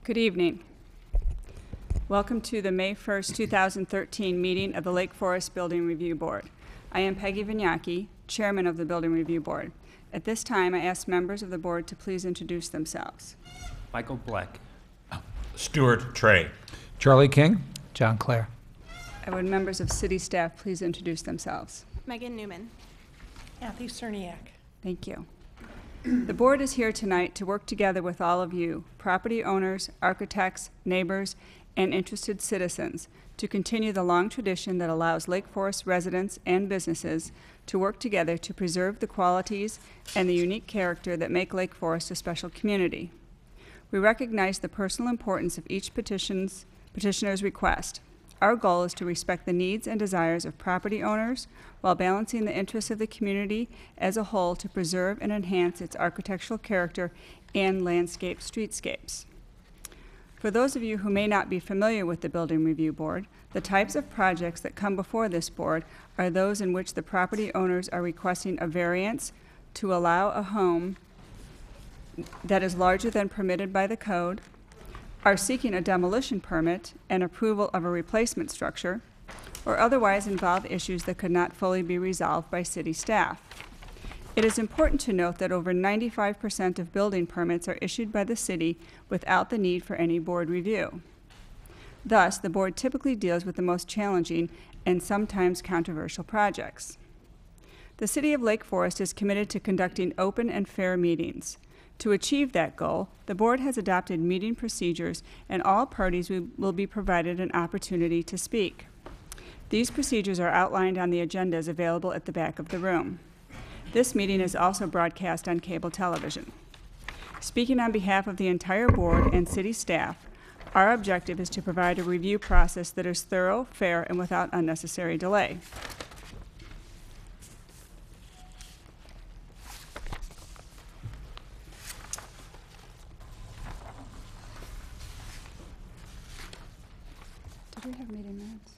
Good evening. Welcome to the May 1st, 2013 meeting of the Lake Forest Building Review Board. I am Peggy Vignocchi, Chairman of the Building Review Board. At this time, I ask members of the board to please introduce themselves. Michael Bleck. Steuart Trey. Charlie King. John Clair. I would members of city staff please introduce themselves. Megan Newman. Kathy Cerniak. Thank you. The board is here tonight to work together with all of you, property owners, architects, neighbors, and interested citizens, to continue the long tradition that allows Lake Forest residents and businesses to work together to preserve the qualities and the unique character that make Lake Forest a special community. We recognize the personal importance of each petitioner's request. Our goal is to respect the needs and desires of property owners while balancing the interests of the community as a whole to preserve and enhance its architectural character and landscape streetscapes. For those of you who may not be familiar with the Building Review Board, the types of projects that come before this board are those in which the property owners are requesting a variance to allow a home that is larger than permitted by the code, are seeking a demolition permit and approval of a replacement structure, or otherwise involve issues that could not fully be resolved by city staff. It is important to note that over 95% of building permits are issued by the city without the need for any board review. Thus, the board typically deals with the most challenging and sometimes controversial projects. The City of Lake Forest is committed to conducting open and fair meetings. To achieve that goal, the board has adopted meeting procedures, and all parties will be provided an opportunity to speak. These procedures are outlined on the agendas available at the back of the room. This meeting is also broadcast on cable television. Speaking on behalf of the entire board and city staff, our objective is to provide a review process that is thorough, fair, and without unnecessary delay. Did we have meeting minutes?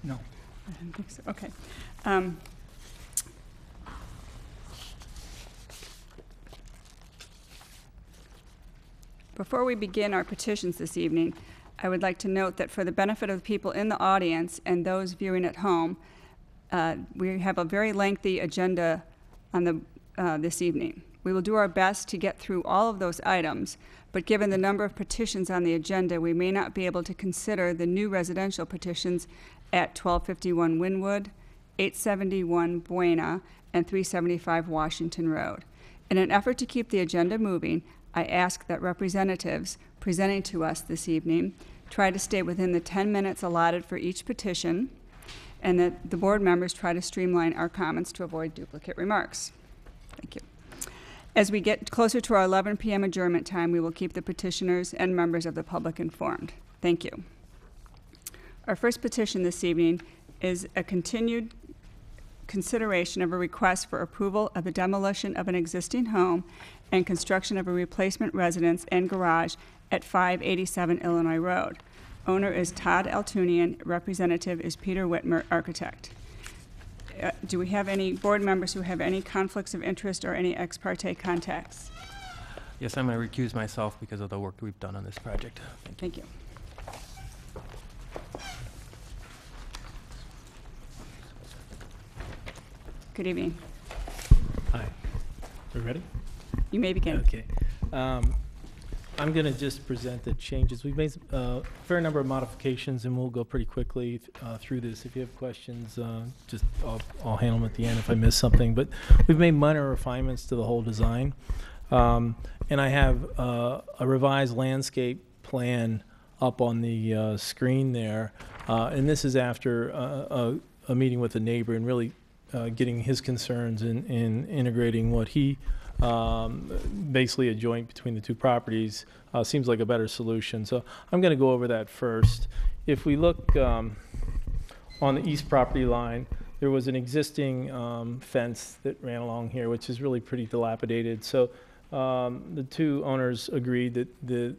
No. I didn't think so. Okay. Before we begin our petitions this evening, I would like to note that for the benefit of the people in the audience and those viewing at home, we have a very lengthy agenda on this evening. We will do our best to get through all of those items, but given the number of petitions on the agenda, we may not be able to consider the new residential petitions at 1251 Wynwood, 871 Buena, and 375 Washington Road. In an effort to keep the agenda moving, I ask that representatives presenting to us this evening try to stay within the 10 minutes allotted for each petition, and that the board members try to streamline our comments to avoid duplicate remarks. Thank you. As we get closer to our 11 p.m. adjournment time, we will keep the petitioners and members of the public informed. Thank you. Our first petition this evening is a continued consideration of a request for approval of the demolition of an existing home and construction of a replacement residence and garage at 587 Illinois Road. Owner is Todd Altounian. Representative is Peter Witmer, architect. Do we have any board members who have any conflicts of interest or any ex parte contacts? Yes, I'm going to recuse myself because of the work we've done on this project. Thank you. Good evening. Hi. We ready? You may begin. Okay. I'm going to just present the changes. We've made a fair number of modifications, and we'll go pretty quickly through this. If you have questions, I'll handle them at the end if I miss something. But we've made minor refinements to the whole design. And I have a revised landscape plan up on the screen there. And this is after a meeting with a neighbor and really getting his concerns and integrating what he basically a joint between the two properties seems like a better solution. So I'm going to go over that first. If we look on the east property line, there was an existing fence that ran along here, which is really pretty dilapidated. So the two owners agreed that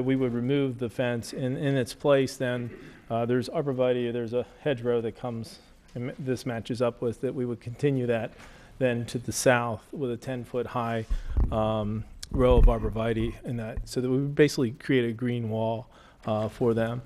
we would remove the fence, and in its place then there's arborvitae, there's a hedgerow that comes, and this matches up with that. We would continue that then to the south with a 10-foot high row of arborvitae in that, so that we would basically create a green wall for them.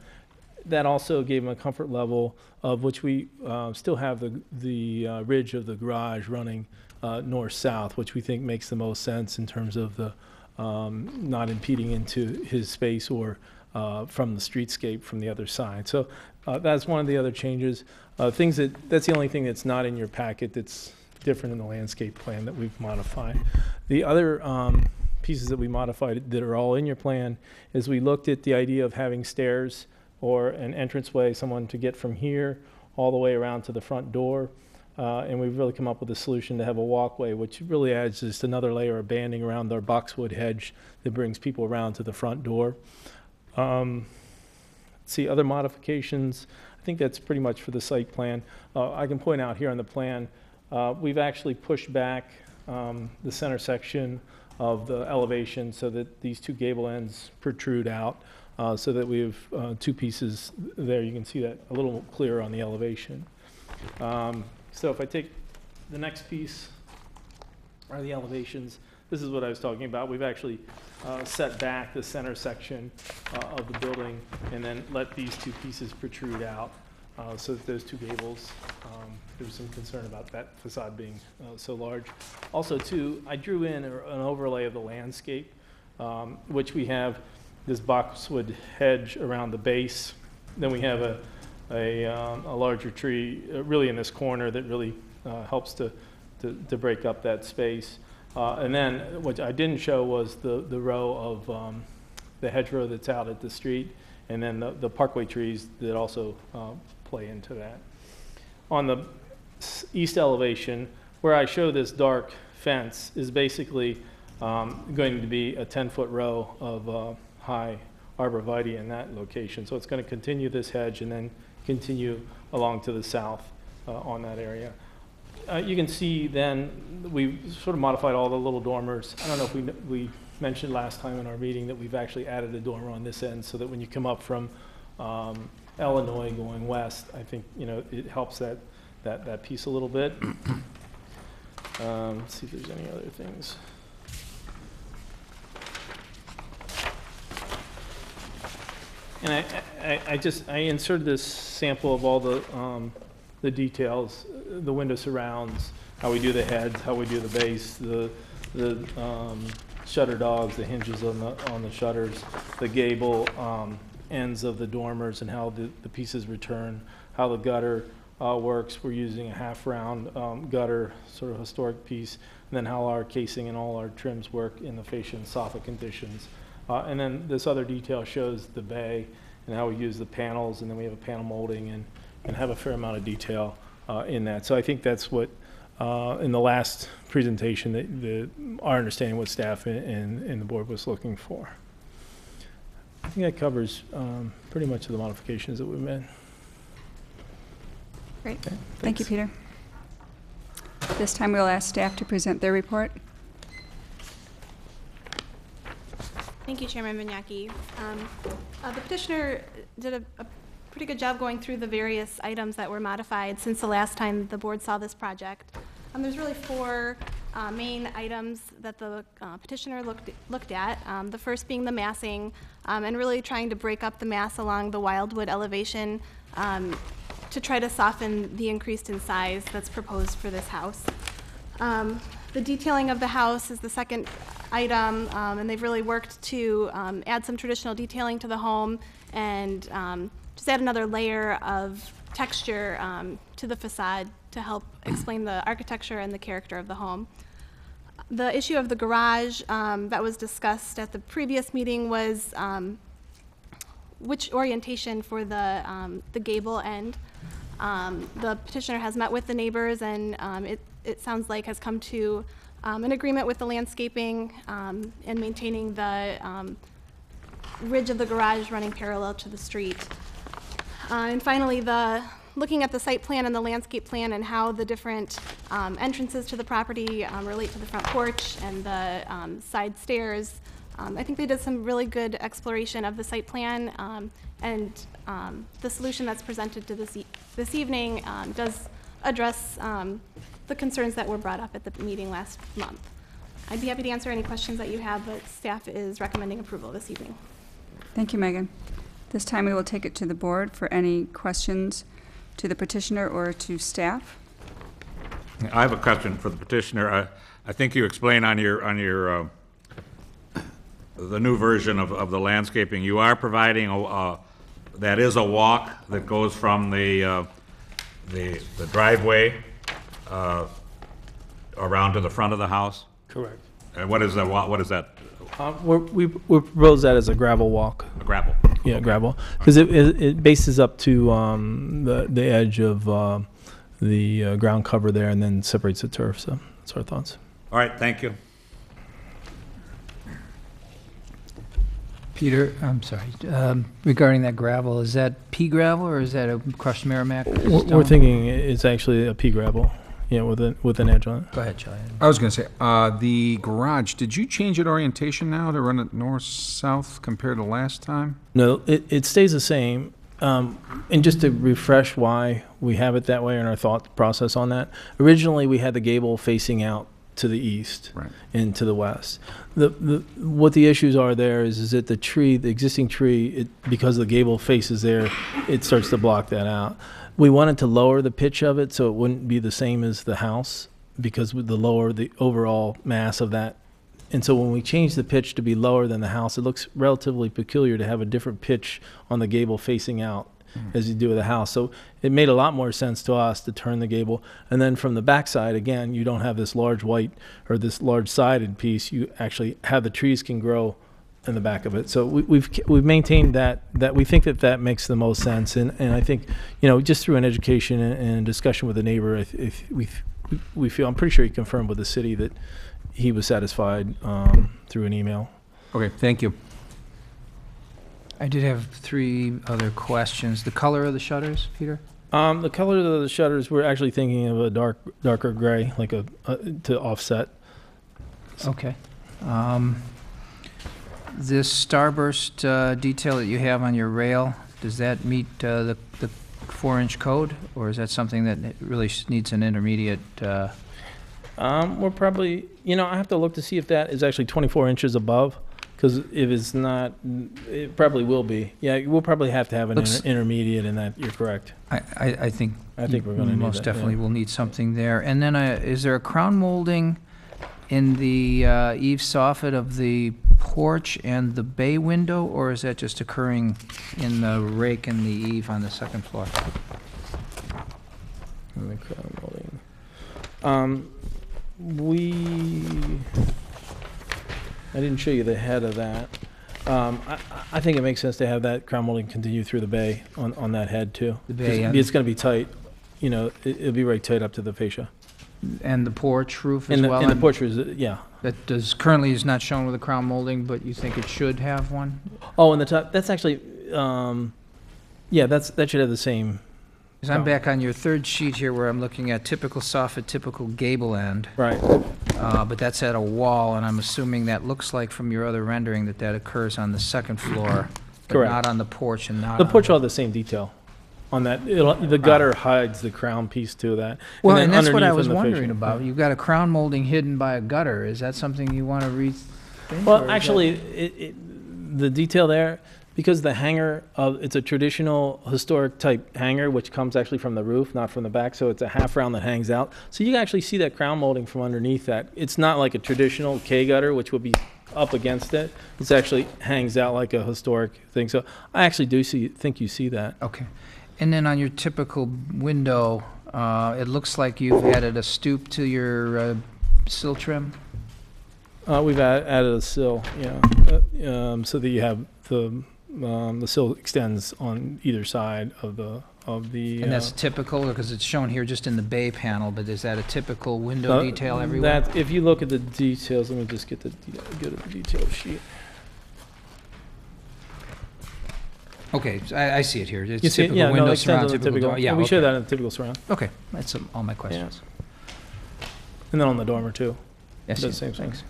That also gave them a comfort level of which we still have the ridge of the garage running north-south, which we think makes the most sense in terms of the not impeding into his space or from the streetscape from the other side. So that's one of the other changes. That's the only thing that's not in your packet that's different in the landscape plan that we've modified. The other pieces that we modified that are all in your plan is we looked at the idea of having stairs or an entranceway, someone to get from here all the way around to the front door. And we've really come up with a solution to have a walkway, which really adds just another layer of banding around our boxwood hedge that brings people around to the front door. Let's see, other modifications. I think that's pretty much for the site plan. I can point out here on the plan, we've actually pushed back the center section of the elevation so that these two gable ends protrude out. So that we have two pieces there. You can see that a little clearer on the elevation. So if I take the next piece, are the elevations. This is what I was talking about. We've actually set back the center section of the building and then let these two pieces protrude out so that those two gables, there was some concern about that facade being so large. Also, too, I drew in an overlay of the landscape, which we have this boxwood hedge around the base. Then we have a larger tree really in this corner that really helps to break up that space. And then what I didn't show was the row of the hedgerow that's out at the street, and then the parkway trees that also play into that. On the east elevation, where I show this dark fence is basically going to be a 10-foot row of high arborvitae in that location. So it's going to continue this hedge and then continue along to the south on that area. You can see then we sort of modified all the little dormers. I don't know if we mentioned last time in our meeting that we've actually added a dormer on this end so that when you come up from Illinois going west, I think it helps that piece a little bit. Let's see if there's any other things. And I inserted this sample of all the details, the window surrounds, how we do the heads, how we do the base, the shutter dogs, the hinges on the shutters, the gable ends of the dormers, and how the pieces return, how the gutter works. We're using a half-round gutter, sort of historic piece, and then how our casing and all our trims work in the fascia and soffit conditions. And then this other detail shows the bay and how we use the panels, and then we have a panel molding and have a fair amount of detail in that. So I think that's what, in the last presentation, our understanding what staff and the board was looking for. I think that covers pretty much of the modifications that we made. Great. Okay, Thank you, Peter. This time we'll ask staff to present their report. Thank you, Chairman Vignocchi. The petitioner did a pretty good job going through the various items that were modified since the last time the board saw this project. There's really four main items that the petitioner looked at. The first being the massing, and really trying to break up the mass along the wildwood elevation to try to soften the increase in size that's proposed for this house. The detailing of the house is the second item, and they've really worked to add some traditional detailing to the home and just add another layer of texture to the facade to help explain the architecture and the character of the home. The issue of the garage that was discussed at the previous meeting was which orientation for the gable end. The petitioner has met with the neighbors, and it sounds like has come to an agreement with the landscaping and maintaining the ridge of the garage running parallel to the street. And finally, looking at the site plan and the landscape plan and how the different entrances to the property relate to the front porch and the side stairs. I think they did some really good exploration of the site plan, and the solution that's presented to this evening does address the concerns that were brought up at the meeting last month. I'd be happy to answer any questions that you have, but staff is recommending approval this evening. Thank you, Megan. This time we will take it to the board for any questions to the petitioner or to staff. I have a question for the petitioner. I think you explained on your the new version of the landscaping, you are providing that is a walk that goes from the driveway around to the front of the house? Correct. And what is that? We propose that as a gravel walk. A gravel? Yeah, gravel, because it bases up to the edge of the ground cover there, and then separates the turf. So that's our thoughts. All right, thank you. Peter, I'm sorry, regarding that gravel, is that pea gravel or is that a crushed Merrimack We're stone? thinking it's actually a pea gravel, with an edge on it. Go ahead, Charlie. I was going to say, the garage, did you change it orientation now to run it north-south compared to last time? No, it stays the same. And just to refresh why we have it that way and our thought process on that, originally we had the gable facing out to the east, Right. and to the west. What the issues are there is that the existing tree, because the gable faces there, it starts to block that out. We wanted to lower the pitch of it so it wouldn't be the same as the house, because with the lower the overall mass of that. And so when we change the pitch to be lower than the house, it looks relatively peculiar to have a different pitch on the gable facing out as you do with the house. So it made a lot more sense to us to turn the gable. And then from the backside, again, you don't have this large white or this large sided piece. You actually have the trees can grow in the back of it. So we've maintained that we think that makes the most sense. And I think, just through an education and discussion with the neighbor, we feel, I'm pretty sure he confirmed with the city that he was satisfied through an email. Okay, thank you. I did have 3 other questions. The color of the shutters, Peter? The color of the shutters, we're actually thinking of a darker gray, like to offset. Okay. This starburst detail that you have on your rail, does that meet the 4-inch code, or is that something that really needs an intermediate? We're probably, I have to look to see if that is actually 24 inches above, because if it's not, it probably will be. Yeah, we'll probably have to have an intermediate in that. You're correct. I think we're going to most definitely will need something there. And then is there a crown molding in the eave soffit of the porch and the bay window, or is that just occurring in the rake and the eave on the second floor? And the crown molding. I didn't show you the head of that. I think it makes sense to have that crown molding continue through the bay on that head too. The bay, it's going to be tight. It'll be right tight up to the fascia. And the porch roof as And well? the porch is, yeah. That currently is not shown with a crown molding, but you think it should have one? Oh, and the top, that's actually, that should have the same. Because I'm back on your 3rd sheet here where I'm looking at typical soffit, typical gable end. Right. But that's at a wall, and I'm assuming that looks like from your other rendering that occurs on the 2nd floor. But Correct. not on the porch and not The on porch will have the same detail on that. The gutter hides the crown piece to that. Well, then and that's what I underneath was in the wondering fascia. about. You've got a crown molding hidden by a gutter. Is that something you want to rethink? Well, or is actually, the detail there, because the hanger, it's a traditional historic type hanger, which comes actually from the roof, not from the back, so it's a half round that hangs out. So you can actually see that crown molding from underneath that. It's not like a traditional K gutter, which would be up against it. It actually hangs out like a historic thing. So I actually think you see that. Okay. And then on your typical window, it looks like you've added a stoop to your sill trim? We've added a sill, so that you have the sill extends on either side of the. And that's typical, because it's shown here just in the bay panel, but is that a typical window detail everywhere? That, if you look at the details, let me just get the detail sheet. Okay, so I see it here. It's You see it? typical Yeah, no, window it extends surround, on the typical typical. door. Yeah, we show okay. that in the typical surround. Okay, that's all my questions. And then on the dormer too. Yes, Does the same thing. thanks.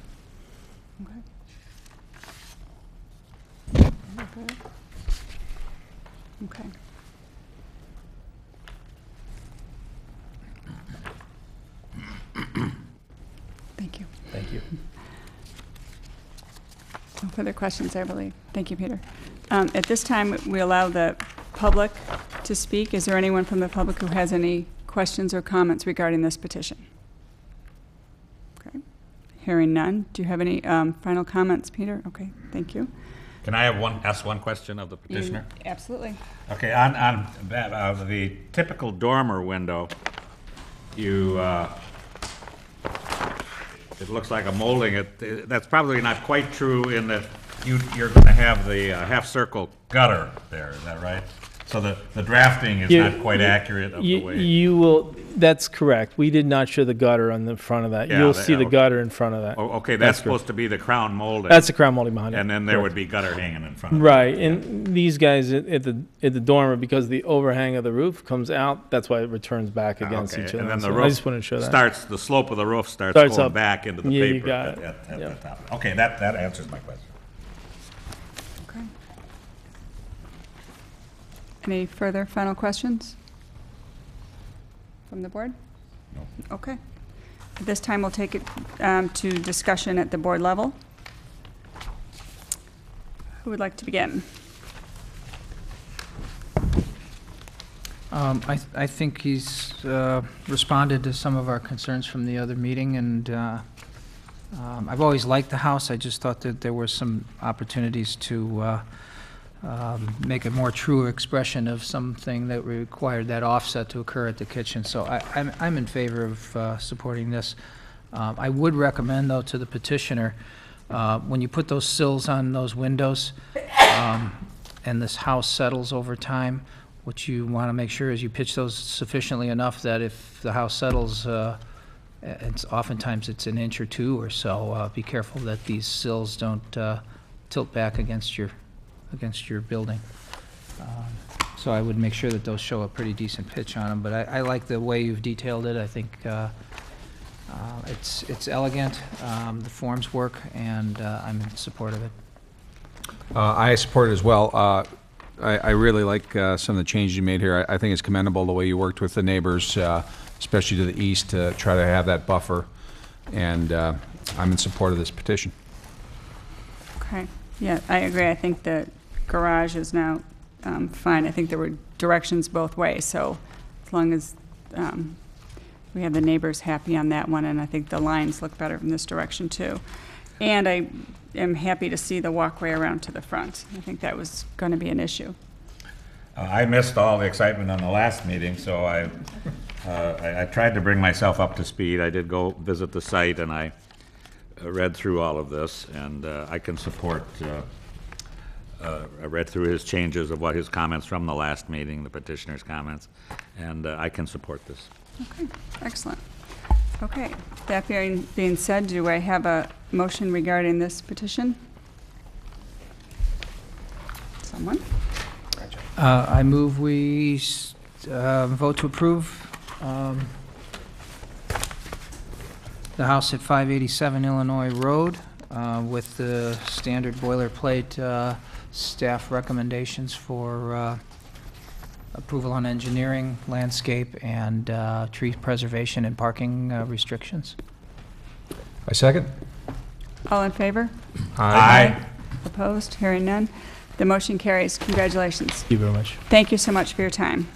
Okay. Thank you. Thank you. further questions, I believe. Thank you, Peter. At this time, we allow the public to speak. Is there anyone from the public who has any questions or comments regarding this petition? Okay. Hearing none. Do you have any final comments, Peter? Okay, thank you. Can I ask one question of the petitioner? Absolutely. Okay, on that, the typical dormer window, it looks like a molding. That's probably not quite true in that you're going to have the half-circle gutter there, is that right? So the drafting is not quite accurate of the way. You will, that's correct. We did not show the gutter on the front of that. Yeah, You'll see the okay. gutter in front of that. Oh, okay, that's supposed to be the crown molding. That's the crown molding behind it. And then there would Correct. be gutter hanging in front of it. Right, and these guys at the dormer, because the overhang of the roof comes out, that's why it returns back against Okay, each other. and then the So roof I just wanted to show that. the slope of the roof starts Starts going up. back into the Yeah, you paper got at it. the Yeah. top. Okay, that answers my question. Okay. Any further final questions from the board? No. Okay. At this time, we'll take it to discussion at the board level. Who would like to begin? I think he's responded to some of our concerns from the other meeting, and I've always liked the house. I just thought that there were some opportunities to make a more true expression of something that required that offset to occur at the kitchen. So I'm in favor of supporting this. I would recommend, though, to the petitioner, when you put those sills on those windows, and this house settles over time, what you want to make sure is you pitch those sufficiently enough that if the house settles, oftentimes it's an inch or two or so, be careful that these sills don't tilt back against your building. So I would make sure that those show a pretty decent pitch on them, but I like the way you've detailed it. I think it's elegant, the forms work, and I'm in support of it. I support it as well. I really like some of the changes you made here. I think it's commendable the way you worked with the neighbors, especially to the east, to try to have that buffer, and I'm in support of this petition. Okay. Yeah, I agree. I think the garage is now fine. I think there were directions both ways, so as long as we have the neighbors happy on that one, and I think the lines look better from this direction too. And I am happy to see the walkway around to the front. I think that was going to be an issue. I missed all the excitement on the last meeting, so I tried to bring myself up to speed. I did go visit the site, and I read through all of this, and I can support, I read through his changes of what his comments from the last meeting, the petitioner's comments, and I can support this. Okay, excellent. Okay, that being said, do I have a motion regarding this petition? Someone? I move we vote to approve the house at 587 Illinois Road with the standard boilerplate staff recommendations for approval on engineering, landscape, and tree preservation and parking restrictions. I second. All in favor? Aye. Opposed? Hearing none. The motion carries. Congratulations. Thank you very much. Thank you so much for your time.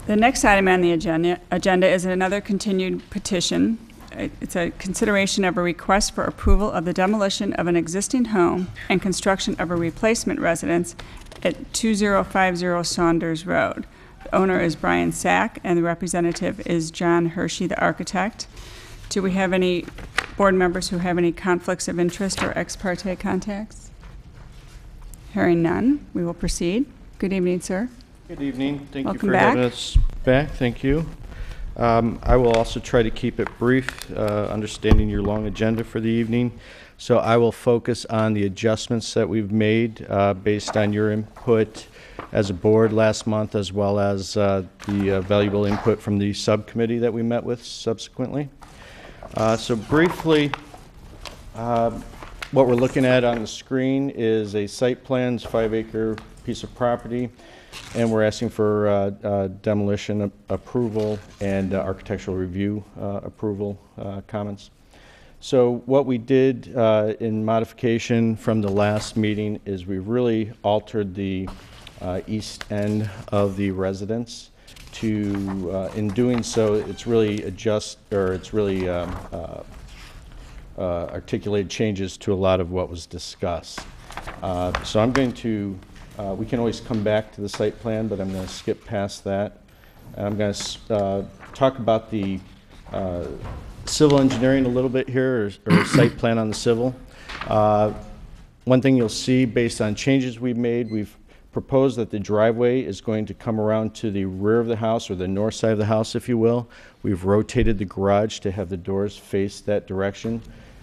The next item on the agenda is another continued petition. It's a consideration of a request for approval of the demolition of an existing home and construction of a replacement residence at 2050 Saunders Road. The owner is Brian Sack, and the representative is John Hershey, the architect. Do we have any board members who have any conflicts of interest or ex parte contacts? Hearing none, we will proceed. Good evening, sir. Good evening. Thank you Welcome for back. having us back. Thank you. I will also try to keep it brief, understanding your long agenda for the evening. So I will focus on the adjustments that we've made based on your input as a board last month, as well as the valuable input from the subcommittee that we met with subsequently. So briefly, What we're looking at on the screen is a site plan, it's a 5-acre piece of property, and we're asking for demolition approval and architectural review approval comments. So what we did in modification from the last meeting is we really altered the east end of the residence to, in doing so, it's really articulated changes to a lot of what was discussed. So I'm going to, we can always come back to the site plan, but I'm going to skip past that. And I'm going to talk about the civil engineering a little bit here, or site plan on the civil. One thing you'll see based on changes we've made, we've proposed that the driveway is going to come around to the rear of the house, or the north side of the house, if you will. We've rotated the garage to have the doors face that direction.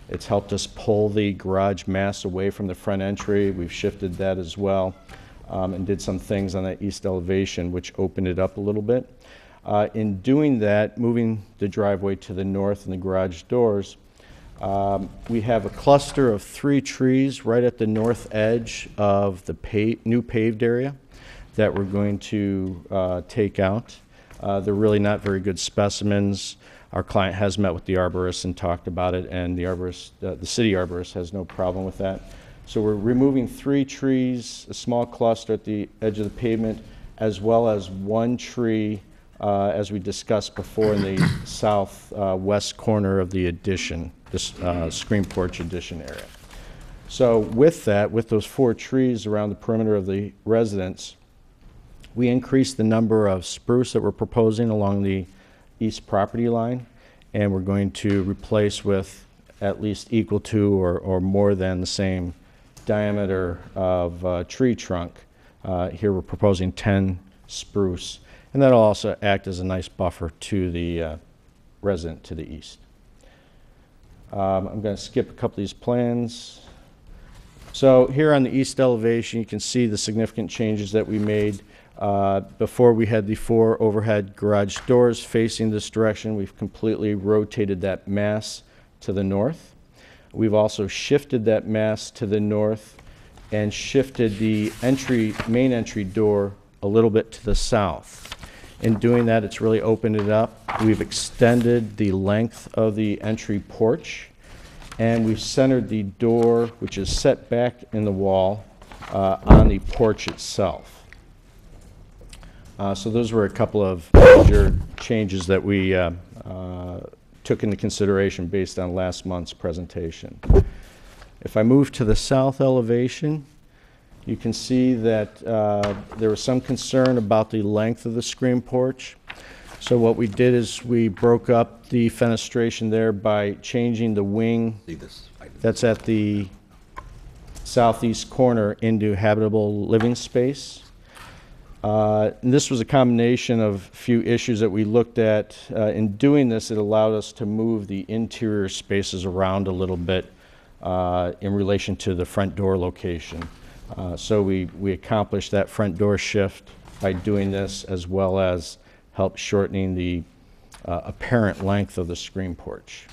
It's helped us pull the garage mass away from the front entry. We've shifted that as well, and did some things on that east elevation, which opened it up a little bit. In doing that, moving the driveway to the north and the garage doors, we have a cluster of 3 trees right at the north edge of the new paved area that we're going to take out. They're really not very good specimens. Our client has met with the arborist and talked about it, and the arborist, the city arborist, has no problem with that. So we're removing 3 trees, a small cluster at the edge of the pavement, as well as 1 tree, as we discussed before, in the southwest corner of the addition, this screen porch addition area. So with that, with those 4 trees around the perimeter of the residence, we increased the number of spruce that we're proposing along the east property line, and we're going to replace with at least equal to or more than the same diameter of tree trunk. Here we're proposing 10 spruce, and that'll also act as a nice buffer to the resident to the east. I'm going to skip a couple of these plans. So here on the east elevation, you can see the significant changes that we made. Before we had the 4 overhead garage doors facing this direction. We've completely rotated that mass to the north. We've also shifted that mass to the north and shifted the main entry door a little bit to the south. In doing that, it's really opened it up. We've extended the length of the entry porch, and we've centered the door, which is set back in the wall, on the porch itself. So those were a couple of major changes that we took into consideration based on last month's presentation. If I move to the south elevation, you can see that there was some concern about the length of the screen porch. So what we did is we broke up the fenestration there by changing the wing that's at the southeast corner into habitable living space. And this was a combination of a few issues that we looked at. In doing this, it allowed us to move the interior spaces around a little bit in relation to the front door location. So we accomplished that front door shift by doing this, as well as help shortening the apparent length of the screen porch.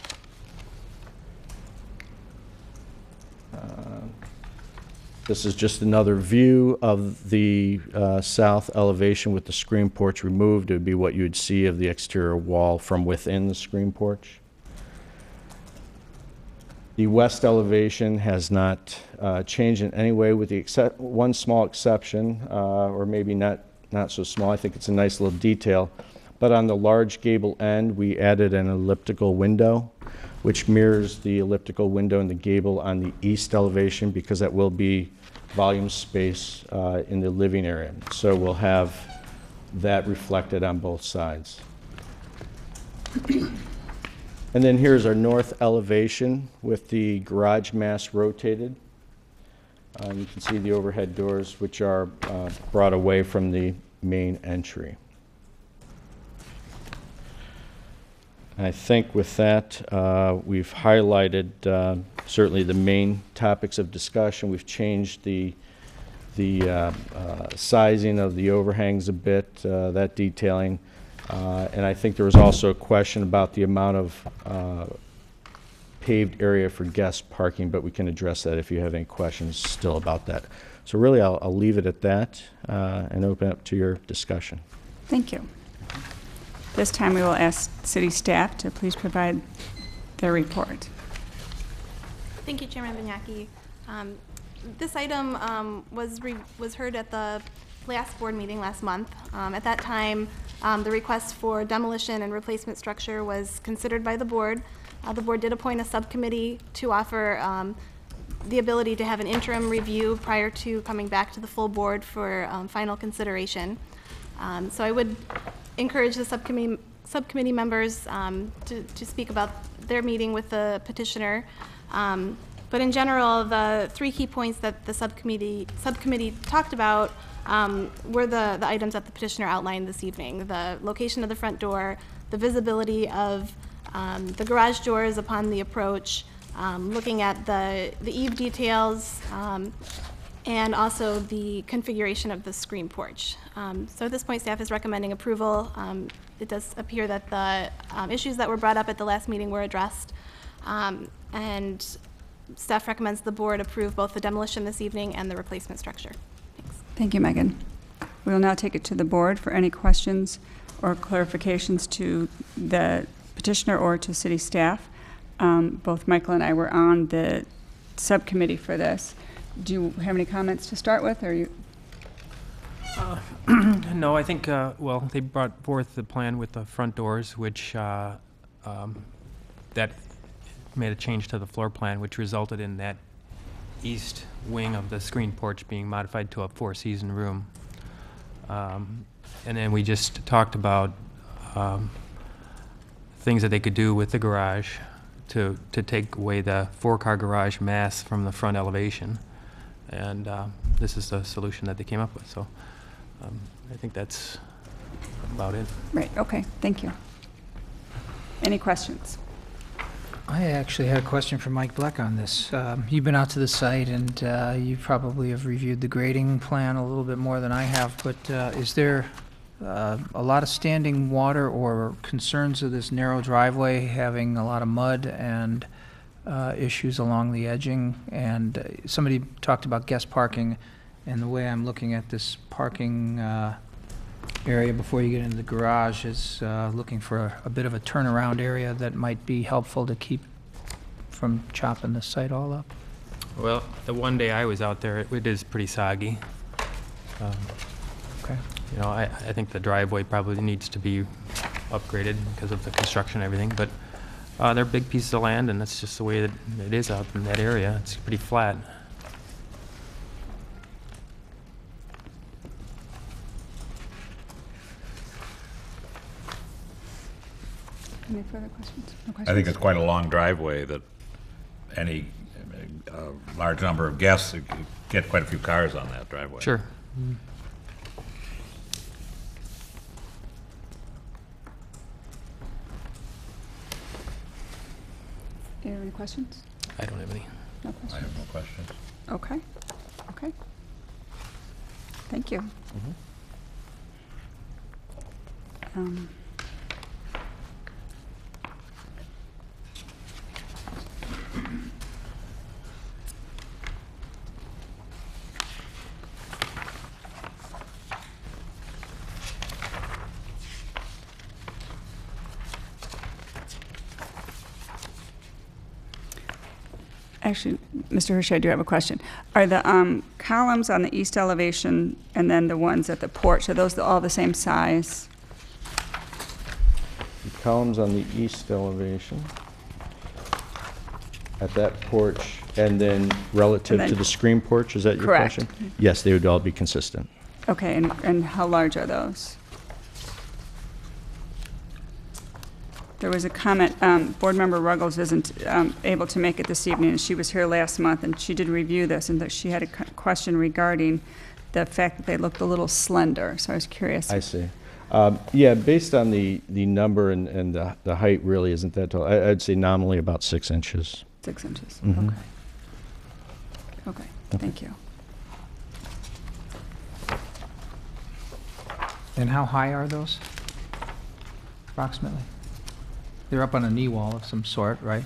This is just another view of the south elevation with the screen porch removed. It would be what you would see of the exterior wall from within the screen porch. The west elevation has not changed in any way, with the one small exception, or maybe not so small. I think it's a nice little detail. But on the large gable end, we added an elliptical window, which mirrors the elliptical window in the gable on the east elevation, because that will be volume space in the living area. So we'll have that reflected on both sides. And then here's our north elevation with the garage mass rotated. You can see the overhead doors, which are brought away from the main entry. I think with that, we've highlighted certainly the main topics of discussion. We've changed the sizing of the overhangs a bit, that detailing. And I think there was also a question about the amount of paved area for guest parking, but we can address that if you have any questions still about that. So really, I'll leave it at that and open up to your discussion. Thank you. This time we will ask city staff to please provide their report. Thank you, Chairman Vignocchi. This item was heard at the last board meeting last month. At that time, the request for demolition and replacement structure was considered by the board. The board did appoint a subcommittee to offer the ability to have an interim review prior to coming back to the full board for final consideration. So I would encourage the subcommittee members to speak about their meeting with the petitioner. But in general, the three key points that the subcommittee talked about were the items that the petitioner outlined this evening: the location of the front door, the visibility of the garage doors upon the approach, looking at the eave details, and also the configuration of the screen porch. So at this point, staff is recommending approval. It does appear that the issues that were brought up at the last meeting were addressed, and staff recommends the board approve both the demolition this evening and the replacement structure. Thanks. Thank you, Megan. We will now take it to the board for any questions or clarifications to the petitioner or to city staff. Both Michael and I were on the subcommittee for this. Do you have any comments to start with, or you? No, I think, well, they brought forth the plan with the front doors, which that made a change to the floor plan, which resulted in that east wing of the screen porch being modified to a four-season room. And then we just talked about things that they could do with the garage to take away the four-car garage mass from the front elevation. And this is the solution that they came up with. So I think that's about it. Right, okay, thank you. Any questions? I actually had a question for Mike Bleck on this. You've been out to the site, and you probably have reviewed the grading plan a little bit more than I have, but is there a lot of standing water or concerns of this narrow driveway having a lot of mud and issues along the edging? And somebody talked about guest parking, and the way I'm looking at this parking area before you get into the garage is looking for a bit of a turnaround area that might be helpful to keep from chopping the site all up. Well, the one day I was out there, it is pretty soggy. Okay. You know, I think the driveway probably needs to be upgraded because of the construction and everything, but they're big pieces of land, and that's just the way that it is out in that area. It's pretty flat. Any further questions? No I questions? think it's quite a long driveway that any large number of guests get quite a few cars on that driveway. Sure. Do you have any questions? I don't have any. No I questions? have no questions. Okay, okay. Thank you. Actually, Mr. Hershey, I do have a question. Are the columns on the east elevation and then the ones at the porch, are those all the same size? The columns on the east elevation at that porch, and then relative to the screen porch, is that your Correct. question? Yes, they would all be consistent. Okay, and how large are those? There was a comment, Board Member Ruggles isn't able to make it this evening, and she was here last month, and she did review this, and that she had a question regarding the fact that they looked a little slender, so I was curious. I see. Yeah, based on the number and the height really isn't that tall. I'd say nominally about 6 inches. 6 inches, Mhm. okay. Okay, thank you. And how high are those, approximately? They're up on a knee wall of some sort, right?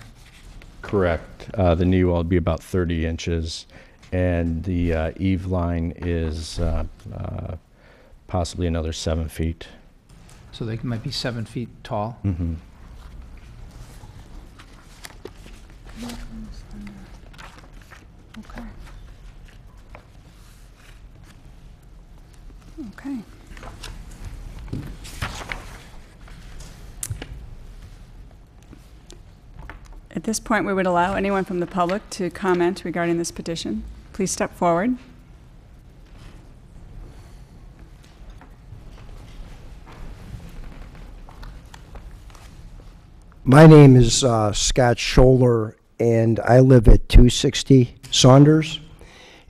Correct. The knee wall would be about 30 inches, and the eave line is possibly another 7 feet. So they might be 7 feet tall? Mm-hmm. Okay. Okay. At this point, we would allow anyone from the public to comment regarding this petition. Please step forward. My name is Scott Scholler, and I live at 260 Saunders.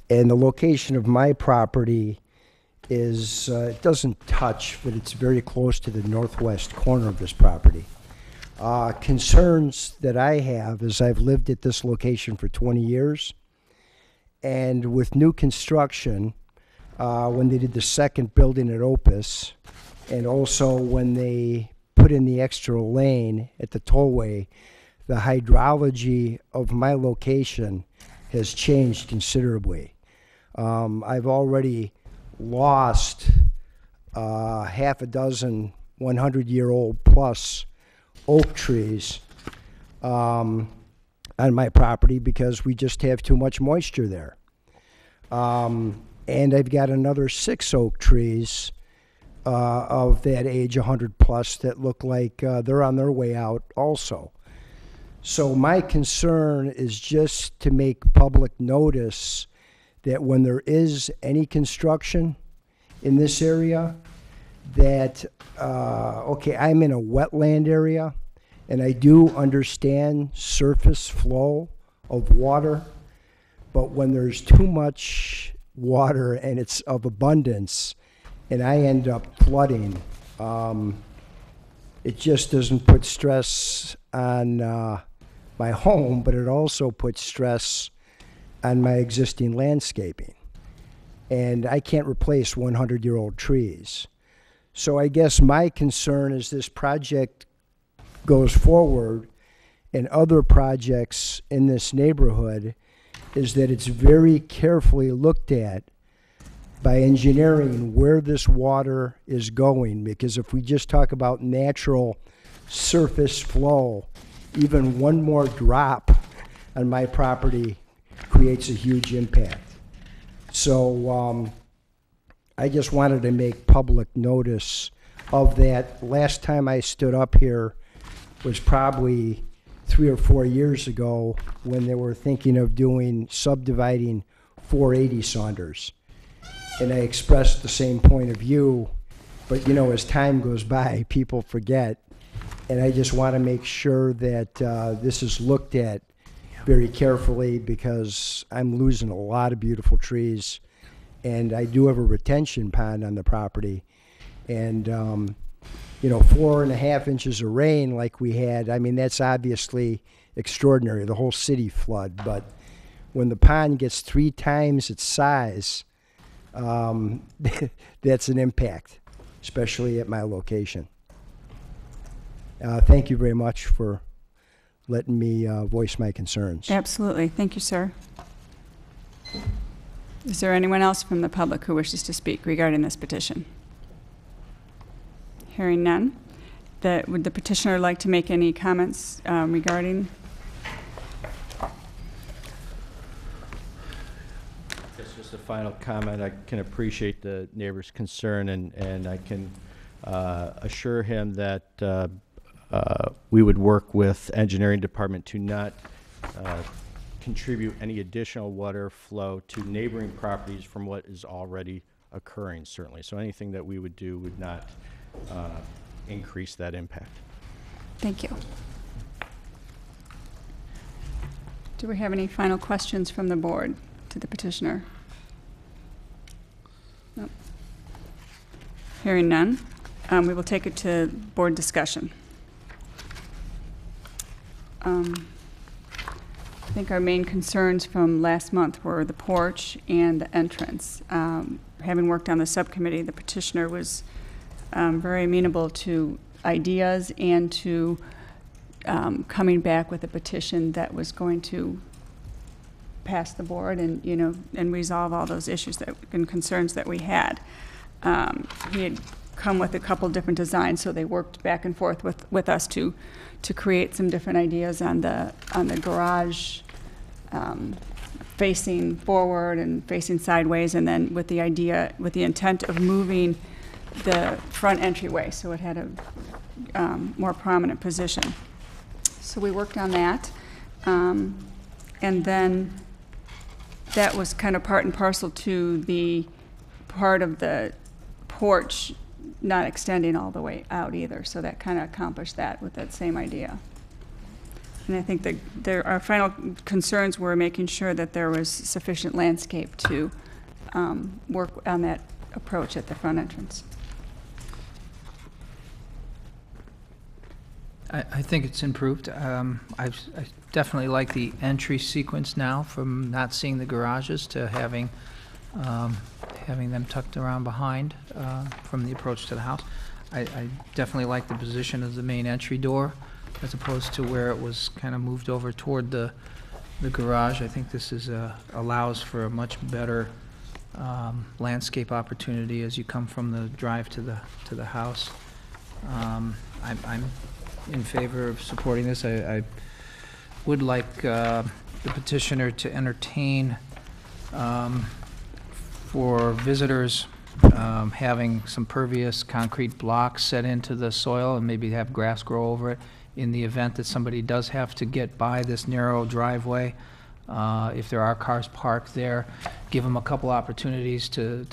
And the location of my property is, it doesn't touch, but it's very close to the northwest corner of this property. Concerns that I have is I've lived at this location for 20 years, and with new construction, when they did the second building at Opus, and also when they put in the extra lane at the tollway, the hydrology of my location has changed considerably. I've already lost half a dozen 100-year-old plus oak trees on my property because we just have too much moisture there. And I've got another 6 oak trees of that age, 100 plus, that look like they're on their way out also. So my concern is just to make public notice that when there is any construction in this area, that, okay, I'm in a wetland area, and I do understand surface flow of water, but when there's too much water and it's of abundance, and I end up flooding, it just doesn't put stress on my home, but it also puts stress on my existing landscaping. And I can't replace 100-year-old trees. So I guess my concern as this project goes forward and other projects in this neighborhood is that it's very carefully looked at by engineering where this water is going, because if we just talk about natural surface flow, even one more drop on my property creates a huge impact. So I just wanted to make public notice of that. Last time I stood up here was probably 3 or 4 years ago when they were thinking of subdividing 480 Saunders. And I expressed the same point of view, but you know, as time goes by, people forget. And I just want to make sure that this is looked at very carefully, because I'm losing a lot of beautiful trees, and I do have a retention pond on the property. And, you know, 4.5 inches of rain like we had, I mean, that's obviously extraordinary, the whole city flood. But when the pond gets 3 times its size, that's an impact, especially at my location. Thank you very much for letting me voice my concerns. Absolutely. Thank you, sir. Is there anyone else from the public who wishes to speak regarding this petition? Hearing none. Would the petitioner like to make any comments regarding? Just a final comment. I can appreciate the neighbor's concern, and I can assure him that we would work with engineering department to not contribute any additional water flow to neighboring properties from what is already occurring, certainly. So anything that we would do would not increase that impact. Thank you. Do we have any final questions from the board to the petitioner? Nope. Hearing none, we will take it to board discussion. I think our main concerns from last month were the porch and the entrance. Having worked on the subcommittee, the petitioner was very amenable to ideas and to coming back with a petition that was going to pass the board and, you know, and resolve all those issues and concerns that we had. He had come with a couple different designs, so they worked back and forth with us to create some different ideas on the garage facing forward and facing sideways, and then with the intent of moving the front entryway so it had a more prominent position. So we worked on that, and then that was kind of part and parcel to the part of the porch not extending all the way out either, so that kind of accomplished that with that same idea. And I think that our final concerns were making sure that there was sufficient landscape to work on that approach at the front entrance. I think it's improved. I definitely like the entry sequence now, from not seeing the garages to having them tucked around behind from the approach to the house. I definitely like the position of the main entry door as opposed to where it was kind of moved over toward the garage. I think this allows for a much better landscape opportunity as you come from the drive to the house. I'm in favor of supporting this. I would like the petitioner to entertain for visitors having some pervious concrete blocks set into the soil and maybe have grass grow over it in the event that somebody does have to get by this narrow driveway. If there are cars parked there, give them a couple opportunities to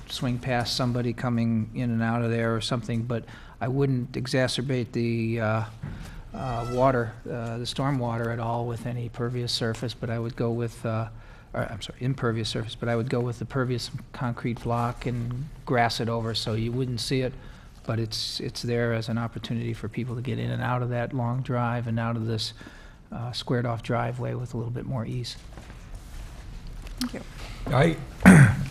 swing past somebody coming in and out of there or something, but I wouldn't exacerbate the water, the storm water at all with any pervious surface, but I would go with, impervious surface, but I would go with the pervious concrete block and grass it over so you wouldn't see it, but it's there as an opportunity for people to get in and out of that long drive and out of this squared off driveway with a little bit more ease. Thank you. I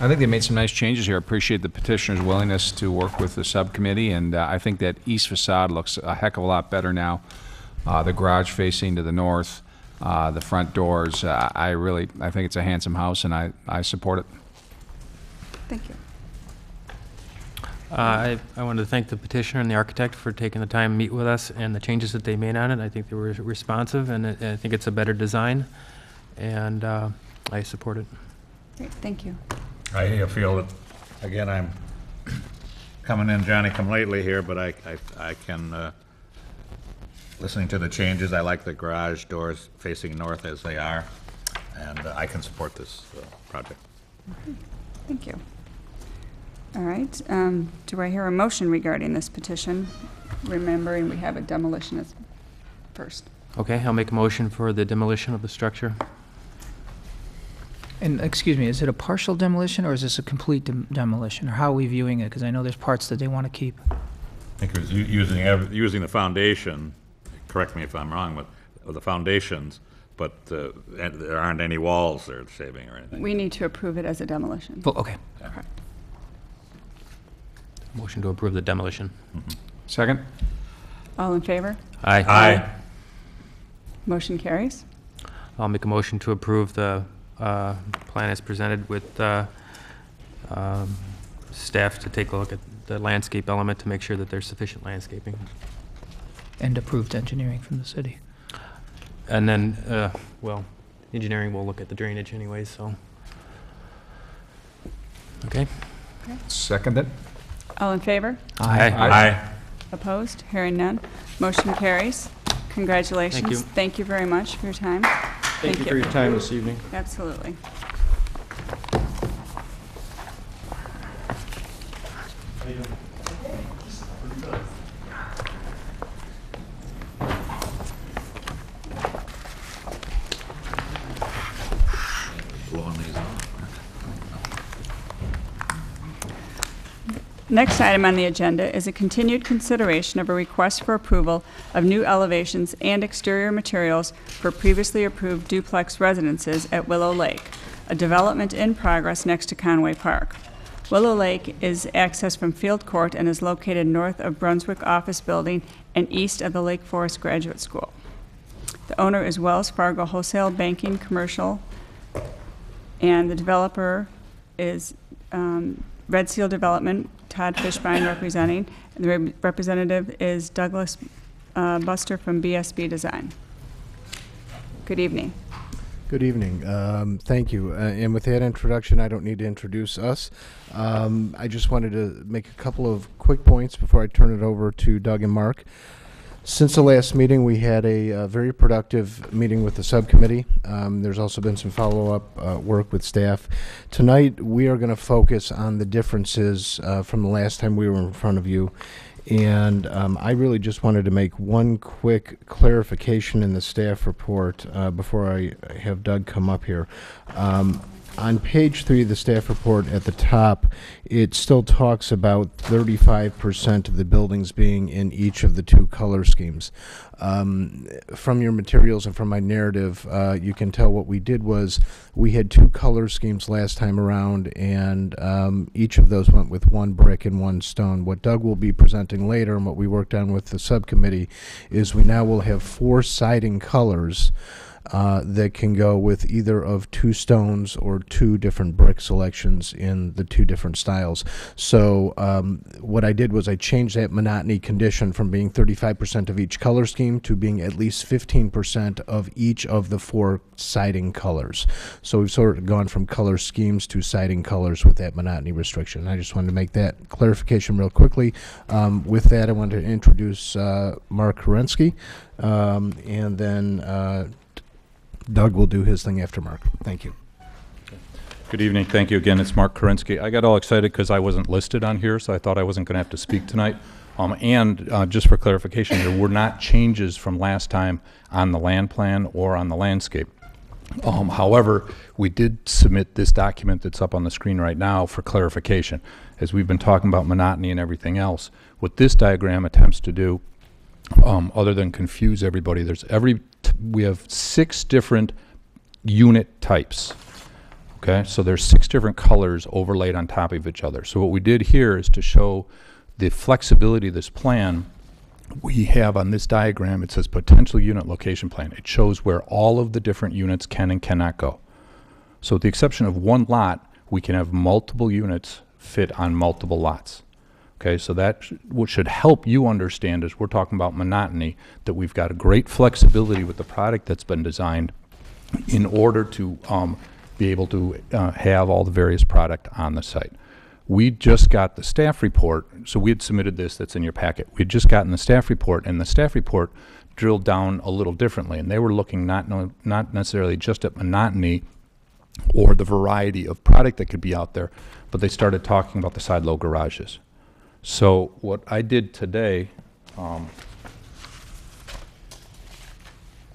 think they made some nice changes here. I appreciate the petitioner's willingness to work with the subcommittee, and I think that east facade looks a heck of a lot better now. The garage facing to the north, the front doors, I think it's a handsome house, and I support it. Thank you. I wanted to thank the petitioner and the architect for taking the time to meet with us and the changes that they made on it. I think they were responsive, and I think it's a better design, and I support it. Great, thank you. I feel that, again, I'm coming in Johnny-come-lately here, but I can, listening to the changes, I like the garage doors facing north as they are, and I can support this project. Okay. Thank you. All right, do I hear a motion regarding this petition, remembering we have a demolition as first? Okay, I'll make a motion for the demolition of the structure. And excuse me, is it a partial demolition or is this a complete demolition, or how are we viewing it? Because I know there's parts that they want to keep. I think it was using the foundation, correct me if I'm wrong, but the foundations, but and there aren't any walls they're saving or anything. We need to approve it as a demolition. Well, okay. Correct. Motion to approve the demolition. Mm-hmm. Second? All in favor? Aye. Aye. Motion carries. I'll make a motion to approve the plan as presented with staff to take a look at the landscape element to make sure that there's sufficient landscaping. And approved engineering from the city. And then, well, engineering will look at the drainage anyway, so. Okay. Second it? All in favor? Aye. Aye. Opposed? Hearing none. Motion carries. Congratulations. Thank you. Thank you very much for your time. Thank you for your time this evening. Absolutely. Next item on the agenda is a continued consideration of a request for approval of new elevations and exterior materials for previously approved duplex residences at Willow Lake, a development in progress next to Conway Park. Willow Lake is accessed from Field Court and is located north of Brunswick Office Building and east of the Lake Forest Graduate School. The owner is Wells Fargo Wholesale Banking Commercial, and the developer is Red Seal Development, Todd Fishbein representing, and the representative is Douglas Buster from BSB Design. Good evening. Good evening. Thank you. And with that introduction, I don't need to introduce us. I just wanted to make a couple of quick points before I turn it over to Doug and Mark. Since the last meeting, we had a very productive meeting with the subcommittee. There's also been some follow-up work with staff. Tonight, we are going to focus on the differences from the last time we were in front of you. And I really just wanted to make one quick clarification in the staff report before I have Doug come up here. On page 3 of the staff report at the top, it still talks about 35% of the buildings being in each of the 2 color schemes. From your materials and from my narrative, you can tell what we did was we had 2 color schemes last time around, and each of those went with 1 brick and 1 stone. What Doug will be presenting later and what we worked on with the subcommittee is we now will have 4 siding colors that can go with either of 2 stones or 2 different brick selections in the 2 different styles. So what I did was I changed that monotony condition from being 35% of each color scheme to being at least 15% of each of the 4 siding colors. So we've sort of gone from color schemes to siding colors with that monotony restriction. I just wanted to make that clarification real quickly. With that, I wanted to introduce Mark Kerensky, and then Doug will do his thing after Mark. Thank you. Good evening. Thank you again. It's Mark Kerensky. I got all excited because I wasn't listed on here, so I thought I wasn't going to have to speak tonight. Just for clarification, there were not changes from last time on the land plan or on the landscape. However, we did submit this document that's up on the screen right now for clarification. As we've been talking about monotony and everything else, what this diagram attempts to do, other than confuse everybody, we have 6 different unit types. Okay, so there's 6 different colors overlaid on top of each other. So what we did here is to show the flexibility of this plan. We have on this diagram, it says potential unit location plan. It shows where all of the different units can and cannot go. So with the exception of 1 lot, we can have multiple units fit on multiple lots. Okay, so that what should help you understand as we're talking about monotony, that we've got a great flexibility with the product that's been designed in order to be able to have all the various product on the site. We just got the staff report, so we had submitted this, that's in your packet. We had just gotten the staff report, and the staff report drilled down a little differently, and they were looking not necessarily just at monotony or the variety of product that could be out there, but they started talking about the side-load garages. So what I did today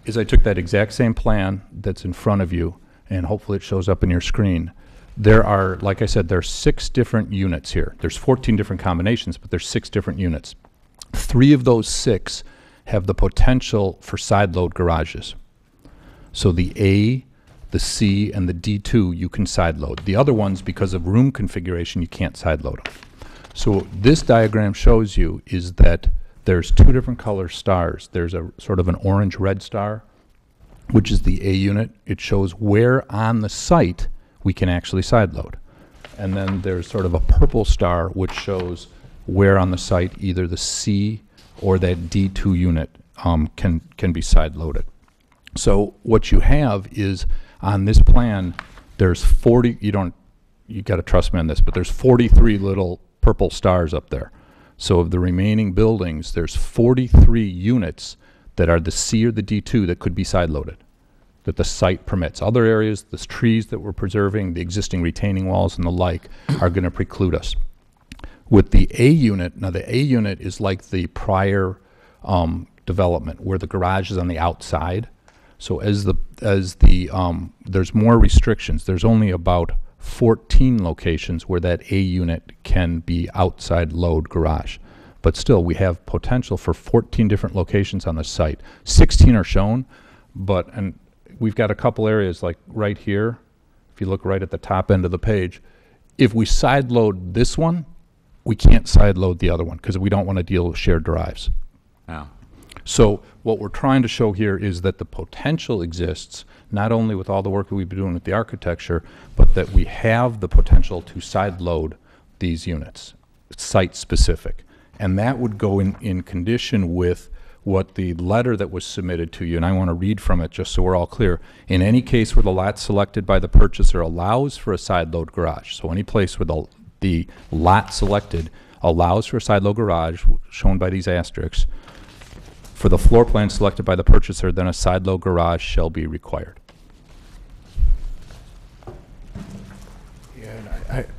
is I took that exact same plan that's in front of you, and hopefully it shows up in your screen. There are, like I said, there are 6 different units here. There's 14 different combinations, but there's 6 different units. 3 of those 6 have the potential for side load garages. So the A, the C, and the D2 you can side load. The other ones, because of room configuration, you can't side load them. So what this diagram shows you is that there's 2 different color stars. There's a sort of an orange-red star, which is the A unit. It shows where on the site we can actually side load. And then there's sort of a purple star, which shows where on the site either the C or that D2 unit can be side loaded. So what you have is on this plan, there's 40, you got to trust me on this, but there's 43 little purple stars up there. So of the remaining buildings, there's 43 units that are the C or the D2 that could be side loaded, that the site permits. Other areas, the trees that we're preserving, the existing retaining walls and the like, are going to preclude us. With the A unit, now the A unit is like the prior development where the garage is on the outside. So as there's more restrictions. There's only about 14 locations where that A unit can be outside load garage. But still, we have potential for 14 different locations on the site. 16 are shown, and we've got a couple areas like right here. If you look right at the top end of the page, if we side load this one, we can't side load the other one because we don't want to deal with shared drives. Yeah. So what we're trying to show here is that the potential exists, not only with all the work that we've been doing with the architecture, but that we have the potential to side load these units, site-specific. And that would go in condition with what the letter that was submitted to you, and I want to read from it just so we're all clear. In any case where the lot selected by the purchaser allows for a side load garage, so any place where the lot selected allows for a side load garage, shown by these asterisks, for the floor plan selected by the purchaser, then a side load garage shall be required.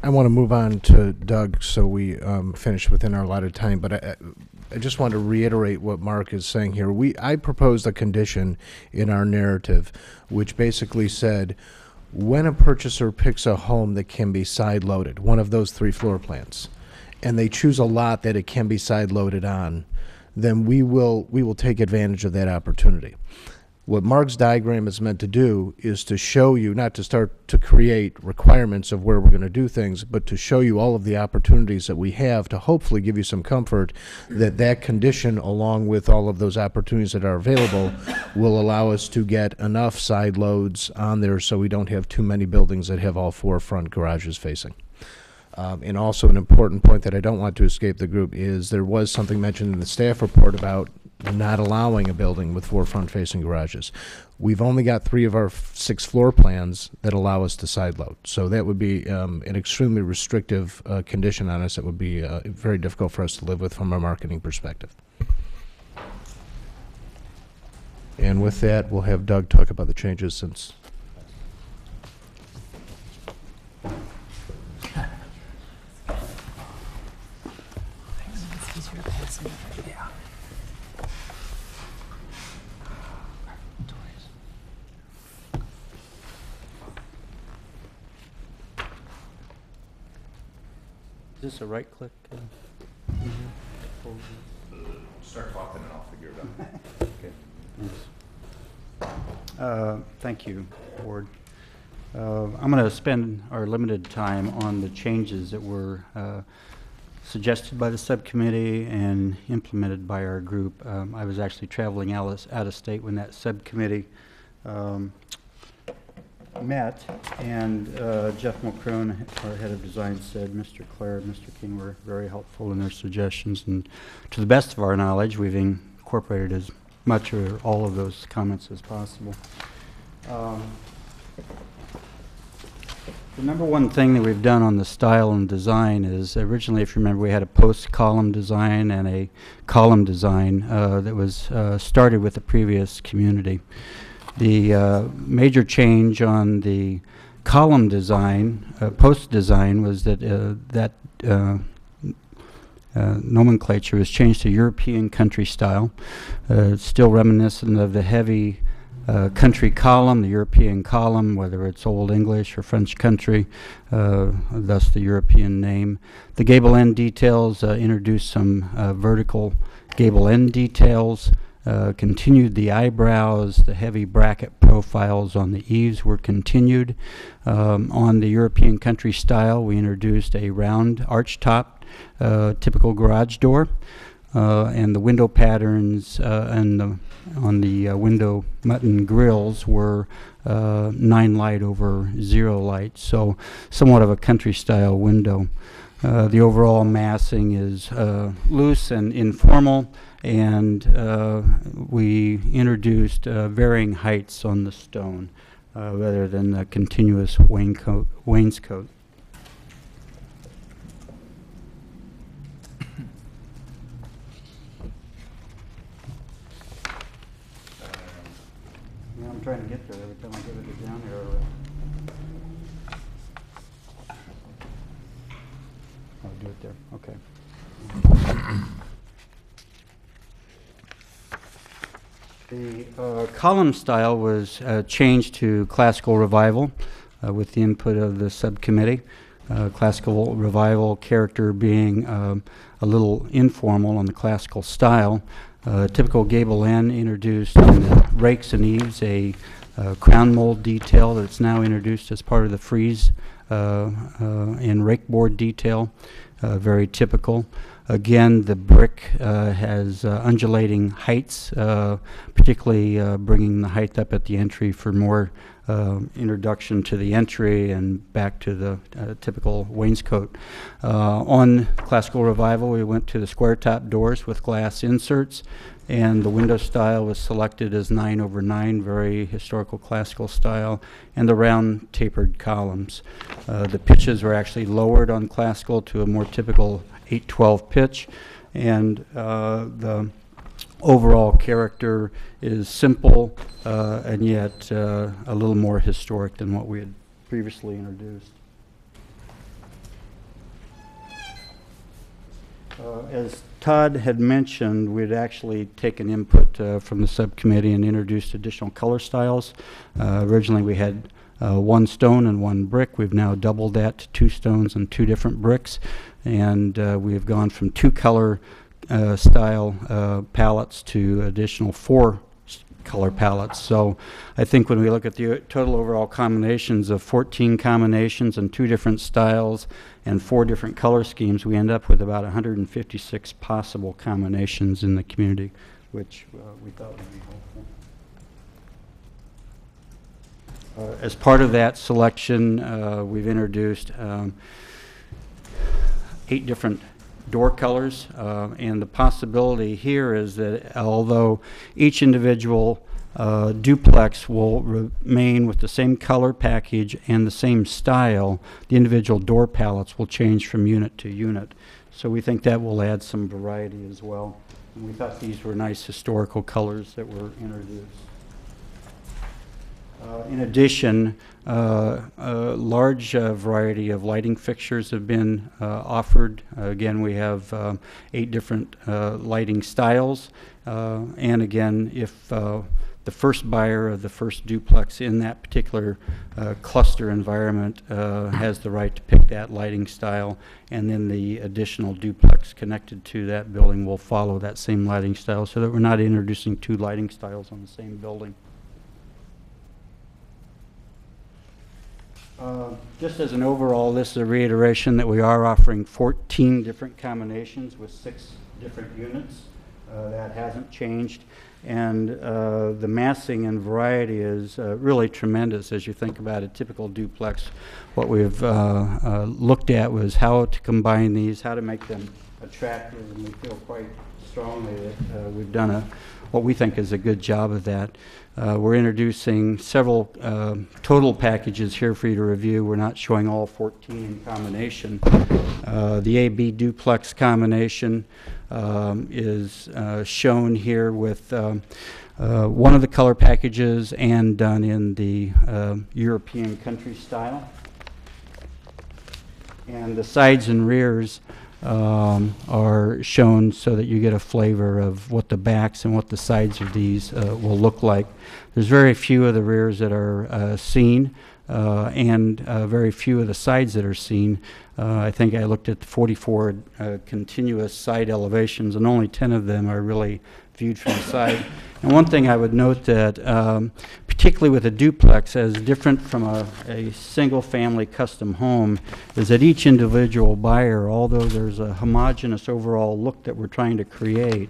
I want to move on to Doug so we finish within our allotted time, but I just want to reiterate what Mark is saying here. I proposed a condition in our narrative which basically said when a purchaser picks a home that can be side loaded, one of those 3 floor plans, and they choose a lot that it can be side loaded on, then we will take advantage of that opportunity. What Mark's diagram is meant to do is to show you, not to start to create requirements of where we're going to do things, but to show you all of the opportunities that we have to hopefully give you some comfort that that condition, along with all of those opportunities that are available, will allow us to get enough side loads on there so we don't have too many buildings that have all 4 front garages facing. And also an important point that I don't want to escape the group is there was something mentioned in the staff report about not allowing a building with 4 front-facing garages. We've only got 3 of our 6 floor plans that allow us to side load. So that would be an extremely restrictive condition on us that would be very difficult for us to live with from a marketing perspective. And with that, we'll have Doug talk about the changes since... Is this a right click? Start talking and I'll figure it out. Okay. Thank you, Board. I'm going to spend our limited time on the changes that were suggested by the subcommittee and implemented by our group. I was actually traveling out of state when that subcommittee met, and Jeff Mulcrone, our head of design, said Mr. Clair and Mr. King were very helpful in their suggestions, and to the best of our knowledge, we've incorporated as much or all of those comments as possible. The number one thing that we've done on the style and design is, originally, if you remember, we had a post-column design and a column design that was started with the previous community. The major change on the column design, post design, was that nomenclature was changed to European country style. It's still reminiscent of the heavy country column, the European column, whether it's Old English or French country, thus the European name. The gable end details introduced some vertical gable end details. Continued the eyebrows, the heavy bracket profiles on the eaves were continued. On the European country style, we introduced a round arch top, typical garage door, and the window patterns on the window mutton grills were 9 light over 0 light, so somewhat of a country style window. The overall massing is loose and informal, and we introduced varying heights on the stone rather than a continuous wainscot. Yeah, I'm trying to get there every time I get it down here. I'll do it there. Okay. The column style was changed to classical revival with the input of the subcommittee. Classical revival character being a little informal on the classical style. Typical gable end introduced in the rakes and eaves a crown mold detail that's now introduced as part of the frieze and rake board detail. Very typical. Again, the brick has undulating heights, particularly bringing the height up at the entry for more introduction to the entry and back to the typical wainscot. On Classical Revival, we went to the square top doors with glass inserts, and the window style was selected as 9/9, very historical classical style, and the round tapered columns. The pitches were actually lowered on Classical to a more typical 8/12 pitch, and the overall character is simple and yet a little more historic than what we had previously introduced. As Todd had mentioned, we'd actually taken input from the subcommittee and introduced additional color styles. Originally we had 1 stone and 1 brick. We've now doubled that to 2 stones and 2 different bricks, and we have gone from 2 color style palettes to additional 4 color palettes. So I think when we look at the total overall combinations of 14 combinations and 2 different styles and 4 different color schemes, we end up with about 156 possible combinations in the community, which we thought would be helpful. As part of that selection, we've introduced 8 different door colors, and the possibility here is that although each individual duplex will remain with the same color package and the same style, the individual door palettes will change from unit to unit. So we think that will add some variety as well. And we thought these were nice historical colors that were introduced. In addition, a large variety of lighting fixtures have been offered. Again, we have 8 different lighting styles. And again, if the first buyer of the first duplex in that particular cluster environment has the right to pick that lighting style, and then the additional duplex connected to that building will follow that same lighting style, so that we're not introducing 2 lighting styles on the same building. Just as an overall, this is a reiteration that we are offering 14 different combinations with 6 different units. That hasn't changed. And the massing and variety is really tremendous as you think about a typical duplex. What we've looked at was how to combine these, how to make them attractive, and we feel quite strongly that we've done what we think is a good job of that. We're introducing several total packages here for you to review. We're not showing all 14 in combination. The AB duplex combination is shown here with one of the color packages and done in the European country style. And the sides and rears are shown so that you get a flavor of what the backs and what the sides of these will look like. There's very few of the rears that are seen and very few of the sides that are seen. I think I looked at the 44 continuous side elevations, and only 10 of them are really viewed from the side. And one thing I would note that, particularly with a duplex, as different from a single-family custom home, is that each individual buyer, although there's a homogeneous overall look that we're trying to create,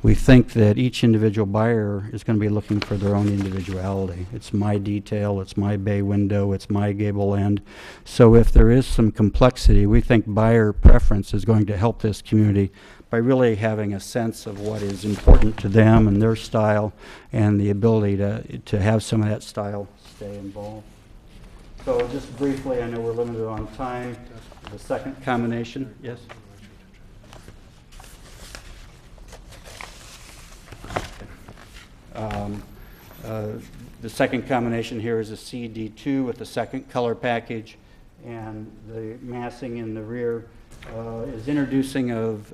we think that each individual buyer is going to be looking for their own individuality. It's my detail, it's my bay window, it's my gable end. So if there is some complexity, we think buyer preference is going to help this community by really having a sense of what is important to them and their style, and the ability to have some of that style stay involved. So just briefly, I know we're limited on time. The second combination, yes? The second combination here is a CD2 with the second color package, and the massing in the rear is introducing of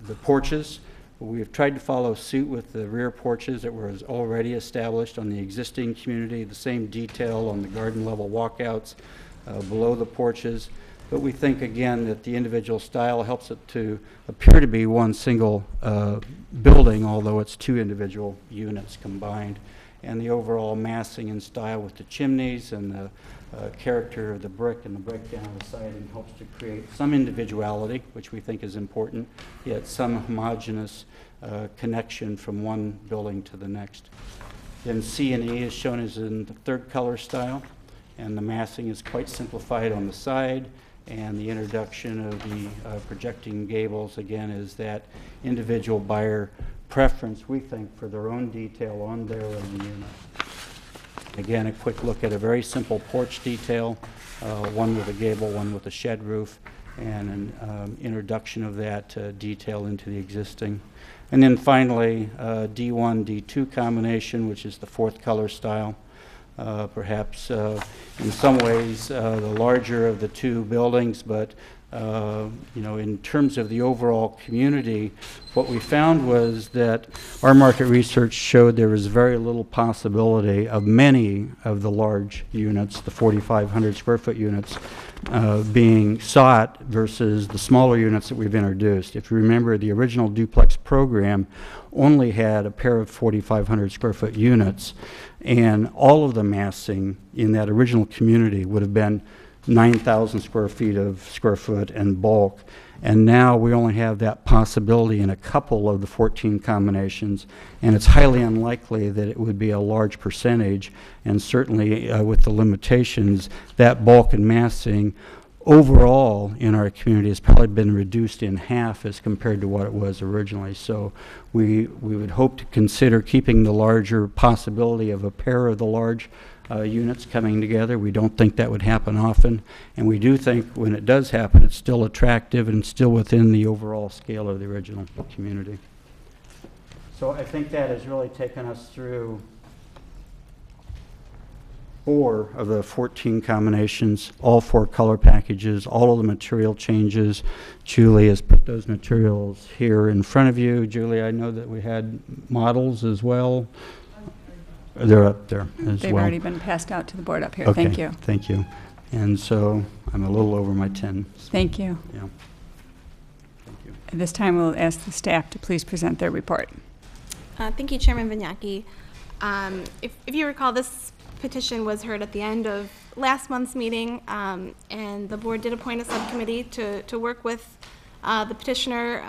the porches. We've tried to follow suit with the rear porches that were already established on the existing community, the same detail on the garden level walkouts below the porches, But we think, again, that the individual style helps it to appear to be one single building, although it's two individual units combined. And the overall massing and style with the chimneys and the character of the brick and the breakdown of the siding helps to create some individuality, which we think is important, yet some homogeneous connection from one building to the next. Then C and E is shown as in the third color style, and the massing is quite simplified on the side, and the introduction of the projecting gables, again, is that individual buyer preference, we think, for their own detail on their own unit. Again, a quick look at a very simple porch detail, one with a gable, one with a shed roof, and an introduction of that detail into the existing. And then finally, D1, D2 combination, which is the fourth color style. Perhaps in some ways the larger of the two buildings, but you know, in terms of the overall community, what we found was that our market research showed there was very little possibility of many of the large units, the 4,500 square foot units, being sought versus the smaller units that we've introduced. If you remember, the original duplex program only had a pair of 4,500 square foot units, and all of the massing in that original community would have been 9,000 square feet of square foot and bulk. And now we only have that possibility in a couple of the 14 combinations, and it's highly unlikely that it would be a large percentage, and certainly with the limitations, that bulk and massing overall in our community has probably been reduced in half as compared to what it was originally. So we would hope to consider keeping the larger possibility of a pair of the large units coming together. We don't think that would happen often, and we do think when it does happen, it's still attractive and still within the overall scale of the original community. So I think that has really taken us through 4 of the 14 combinations, all 4 color packages, all of the material changes. Julie has put those materials here in front of you. Julie, I know that we had models as well. They're up there as well. They've already been passed out to the board up here. Okay, Thank you. thank you. And so I'm a little over my 10. Thank you. Yeah. Thank you. At this time, we'll ask the staff to please present their report. Thank you, Chairman Vignocchi. If you recall, this petition was heard at the end of last month's meeting, and the board did appoint a subcommittee to work with the petitioner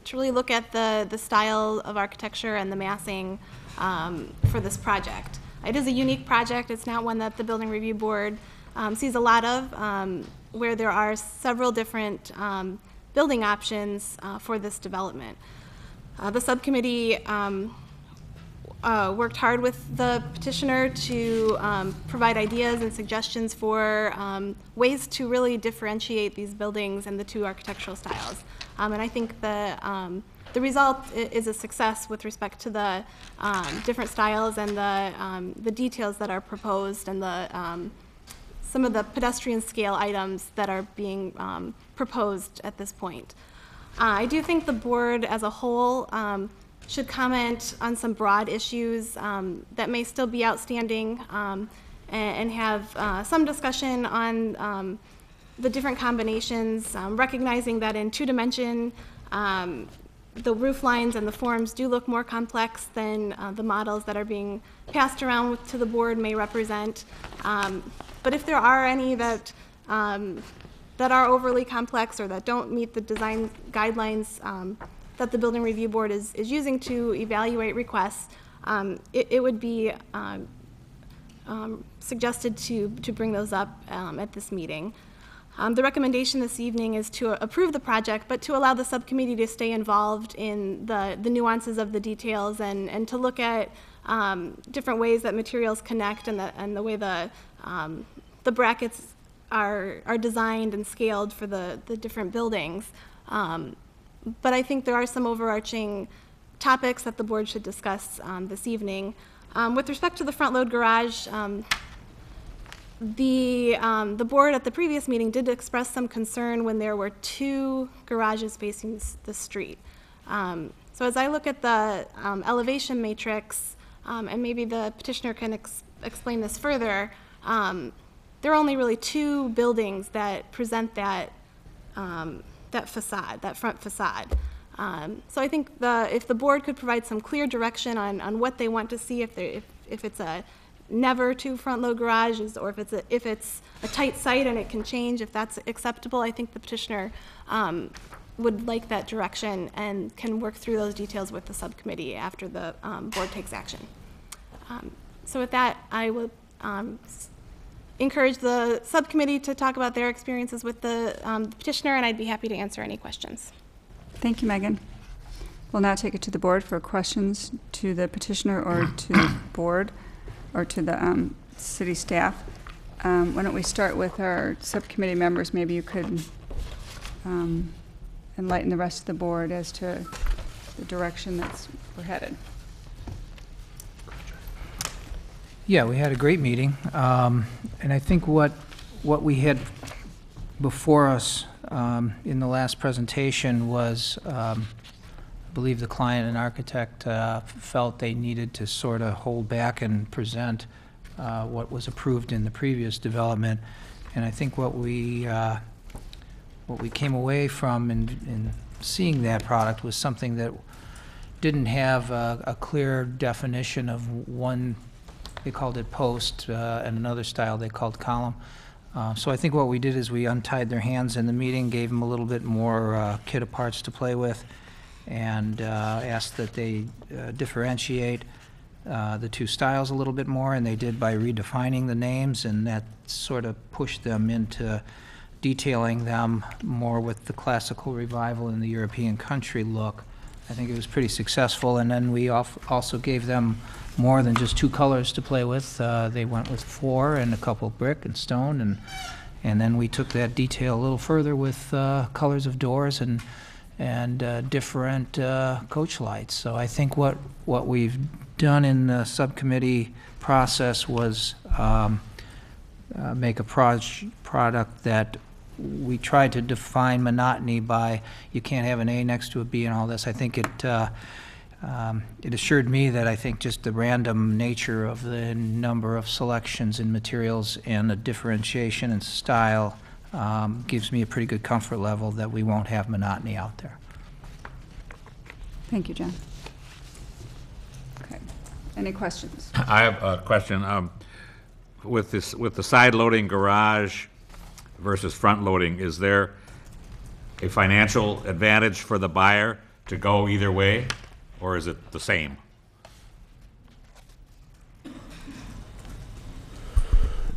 to really look at the style of architecture and the massing for this project. It is a unique project. It's not one that the Building Review Board sees a lot of, where there are several different building options for this development. The subcommittee worked hard with the petitioner to provide ideas and suggestions for ways to really differentiate these buildings and the two architectural styles. And I think the result is a success with respect to the different styles and the details that are proposed and some of the pedestrian scale items that are being proposed at this point. I do think the board as a whole should comment on some broad issues that may still be outstanding and have some discussion on the different combinations, recognizing that in two-dimension, the roof lines and the forms do look more complex than the models that are being passed around to the board may represent. But if there are any that are overly complex or that don't meet the design guidelines that the Building Review Board is using to evaluate requests, it would be suggested to bring those up at this meeting. The recommendation this evening is to approve the project, but to allow the subcommittee to stay involved in the nuances of the details and to look at different ways that materials connect and the way the brackets are designed and scaled for the different buildings. But I think there are some overarching topics that the board should discuss this evening. With respect to the front load garage, the board at the previous meeting did express some concern when there were 2 garages facing the street. So as I look at the elevation matrix, and maybe the petitioner can explain this further, there are only really two buildings that present that, that facade, that front facade. So I think if the board could provide some clear direction on what they want to see, if it's a never two front load garages, or if it's a tight site and it can change, if that's acceptable, I think the petitioner would like that direction and can work through those details with the subcommittee after the board takes action. So with that, I would encourage the subcommittee to talk about their experiences with the petitioner, and I'd be happy to answer any questions. Thank you, Megan. We'll now take it to the board for questions to the petitioner or to the board or to the city staff. Why don't we start with our subcommittee members? Maybe you could enlighten the rest of the board as to the direction we're headed. Yeah, we had a great meeting, and I think what we had before us in the last presentation was, I believe the client and architect felt they needed to sort of hold back and present what was approved in the previous development, and I think what we came away from in seeing that product was something that didn't have a clear definition of one. They called it post, and another style they called column. So I think what we did is we untied their hands in the meeting, gave them a little bit more kit of parts to play with, and asked that they differentiate the two styles a little bit more, and they did by redefining the names, and that sort of pushed them into detailing them more with the classical revival and the European country look. I think it was pretty successful, and then we also gave them more than just two colors to play with. They went with 4 and a couple brick and stone, and then we took that detail a little further with colors of doors and different coach lights. So I think what we've done in the subcommittee process was make a product that we tried to define monotony by you can't have an A next to a B and all this. I think it assured me that I think just the random nature of the number of selections in materials and the differentiation in style gives me a pretty good comfort level that we won't have monotony out there. Thank you, John. Okay. Any questions? I have a question. With the side loading garage versus front loading, is there a financial advantage for the buyer to go either way, or is it the same?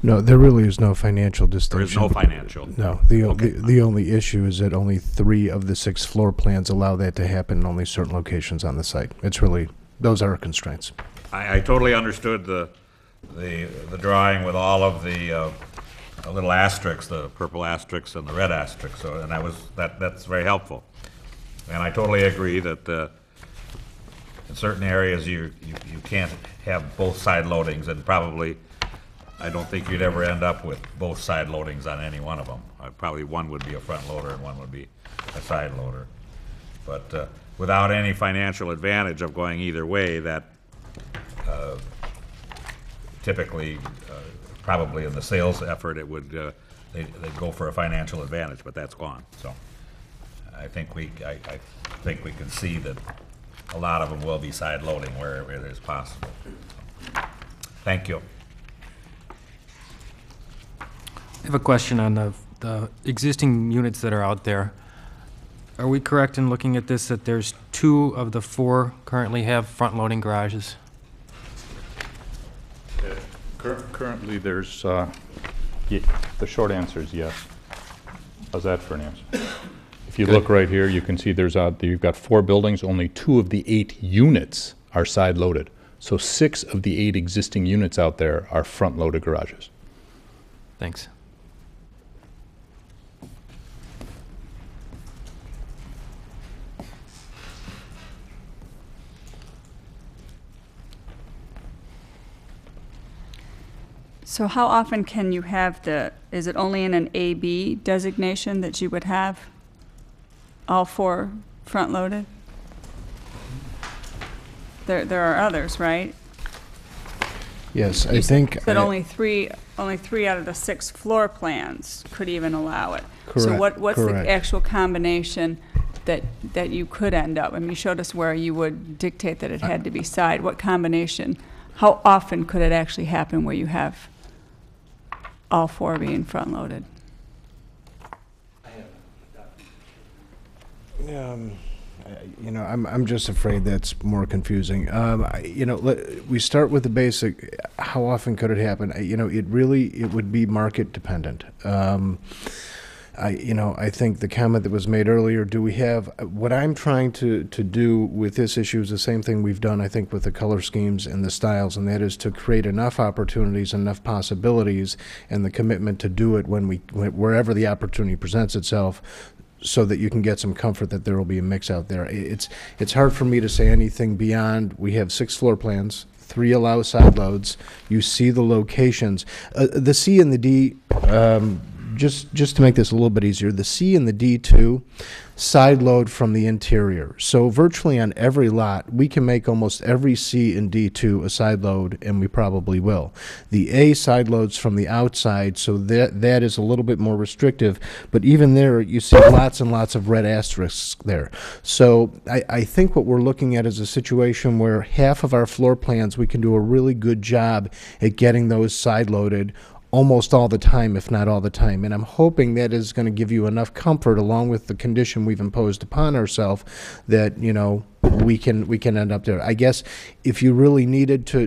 No, there really is no financial distinction. There is no financial? No. The only issue is that only 3 of the 6 floor plans allow that to happen in only certain locations on the site. It's really, those are our constraints. I totally understood the drawing with all of the little asterisks, the purple asterisks and the red asterisks, so, and that's very helpful. And I totally agree that in certain areas you can't have both side loadings, and probably I don't think you'd ever end up with both side loadings on any one of them. Probably one would be a front loader and one would be a side loader. But without any financial advantage of going either way, that typically, probably in the sales effort, it would they'd go for a financial advantage, but that's gone. So I think we can see that a lot of them will be side loading wherever it is possible. So, thank you. I have a question on the existing units that are out there. Are we correct in looking at this that there's 2 of the 4 currently have front-loading garages? Currently, there's, the short answer is yes. How's that for an answer? If you look right here, you can see you've got 4 buildings, only 2 of the 8 units are side-loaded. So 6 of the 8 existing units out there are front-loaded garages. Thanks. So how often can you have is it only in an AB designation that you would have all 4 front-loaded? There are others, right? Yes, I think. That only three out of the 6 floor plans could even allow it. So Correct, what's correct. the actual combination that you could end up? I mean, you showed us where you would dictate that it had to be side. What combination? How often could it actually happen where you have all 4 being front-loaded? I'm just afraid that's more confusing. We start with the basic. How often could it happen? It would be market dependent. I think the comment that was made earlier, what I'm trying to do with this issue is the same thing we've done, I think, with the color schemes and the styles, and that is to create enough opportunities, enough possibilities, and the commitment to do it wherever the opportunity presents itself, so that you can get some comfort that there will be a mix out there. It's hard for me to say anything beyond, we have 6 floor plans, 3 allow side loads. You see the locations. The C and the D, just to make this a little bit easier, the C and the D2 side load from the interior. So virtually on every lot, we can make almost every C and D2 a side load, and we probably will. The A side loads from the outside, so that is a little bit more restrictive, but even there, you see lots and lots of red asterisks there. So I think what we're looking at is a situation where half of our floor plans, we can do a really good job at getting those side loaded almost all the time, if not all the time. And I'm hoping that is going to give you enough comfort, along with the condition we've imposed upon ourselves, that, we can end up there. I guess if you really needed I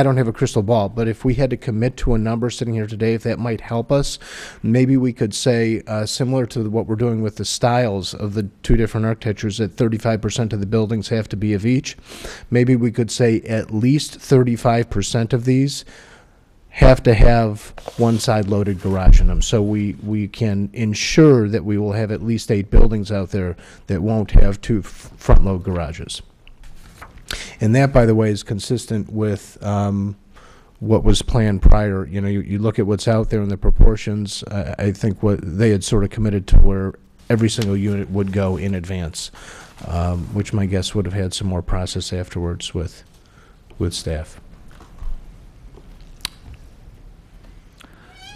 don't have a crystal ball, but if we had to commit to a number sitting here today, if that might help us, maybe we could say, similar to what we're doing with the styles of the 2 different architectures, that 35% of the buildings have to be of each. Maybe we could say at least 35% of these have to have one side loaded garage in them, so we can ensure that we will have at least 8 buildings out there that won't have 2 front load garages. And that, by the way, is consistent with what was planned prior. You look at what's out there in the proportions. I think what they had sort of committed to where every single unit would go in advance, which my guess would have had some more process afterwards with staff.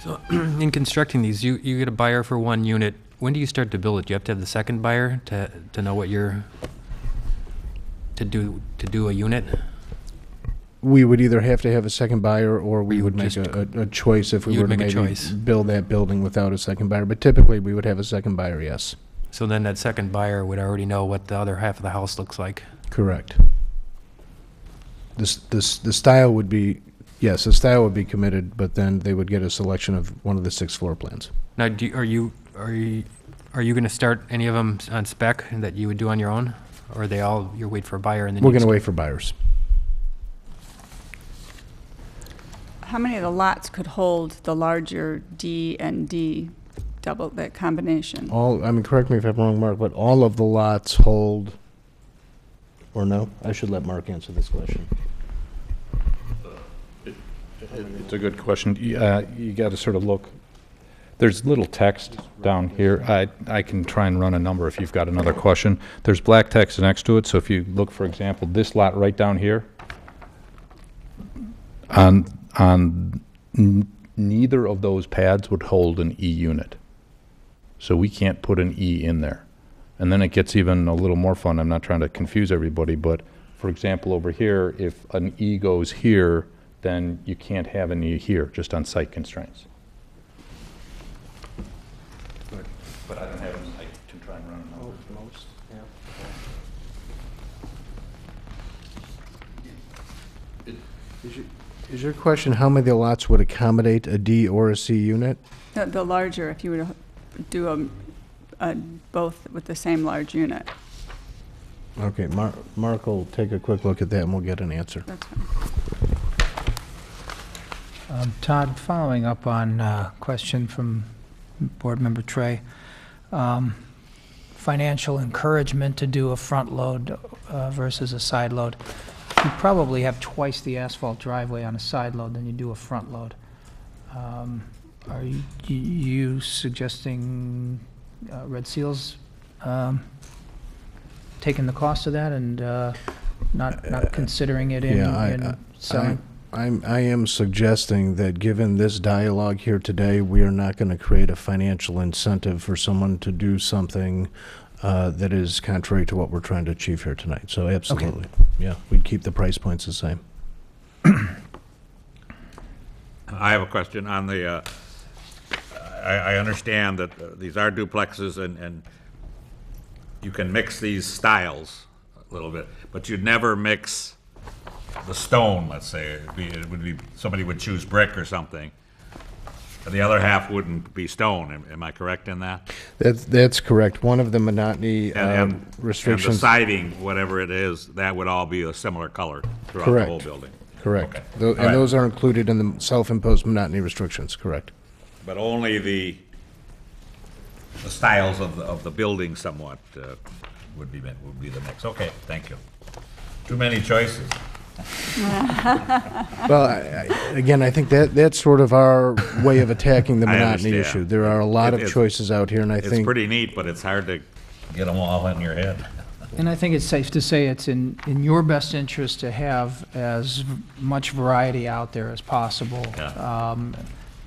So in constructing these, you get a buyer for 1 unit. When do you start to build it? Do you have to have the second buyer to know what you're to do a unit? We would either have to have a second buyer, or we would make a choice if we were to maybe build that building without a second buyer. But typically, we would have a second buyer, yes. So then that second buyer would already know what the other half of the house looks like. Correct. The style would be. Yes, the style would be committed, but then they would get a selection of one of the 6 floor plans. Now, are you going to start any of them on spec that you would do on your own, or are they all you wait for a buyer and then we're going to wait for buyers? How many of the lots could hold the larger D and D double, that combination? Correct me if I'm wrong, Mark, but all of the lots hold, or no? I should let Mark answer this question. It's a good question. You got to sort of look. There's little text down here. I can try and run a number if you've got another question. There's black text next to it. So if you look, for example, this lot right down here, neither of those pads would hold an E unit. So we can't put an E in there. And then it gets even a little more fun. I'm not trying to confuse everybody, but for example, over here, if an E goes here, then you can't have an E here, just on site constraints. But I don't have them to try and run a number. Most, yeah. Is your question how many lots would accommodate a D or a C unit? The larger, if you were to do both with the same large unit. Okay, Mark will take a quick look at that and we'll get an answer. That's fine. Todd, following up on a question from Board Member Trey, financial encouragement to do a front load versus a side load. You probably have twice the asphalt driveway on a side load than you do a front load. Are you suggesting Red Seal's taking the cost of that and not considering it in selling? I am suggesting that given this dialogue here today, we are not going to create a financial incentive for someone to do something that is contrary to what we're trying to achieve here tonight. So absolutely, yeah, we'd keep the price points the same. I have a question on the, I understand that these are duplexes and you can mix these styles a little bit, but you'd never mix the stone, let's say. It would be, somebody would choose brick or something. And the other half wouldn't be stone. Am I correct in that? That's correct. One of the monotony And restrictions. the siding, whatever it is, that would all be a similar color throughout the Correct. whole building? Correct. Okay. Tho- All And right. those are included in the self-imposed monotony restrictions, correct. But only the styles of the building somewhat would be the mix. Okay, thank you. Too many choices. Well, again, I think that's sort of our way of attacking the I monotony understand. issue. There are a lot of It's- choices out here, and I It's think. pretty neat, but it's hard to get them all in your head. And I think it's safe to say it's in your best interest to have as much variety out there as possible, Yeah.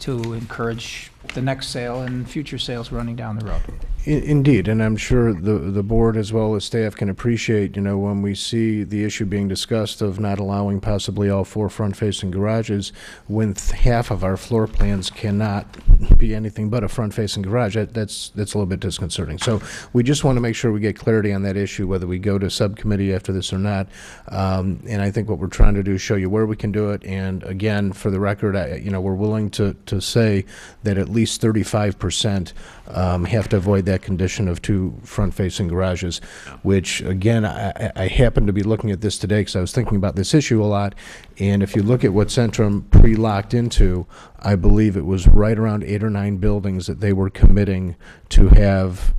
to encourage the next sale and future sales running down the road. Indeed, and I'm sure the board as well as staff can appreciate, when we see the issue being discussed of not allowing possibly all 4 front-facing garages, when half of our floor plans cannot be anything but a front-facing garage, that's a little bit disconcerting. So we just want to make sure we get clarity on that issue, whether we go to subcommittee after this or not. And I think what we're trying to do is show you where we can do it. And again, for the record, we're willing to say that at least 35% have to avoid that condition of 2 front-facing garages, which, again, I happened to be looking at this today because I was thinking about this issue a lot, and if you look at what Centrum pre-locked into, I believe it was right around 8 or 9 buildings that they were committing to have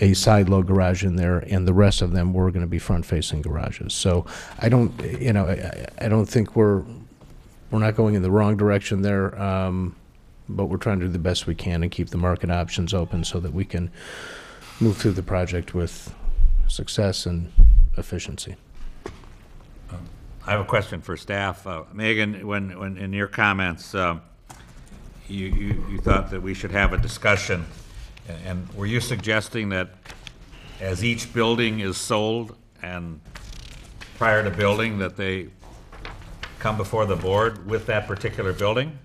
a side-load garage in there, and the rest of them were going to be front-facing garages. So I don't think we're not going in the wrong direction there. But we're trying to do the best we can and keep the market options open so that we can move through the project with success and efficiency. I have a question for staff. Megan, when in your comments, you thought that we should have a discussion, and were you suggesting that as each building is sold and prior to building, that they come before the board with that particular building?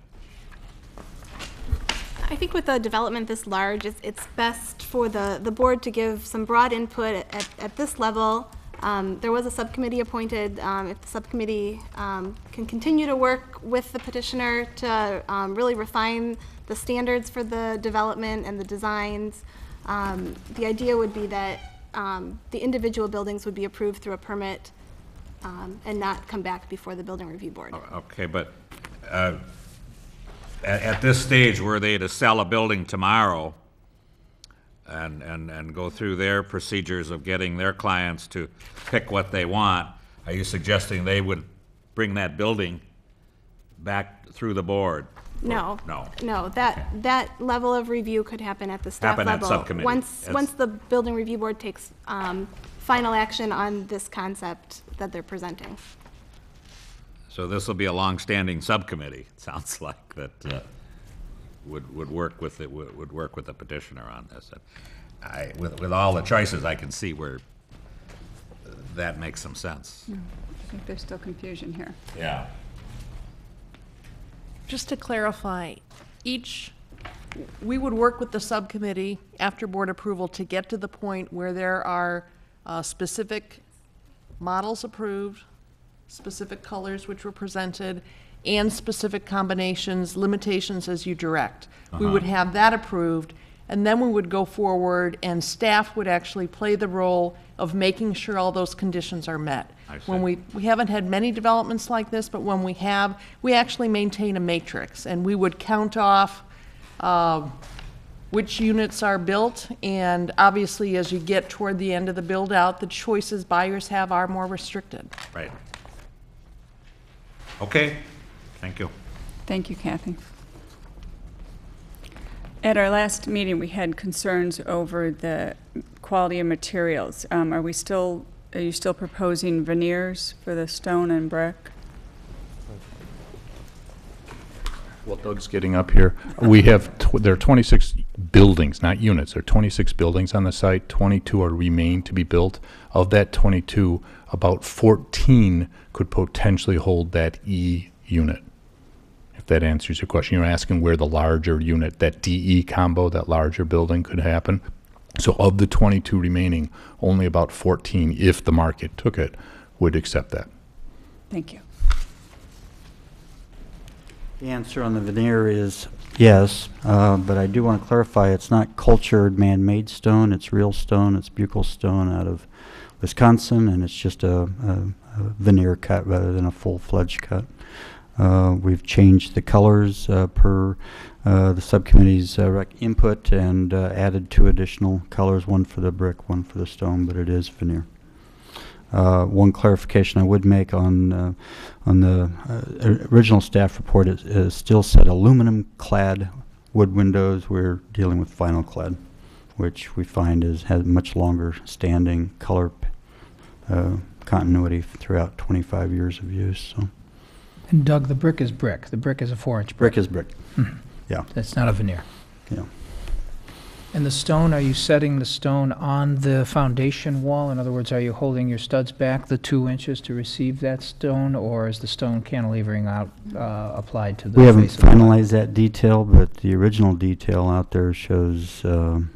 I think with a development this large, it's best for the board to give some broad input at this level. There was a subcommittee appointed. If the subcommittee can continue to work with the petitioner to really refine the standards for the development and the designs, the idea would be that the individual buildings would be approved through a permit and not come back before the building review board. Okay, but at this stage, were they to sell a building tomorrow and go through their procedures of getting their clients to pick what they want, are you suggesting they would bring that building back through the board? No. No. No, that level of review could happen at the staff Happen at level. subcommittee. Once the building review board takes final action on this concept that they're presenting. So this will be a long-standing subcommittee, it sounds like, that would work with the petitioner on this. With all the choices, I can see where that makes some sense. I think there's still confusion here. Yeah. Just to clarify, we would work with the subcommittee after board approval to get to the point where there are specific models approved, specific colors which were presented, and specific combinations, limitations as you direct. We would have that approved, and then we would go forward, and staff would actually play the role of making sure all those conditions are met. When we haven't had many developments like this, but when we have, we actually maintain a matrix, and we would count off which units are built, and obviously as you get toward the end of the build-out, the choices buyers have are more restricted. Right. Okay, thank you. Thank you, Kathy. At our last meeting, we had concerns over the quality of materials. Are you still proposing veneers for the stone and brick? Well, Doug's getting up here. We have, there are 26 buildings, not units. There are 26 buildings on the site. 22 are remain to be built. Of that 22, about 14 could potentially hold that E unit. If that answers your question. You're asking where the larger unit, that DE combo, that larger building could happen. So of the 22 remaining, only about 14, if the market took it, would accept that. Thank you. The answer on the veneer is yes, but I do want to clarify, it's not cultured man-made stone, it's real stone, it's buccal stone out of Wisconsin, and it's just a veneer cut rather than a full-fledged cut. We've changed the colors per the subcommittee's input and added 2 additional colors, one for the brick, one for the stone, but it is veneer. One clarification I would make on the original staff report, it still said aluminum-clad wood windows. We're dealing with vinyl-clad, which we find has much longer standing color continuity throughout 25 years of use. So. And Doug, the brick is brick. The brick is a 4-inch brick. Brick is brick. Yeah. That's not a veneer. Yeah. And the stone, are you setting the stone on the foundation wall? In other words, are you holding your studs back the 2 inches to receive that stone, or is the stone cantilevering out applied to the We haven't face of the wall? finalized that detail, but the original detail out there shows the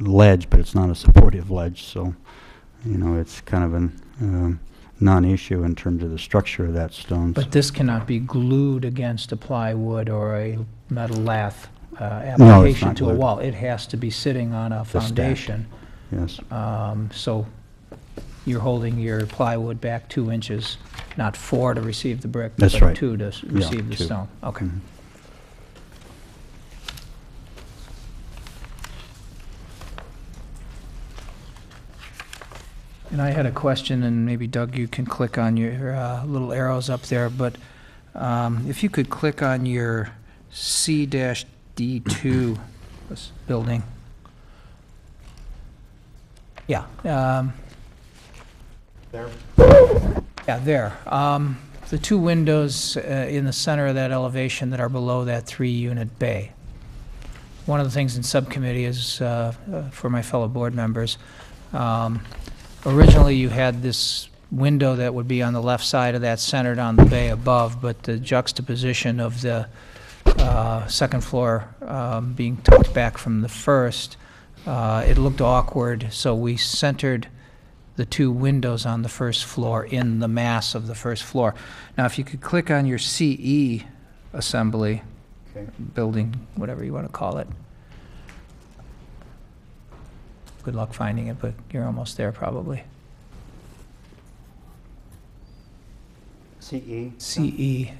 ledge, but it's not a supportive ledge, so you know it's kind of a non-issue in terms of the structure of that stone. But this cannot be glued against a plywood or a metal lath application not to a glued. wall. It has to be sitting on a Stacked. foundation. Yes. So you're holding your plywood back 2 inches, not 4 to receive the brick, That's but right. 2 to receive the 2. stone. Okay. Mhm. And I had a question, and maybe Doug, you can click on your little arrows up there, but if you could click on your C-D2 this building. Yeah. There. Yeah, there. The 2 windows in the center of that elevation that are below that 3-unit bay. One of the things in subcommittee is, for my fellow board members, originally you had this window that would be on the left side of that centered on the bay above, but the juxtaposition of the second floor being tucked back from the first, it looked awkward, so we centered the 2 windows on the first floor in the mass of the first floor. Now, if you could click on your CE assembly, Okay. building, whatever you want to call it. Good luck finding it, but you're almost there probably. CE. CE. Okay.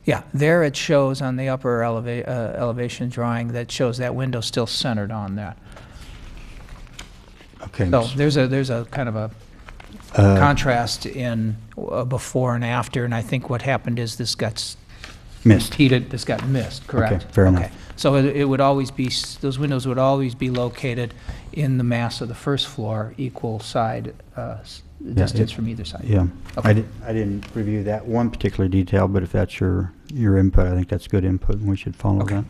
Yeah, there it shows on the upper elevation drawing that shows that window still centered on that. Okay. So there's a kind of a contrast in before and after, and I think what happened is this got Missed. heated. This got missed, correct? Okay, fair enough. So it would always be, those windows would always be located in the mass of the first floor, equal side distance from either side. Yeah. Okay. I didn't review that one particular detail, but if that's your input, I think that's good input, and we should follow Okay. that.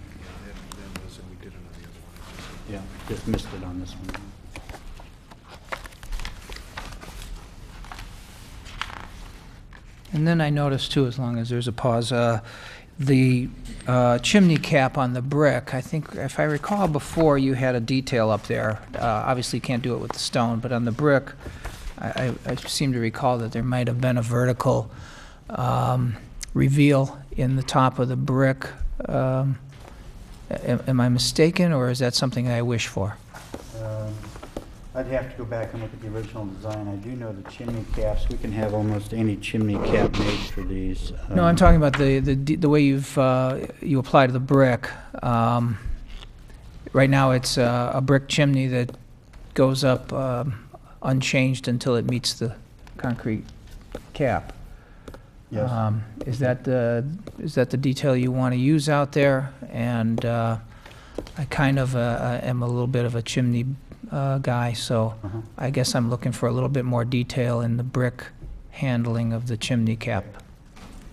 Yeah, just missed it on this one. And then I noticed too, as long as there's a pause, the chimney cap on the brick, I think, if I recall before, you had a detail up there. Obviously, you can't do it with the stone, but on the brick, I seem to recall that there might have been a vertical reveal in the top of the brick. Am I mistaken, or is that something I wish for? I'd have to go back and look at the original design. I do know the chimney caps, we can have almost any chimney cap made for these. No, I'm talking about the way you apply to the brick. Right now, it's a brick chimney that goes up unchanged until it meets the concrete cap. Yes. Is that the detail you want to use out there? And I kind of am a little bit of a chimney guy, so I guess I'm looking for a little bit more detail in the brick handling of the chimney cap?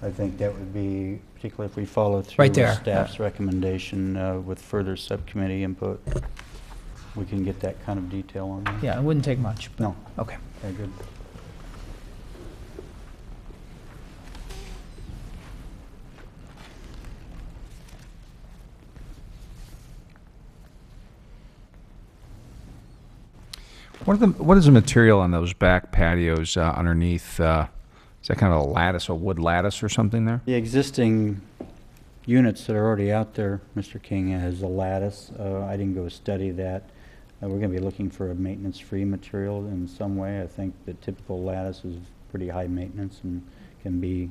I think that would be, particularly if we follow through Right with there. staff's recommendation with further subcommittee input, we can get that kind of detail on that. Yeah, it wouldn't take much. But, No. okay. Very good. What is the material on those back patios underneath? Is that kind of a lattice, a wood lattice or something there? The existing units that are already out there, Mr. King, has a lattice. I didn't go study that. We're going to be looking for a maintenance-free material in some way. I think the typical lattice is pretty high maintenance and can be,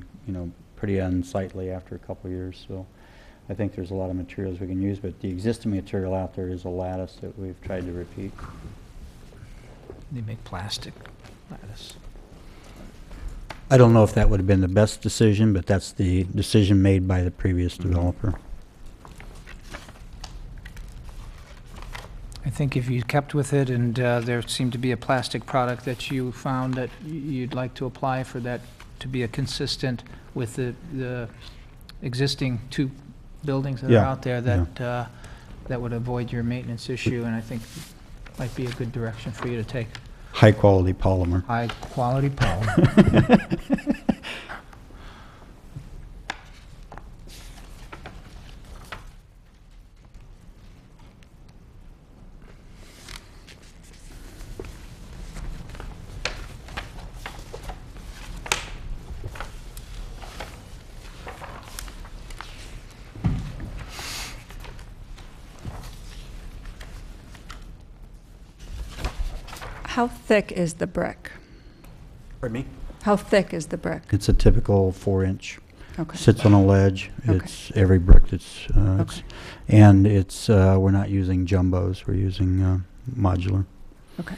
pretty unsightly after a couple of years. So I think there's a lot of materials we can use, but the existing material out there is a lattice that we've tried to repeat. They make plastic lattice. I don't know if that would have been the best decision, but that's the decision made by the previous developer. I think if you kept with it and there seemed to be a plastic product that you found that you'd like to apply for that to be a consistent with the existing two buildings that are Yeah, out there, that that would avoid your maintenance issue, and I think might be a good direction for you to take. High-quality polymer. High-quality polymer. How thick is the brick? Pardon me? How thick is the brick? It's a typical 4-inch. Okay. Sits on a ledge. Okay. It's every brick that's, Okay. and it's, we're not using jumbos, we're using modular. Okay.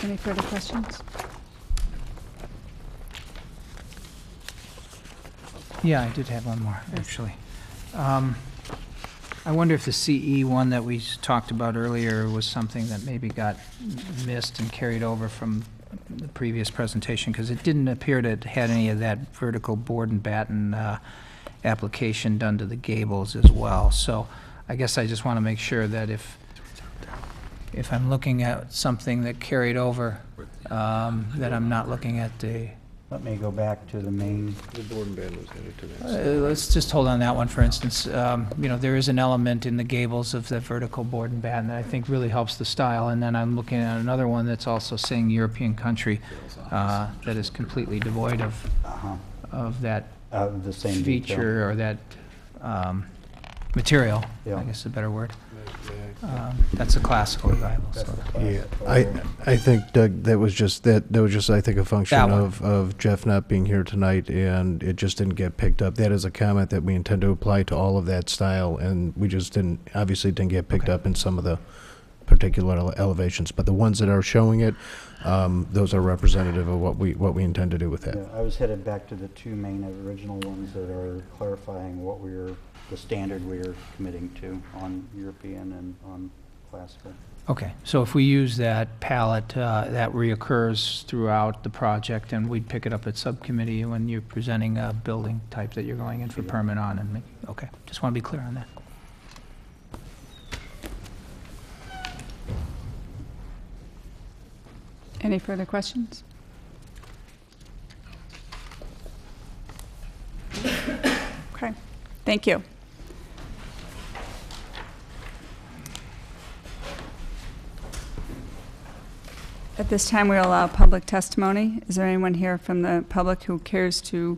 Any further questions? Yeah, I did have one more, actually. I wonder if the CE one that we talked about earlier was something that maybe got missed and carried over from the previous presentation, because it didn't appear to have had any of that vertical board and batten application done to the gables as well. So I guess I just want to make sure that if I'm looking at something that carried over, that I'm not looking at the... Let me go back to the main. The board and band was added to that. let's just hold on that one, for instance. There is an element in the gables of the vertical board and batten that I think really helps the style. And then I'm looking at another one that's also saying European country, that is completely devoid of that The same detail. feature or that material, Yeah. I guess is a better word. That's a classical revival. So. Yeah, I think, Doug, that was just I think a function That one. of Jeff not being here tonight, and it just didn't get picked up. That is a comment that we intend to apply to all of that style, and we just obviously didn't get picked up in some of the particular elevations. But the ones that are showing it, those are representative of what we intend to do with that. Yeah, I was headed back to the two main original ones that are clarifying what the standard we're committing to on European and on classical. Okay, so if we use that palette, that reoccurs throughout the project, and we'd pick it up at subcommittee when you're presenting a building type that you're going in for permit on, and okay, just want to be clear on that. Any further questions? Okay, thank you. At this time, we'll allow public testimony. Is there anyone here from the public who cares to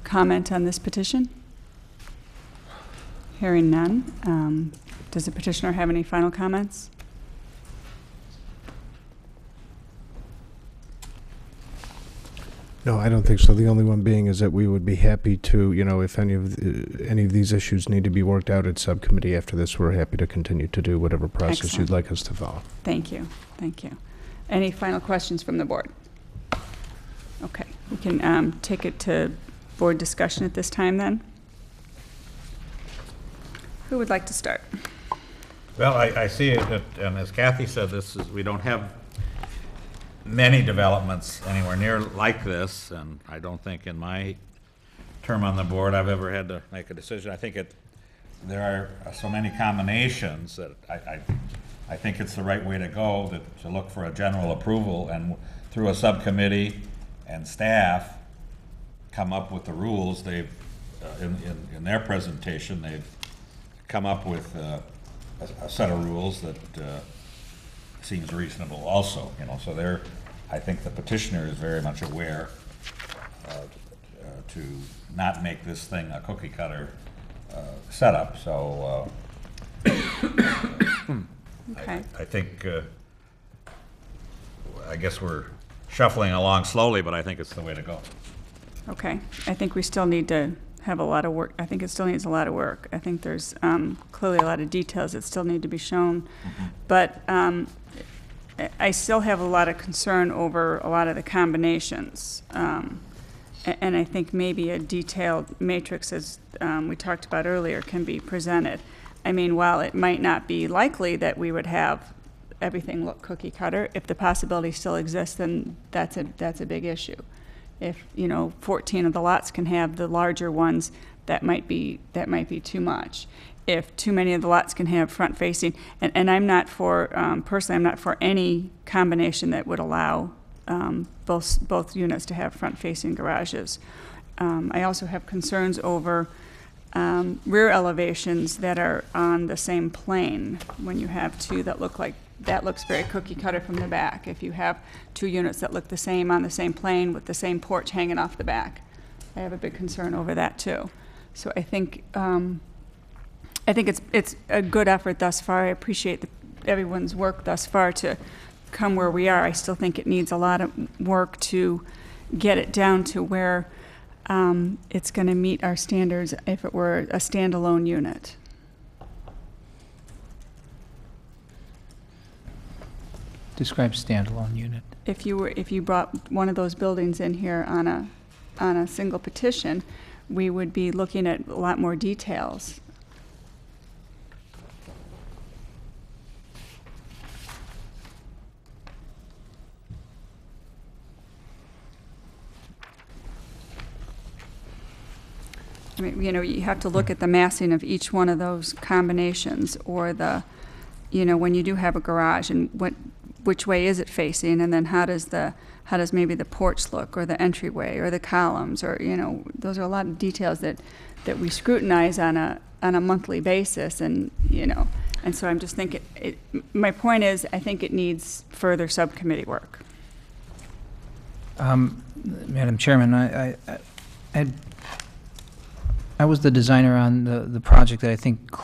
comment on this petition? Hearing none. Does the petitioner have any final comments? No, I don't think so. The only one being is that we would be happy to, you know, if any of these issues need to be worked out at subcommittee after this, we're happy to continue to do whatever process Excellent. you'd like us to follow. Thank you. Thank you. Any final questions from the board? Okay, we can take it to board discussion at this time then. Who would like to start? Well, I see it, and as Kathy said, we don't have many developments anywhere near like this, and I don't think in my term on the board I've ever had to make a decision. I think there are so many combinations that I think it's the right way to go, to look for a general approval, and through a subcommittee and staff come up with the rules. They've in their presentation they've come up with a set of rules that seems reasonable also, you know, so I think the petitioner is very much aware to not make this thing a cookie cutter setup, so Okay. I think I guess we're shuffling along slowly, but I think it's the way to go. Okay. I think we still need to have a lot of work. I think it still needs a lot of work. I think there's clearly a lot of details that still need to be shown. Mm-hmm. But I still have a lot of concern over a lot of the combinations. And I think maybe a detailed matrix, as we talked about earlier, can be presented. I mean, while it might not be likely that we would have everything look cookie cutter, if the possibility still exists, then that's a big issue. If, you know, 14 of the lots can have the larger ones, that might be too much. If too many of the lots can have front facing, and I'm not for, personally, I'm not for any combination that would allow both units to have front facing garages. I also have concerns over rear elevations that are on the same plane. When you have two that look like, that looks very cookie cutter from the back. If you have two units that look the same on the same plane with the same porch hanging off the back, I have a big concern over that too. So I think it's a good effort thus far. I appreciate everyone's work thus far to come where we are. I still think it needs a lot of work to get it down to where it's going to meet our standards if it were a standalone unit. Describe standalone unit. If you brought one of those buildings in here on a single petition, we would be looking at a lot more details. I mean, you know, you have to look at the massing of each one of those combinations, or the, you know, when you do have a garage, and which way is it facing, and then how does maybe the porch look, or the entryway, or the columns, or, you know, those are a lot of details that we scrutinize on a monthly basis, and, you know, and so I'm just thinking, my point is, I think it needs further subcommittee work. Madam Chairman, I was the designer on the project that I think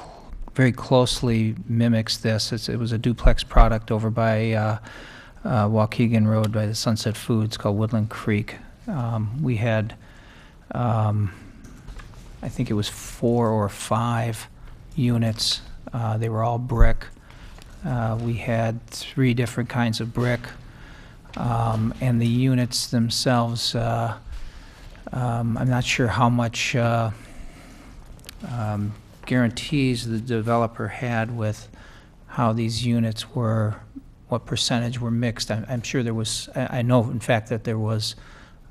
very closely mimics this. It was a duplex product over by Waukegan Road by the Sunset Foods called Woodland Creek. We had, I think it was 4 or 5 units. They were all brick. We had 3 different kinds of brick. And the units themselves, I'm not sure how much guarantees the developer had with how these units were, what percentage were mixed. I'm sure there was, I know in fact that there was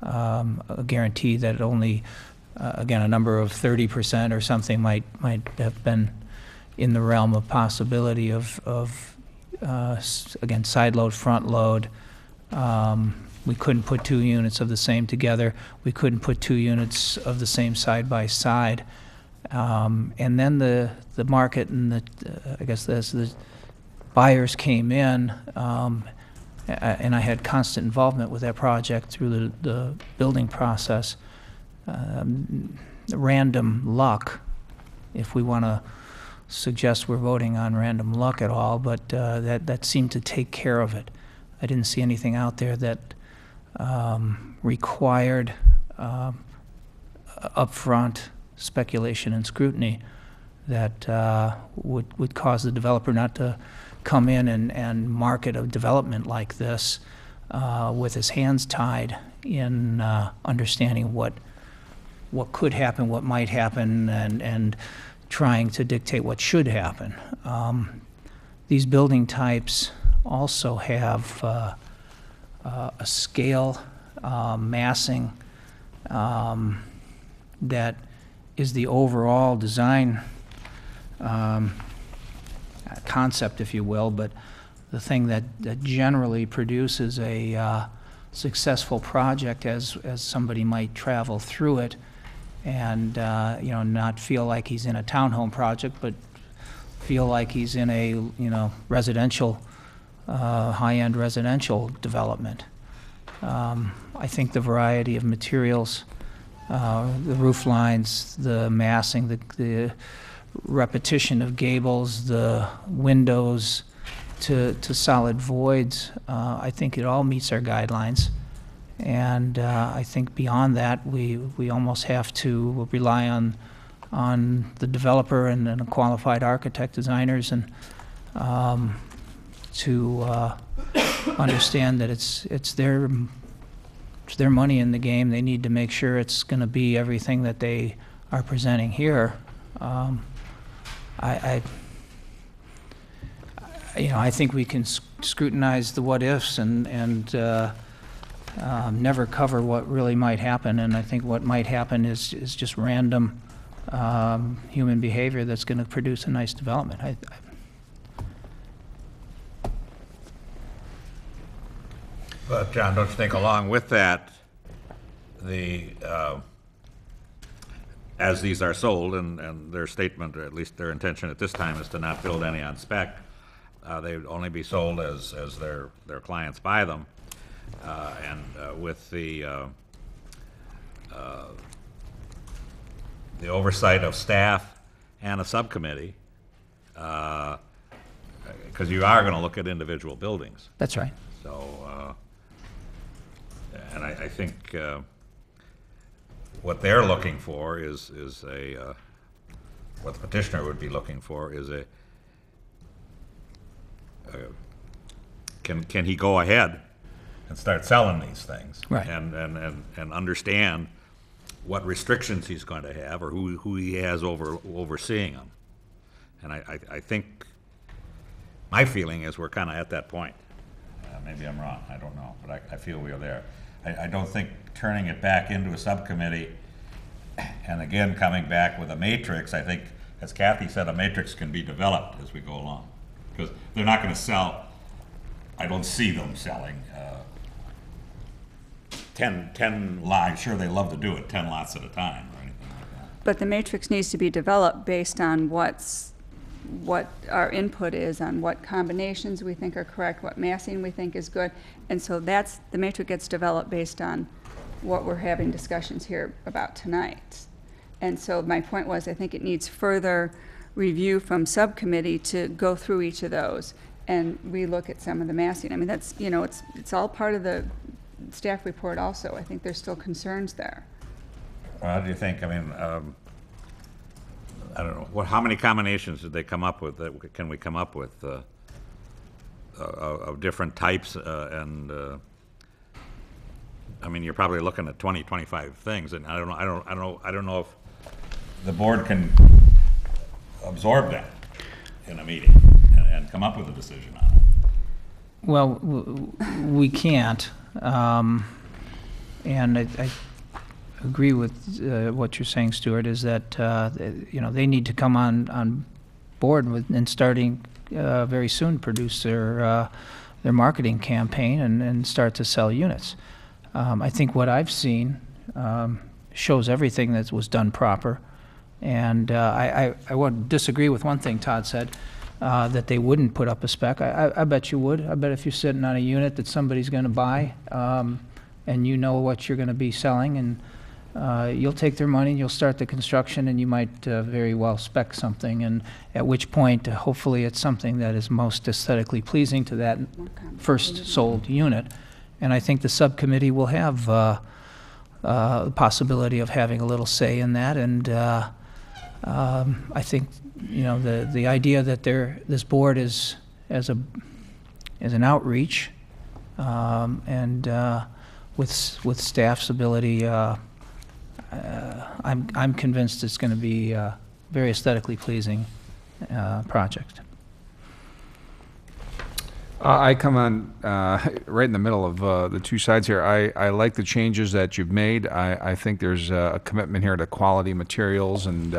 a guarantee that only, again, a number of 30% or something might have been in the realm of possibility of again, side load, front load. We couldn't put 2 units of the same together. We couldn't put 2 units of the same side by side. And then the market and I guess as the buyers came in, and I had constant involvement with that project through the building process. Random luck, if we want to suggest we're voting on random luck at all, but that seemed to take care of it. I didn't see anything out there that required upfront speculation and scrutiny that would cause the developer not to come in and market a development like this with his hands tied in understanding what could happen, what might happen, and trying to dictate what should happen. These building types also have a scale, massing, that is the overall design concept, if you will, but the thing that generally produces a successful project as somebody might travel through it and not feel like he's in a townhome project, but feel like he's in a residential, high-end residential development. I think the variety of materials, the roof lines, the massing, the repetition of gables, the windows to solid voids, I think it all meets our guidelines. And I think beyond that, we almost have to rely on the developer and qualified architect designers and to understand that it's their money in the game. They need to make sure it's going to be everything that they are presenting here. I think we can scrutinize the what ifs and never cover what really might happen. And I think what might happen is just random human behavior that's going to produce a nice development. But John, don't you think along with that, as these are sold and their statement, or at least their intention at this time, is to not build any on spec, they would only be sold as their clients buy them, and with the oversight of staff and a subcommittee, because you are going to look at individual buildings. That's right. So, and I think what they're looking for is what the petitioner would be looking for is can he go ahead and start selling these things, right, and understand what restrictions he's going to have or who he has overseeing them. And I think my feeling is we're kind of at that point. Maybe I'm wrong, I don't know, but I feel we are there. I don't think turning it back into a subcommittee and again coming back with a matrix, I think, as Kathy said, a matrix can be developed as we go along. Because they're not going to sell, I don't see them selling 10 lots. Sure, they love to do it 10 lots at a time or anything like that. But the matrix needs to be developed based on what our input is on what combinations we think are correct, what massing we think is good. And so the matrix gets developed based on what we're having discussions here about tonight. And so my point was, I think it needs further review from subcommittee to go through each of those and relook at some of the massing. I mean, that's, it's all part of the staff report also. I think there's still concerns there. How do you think? I mean, I don't know. How many combinations did they come up with? That can we come up with of different types? I mean, you're probably looking at 20, 25 things, and I don't know if the board can absorb that in a meeting and come up with a decision on it. Well, we can't, and I agree with what you're saying, Steuart, is that they need to come on board and starting very soon produce their marketing campaign and start to sell units. I think what I've seen shows everything that was done proper, and I would disagree with one thing Todd said, that they wouldn't put up a spec. I bet you would. I bet if you're sitting on a unit that somebody's going to buy, and you know what you're going to be selling, and you'll take their money, you'll start the construction, and you might very well spec something, and at which point, hopefully it's something that is most aesthetically pleasing to that first sold unit, And I think the subcommittee will have the possibility of having a little say in that. And I think, you know, the idea that this board is as an outreach, and with staff's ability, I'm convinced it's going to be a very aesthetically pleasing project. I come on right in the middle of the two sides here. I like the changes that you've made. I think there's a commitment here to quality materials and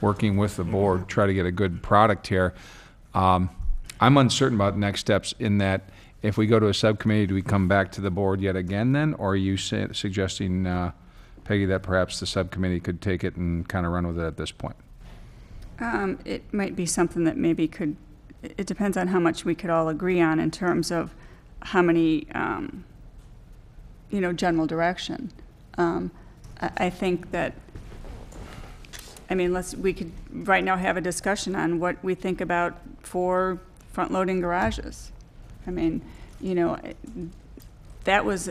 working with the board, try to get a good product here. I'm uncertain about next steps in that if we go to a subcommittee, do we come back to the board yet again then? Or are you suggesting, Peggy, that perhaps the subcommittee could take it and kind of run with it at this point? It might be something that maybe could, it depends on how much we could all agree on in terms of how many, you know, general direction. I think that, I mean, we could right now have a discussion on what we think about 4 front-loading garages. I mean, you know, that was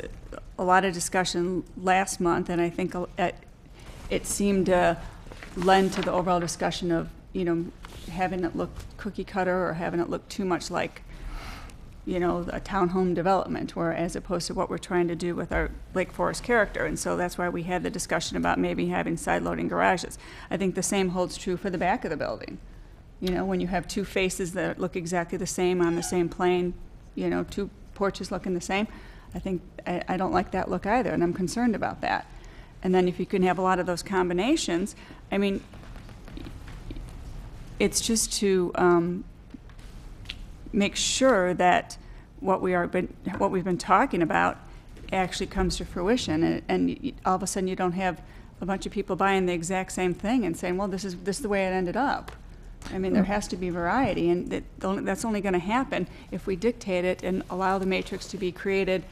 a lot of discussion last month, and I think it seemed to lend to the overall discussion of, you know, having it look cookie cutter or having it look too much like, you know, a townhome development, where as opposed to what we're trying to do with our Lake Forest character. And so that's why we had the discussion about maybe having side-loading garages. I think the same holds true for the back of the building. You know, when you have 2 faces that look exactly the same on the same plane, you know, 2 porches looking the same, I think I don't like that look either, and I'm concerned about that. And then if you can have a lot of those combinations, I mean, it's just to make sure that what we've been talking about actually comes to fruition, and all of a sudden you don't have a bunch of people buying the exact same thing and saying, well, this is the way it ended up. I mean, there has to be variety, and that's only going to happen if we dictate it and allow the matrix to be created,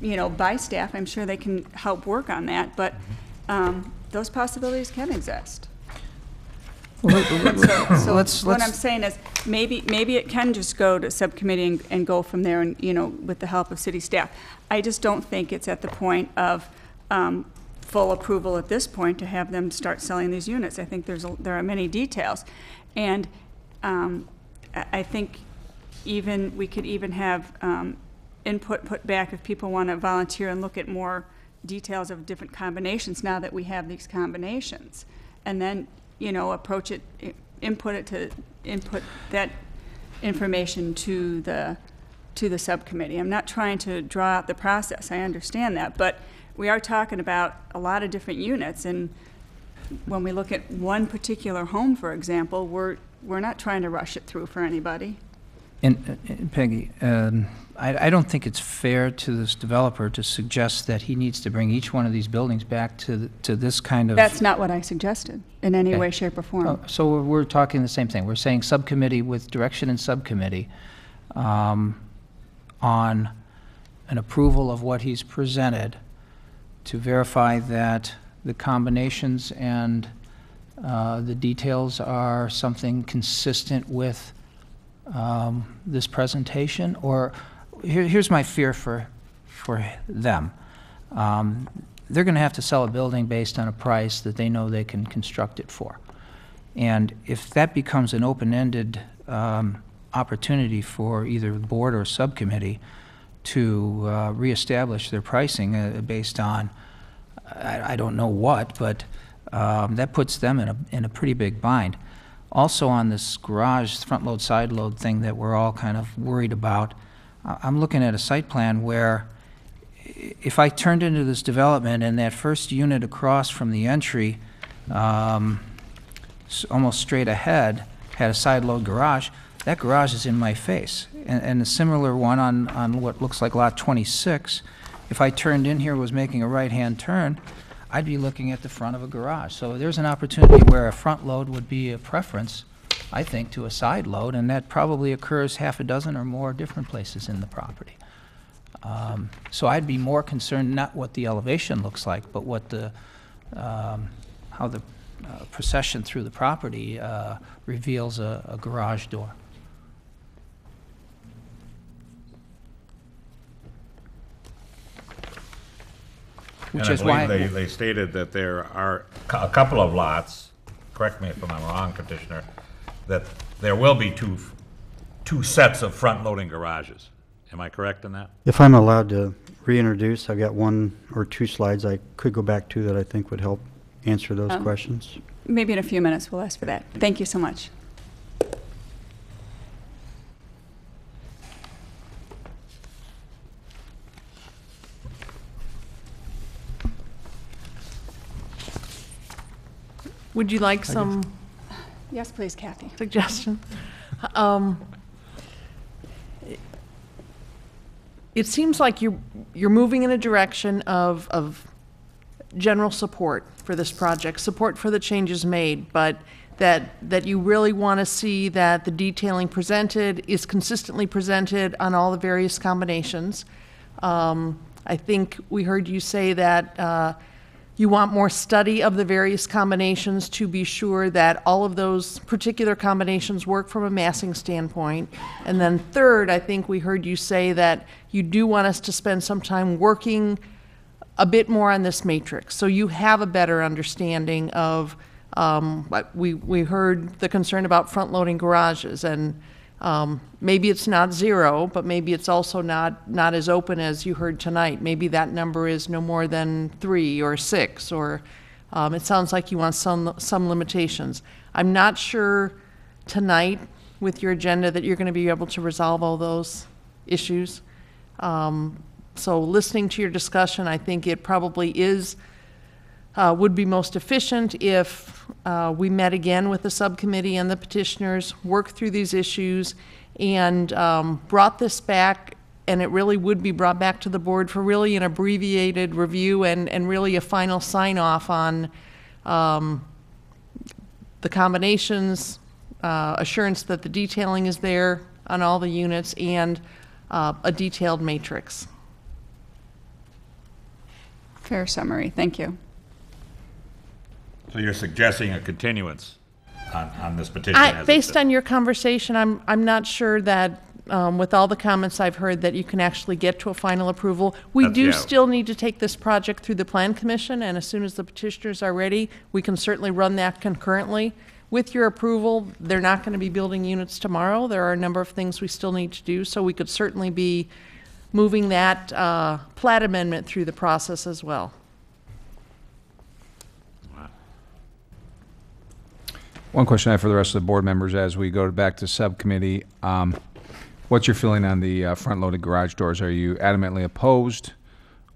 you know, by staff. I'm sure they can help work on that, but those possibilities can exist. So what I'm saying is maybe it can just go to subcommittee and go from there, and, you know, with the help of city staff. I just don't think it's at the point of full approval at this point to have them start selling these units. I think there are many details, and I think we could even have input put back if people want to volunteer and look at more details of different combinations now that we have these combinations, and then, you know, input that information to the subcommittee. I'm not trying to draw out the process, I understand that, but we are talking about a lot of different units, and when we look at one particular home, for example, we're not trying to rush it through for anybody. And Peggy, I don't think it's fair to this developer to suggest that he needs to bring each one of these buildings back to this kind of... That's not what I suggested in any way, shape, or form. So we're talking the same thing. We're saying subcommittee with direction and subcommittee on an approval of what he's presented to verify that the combinations and the details are something consistent with this presentation. Or here's my fear for them. They're going to have to sell a building based on a price that they know they can construct it for. And if that becomes an open-ended opportunity for either the board or subcommittee to reestablish their pricing based on I don't know what, but that puts them in a pretty big bind. Also on this garage front load side load thing that we're all kind of worried about, I'm looking at a site plan where if I turned into this development and that first unit across from the entry, almost straight ahead, had a side load garage, that garage is in my face. And a similar one on what looks like lot 26, if I turned in here, was making a right-hand turn, I'd be looking at the front of a garage. So there's an opportunity where a front load would be a preference, I think, to a side load, and that probably occurs half a dozen or more different places in the property. So I'd be more concerned not what the elevation looks like, but what how the procession through the property reveals a garage door. which And is I why. believe they stated that there are a couple of lots, correct me if I'm wrong, Petitioner, that there will be two sets of front-loading garages. Am I correct in that? If I'm allowed to reintroduce, I've got 1 or 2 slides I could go back to that I think would help answer those questions. Maybe in a few minutes we'll ask for that. Thank you so much. Would you like some Yes, please, Kathy. suggestion? It seems like you're moving in a direction of general support for this project, support for the changes made, but that you really want to see that the detailing presented is consistently presented on all the various combinations. I think we heard you say that you want more study of the various combinations to be sure that all of those particular combinations work from a massing standpoint. And then third, I think we heard you say that you do want us to spend some time working a bit more on this matrix, so you have a better understanding of, we heard the concern about front-loading garages, and maybe it's not 0, but maybe it's also not as open as you heard tonight. Maybe that number is no more than 3 or 6, or it sounds like you want some limitations. I'm not sure tonight with your agenda that you're going to be able to resolve all those issues. So listening to your discussion, I think it probably would be most efficient if we met again with the subcommittee and the petitioners, worked through these issues, and brought this back, and it really would be brought back to the board for really an abbreviated review and really a final sign-off on the combinations, assurance that the detailing is there on all the units, and a detailed matrix. Fair summary. Thank you. So you're suggesting a continuance on this petition? as Based it's- on your conversation, I'm not sure that, with all the comments I've heard, that you can actually get to a final approval. We That's- do yeah. still need to take this project through the Plan Commission, and as soon as the petitioners are ready, we can certainly run that concurrently. With your approval, they're not going to be building units tomorrow. There are a number of things we still need to do, so we could certainly be moving that plat amendment through the process as well. One question I have for the rest of the board members as we go back to subcommittee. What's your feeling on the front-loaded garage doors? Are you adamantly opposed,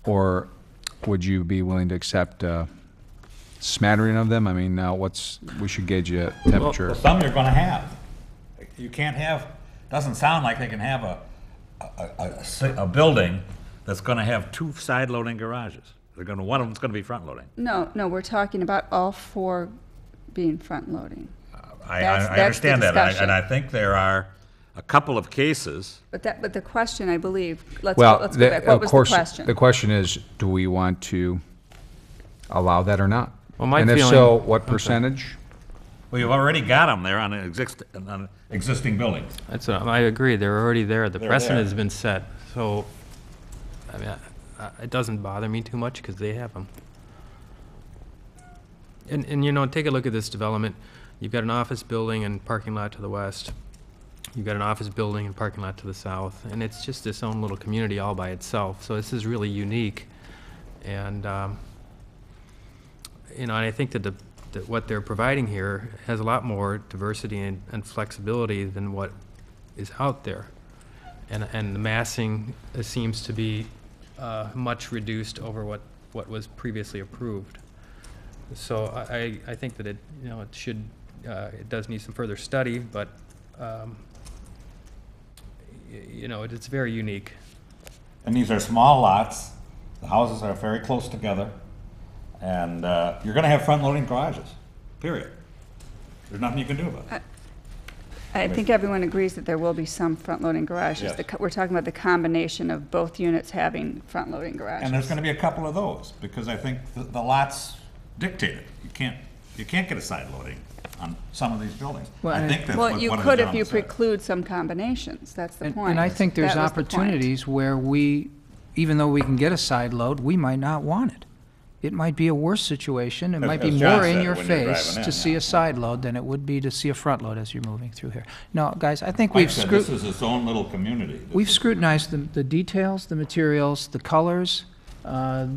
or would you be willing to accept a smattering of them? I mean, we should gauge a temperature. Well, some you're gonna have. You can't have, doesn't sound like they can have a building that's gonna have 2 side-loading garages. One of them's gonna be front-loading. No, we're talking about all 4 being front-loading. I That's the understand that, discussion. and I think there are a couple of cases. But the question, I believe, let's Well, go back. What was the question? The question is, do we want to allow that or not? Well, my and if feeling- so, what percentage? Well, you've already got them there on an existing building. I agree, they're already there. The They're precedent there. has been set. So, I mean, it doesn't bother me too much because they have them. And you know, take a look at this development. You've got an office building and parking lot to the west. You've got an office building and parking lot to the south. And it's just its own little community all by itself. So this is really unique. And, you know, and I think that what they're providing here has a lot more diversity and flexibility than what is out there. And the massing seems to be much reduced over what was previously approved. So I think that it does need some further study, but you know, it's very unique. And these are small lots. The houses are very close together. And you're going to have front-loading garages, period. There's nothing you can do about it. I think everyone agrees that there will be some front-loading garages. Yes. We're talking about the combination of both units having front-loading garages. And there's going to be a couple of those, because I think the lots dictate it. You can't get a side loading on some of these buildings. I think that's what you one of could the if you gentlemen said. preclude some combinations. That's the point. And I think there's That was the point. opportunities where even though we can get a side load, we might not want it. it might be a worse situation. It might be as John more in said, your when you're face driving in, to see yeah. a side load than it would be to see a front load as you're moving through here. No, guys, I think Like I we've said, scrutinized. this is its own little community. We've scrutinized the details, the materials, the colors, the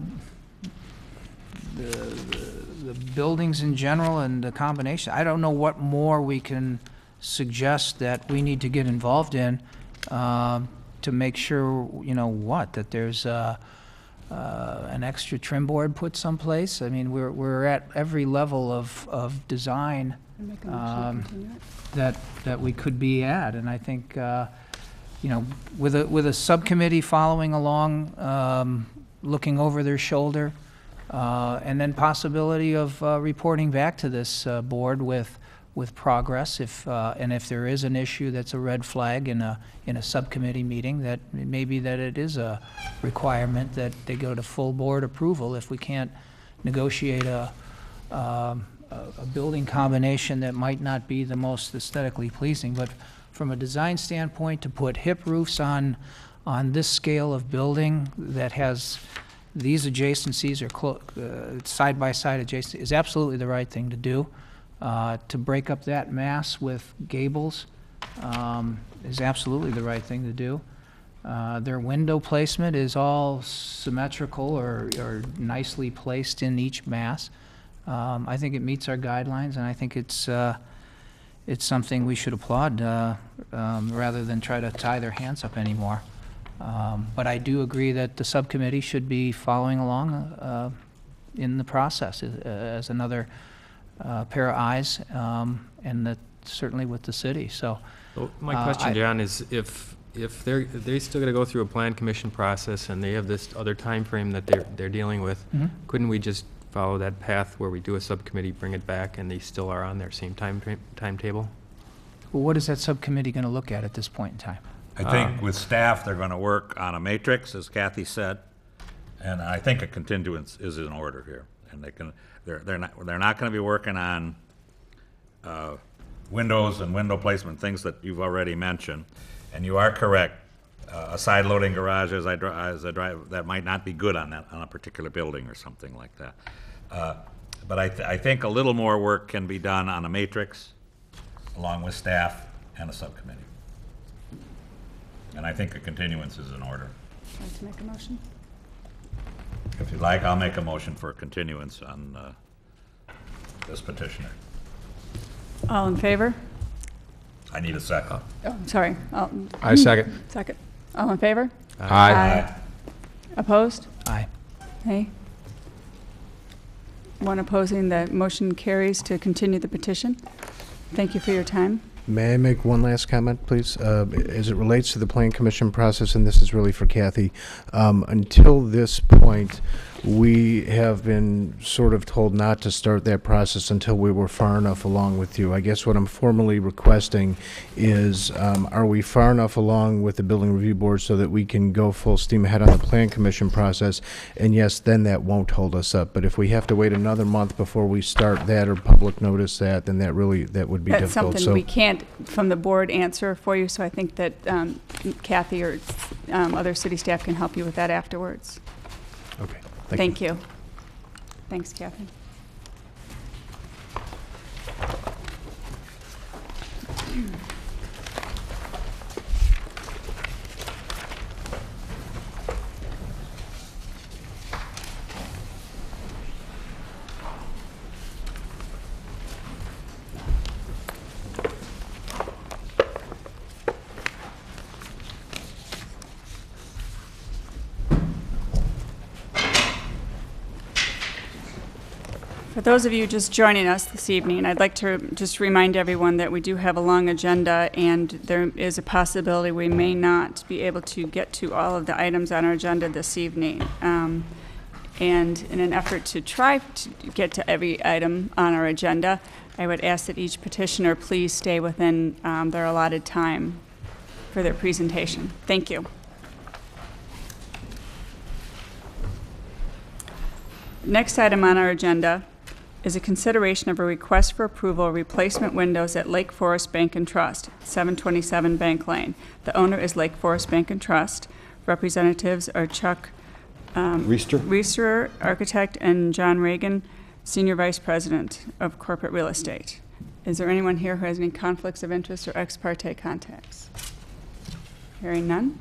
buildings in general, and the combination. I don't know what more we can suggest that we need to get involved in to make sure, you know, that there's an extra trim board put someplace. I mean, we're at every level of design Make a motion to continue it. that we could be at, and I think, you know, with a subcommittee following along, looking over their shoulder, and then possibility of reporting back to this board with progress, if there is an issue that's a red flag in a subcommittee meeting, that maybe that it is a requirement that they go to full board approval if we can't negotiate a building combination that might not be the most aesthetically pleasing. But from a design standpoint, to put hip roofs on this scale of building that has these adjacencies or side by side adjacent is absolutely the right thing to do. To break up that mass with gables is absolutely the right thing to do. Their window placement is all symmetrical or nicely placed in each mass. I think it meets our guidelines, and I think it's something we should applaud rather than try to tie their hands up anymore. But I do agree that the subcommittee should be following along in the process as another pair of eyes, and that certainly with the city. So my question, John, is if they still got to go through a plan commission process and they have this other time frame that they're dealing with, couldn't we just follow that path where we do a subcommittee, bring it back, and they still are on their same timetable? Well, what is that subcommittee going to look at this point in time? I think with staff, they're going to work on a matrix, as Kathy said, and I think a continuance is in order here. And they're not going to be working on windows and window placement, things that you've already mentioned. And you are correct, a side loading garage as I drive, that might not be good on a particular building or something like that. But I think a little more work can be done on a matrix, along with staff and a subcommittee. And I think a continuance is in order. Would you like to make a motion? If you'd like, I'll make a motion for a continuance on this petitioner. All in favor? I need a second. Oh, sorry. I second. Second. All in favor? Aye. Opposed? Aye. Nay. One opposing. The motion carries to continue the petition. Thank you for your time. May I make one last comment, please? As it relates to the Plan Commission process, and this is really for Kathy, until this point, we have been sort of told not to start that process until we were far enough along with you. I guess what I'm formally requesting is, are we far enough along with the Building Review Board so that we can go full steam ahead on the Plan Commission process? And yes, then that won't hold us up. But if we have to wait another month before we start that or public notice that, then that would be That's difficult. something we can't, from the board, answer for you, so I think that Kathy or other city staff can help you with that afterwards. Okay. Thank you. Thanks, Kathy. For those of you just joining us this evening, I'd like to just remind everyone that we do have a long agenda, and there is a possibility we may not be able to get to all of the items on our agenda this evening. And in an effort to try to get to every item on our agenda, I would ask that each petitioner please stay within their allotted time for their presentation. Thank you. Next item on our agenda is a consideration of a request for approval of replacement windows at Lake Forest Bank and Trust, 727 Bank Lane. The owner is Lake Forest Bank and Trust. Representatives are Chuck Reister, architect, and John Reagan, Senior Vice President of Corporate Real Estate. Is there anyone here who has any conflicts of interest or ex parte contacts? Hearing none.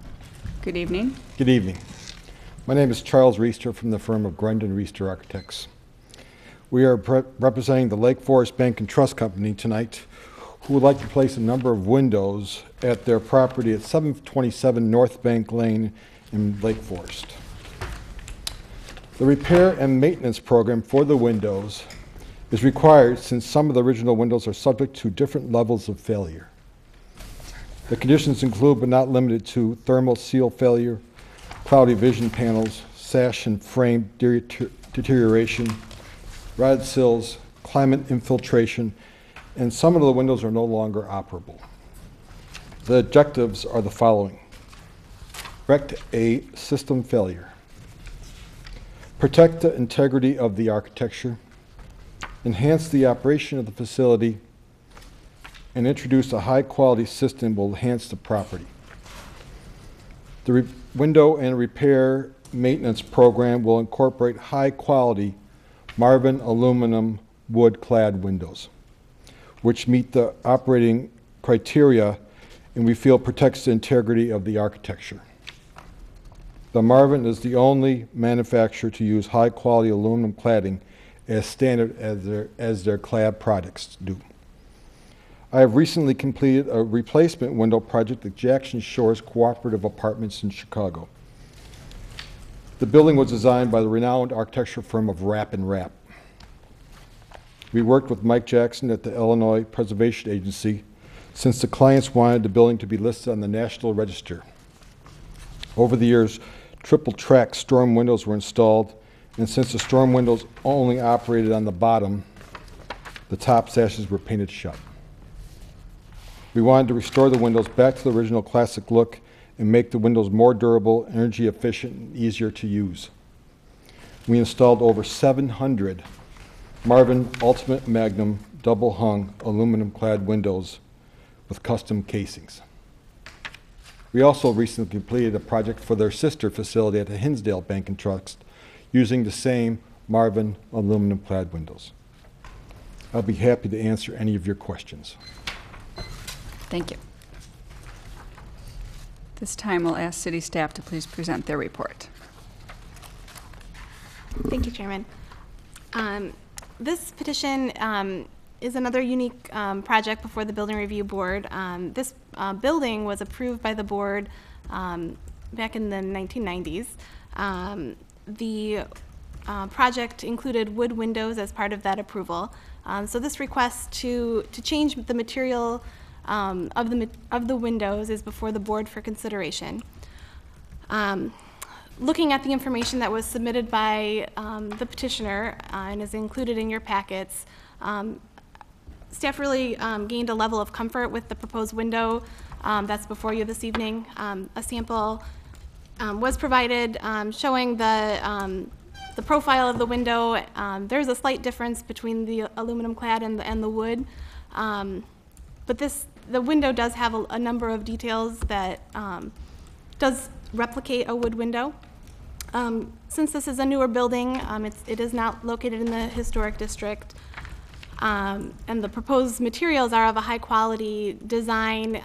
Good evening. Good evening. My name is Charles Reister from the firm of Grundon Reister Architects. We are representing the Lake Forest Bank and Trust Company tonight, who would like to place a number of windows at their property at 727 North Bank Lane in Lake Forest. The repair and maintenance program for the windows is required since some of the original windows are subject to different levels of failure. The conditions include, but not limited to, thermal seal failure, cloudy vision panels, sash and frame deterioration, rotted sills, climate infiltration, and some of the windows are no longer operable. The objectives are the following: correct a system failure, protect the integrity of the architecture, enhance the operation of the facility, and introduce a high-quality system will enhance the property. The window and repair maintenance program will incorporate high-quality Marvin aluminum wood-clad windows, which meet the operating criteria and we feel protects the integrity of the architecture. The Marvin is the only manufacturer to use high-quality aluminum cladding as standard as their clad products do. I have recently completed a replacement window project at Jackson Shores Cooperative Apartments in Chicago. The building was designed by the renowned architecture firm of Rapp & Rapp. We worked with Mike Jackson at the Illinois Preservation Agency since the clients wanted the building to be listed on the National Register. Over the years, triple track storm windows were installed, and since the storm windows only operated on the bottom, the top sashes were painted shut. We wanted to restore the windows back to the original classic look and make the windows more durable, energy efficient, and easier to use. We installed over 700 Marvin Ultimate Magnum double hung aluminum clad windows with custom casings. We also recently completed a project for their sister facility at the Hinsdale Bank and Trust using the same Marvin aluminum clad windows. I'll be happy to answer any of your questions. Thank you. This time we'll ask city staff to please present their report. Thank you, Chairman. This petition is another unique project before the Building Review Board. This building was approved by the board back in the 1990s. The project included wood windows as part of that approval. So this request to change the material of the windows is before the board for consideration. Looking at the information that was submitted by the petitioner and is included in your packets, staff really gained a level of comfort with the proposed window that's before you this evening. A sample was provided showing the profile of the window. There's a slight difference between the aluminum clad and the wood, but the window does have a number of details that does replicate a wood window. Since this is a newer building, it is not located in the historic district, and the proposed materials are of a high quality design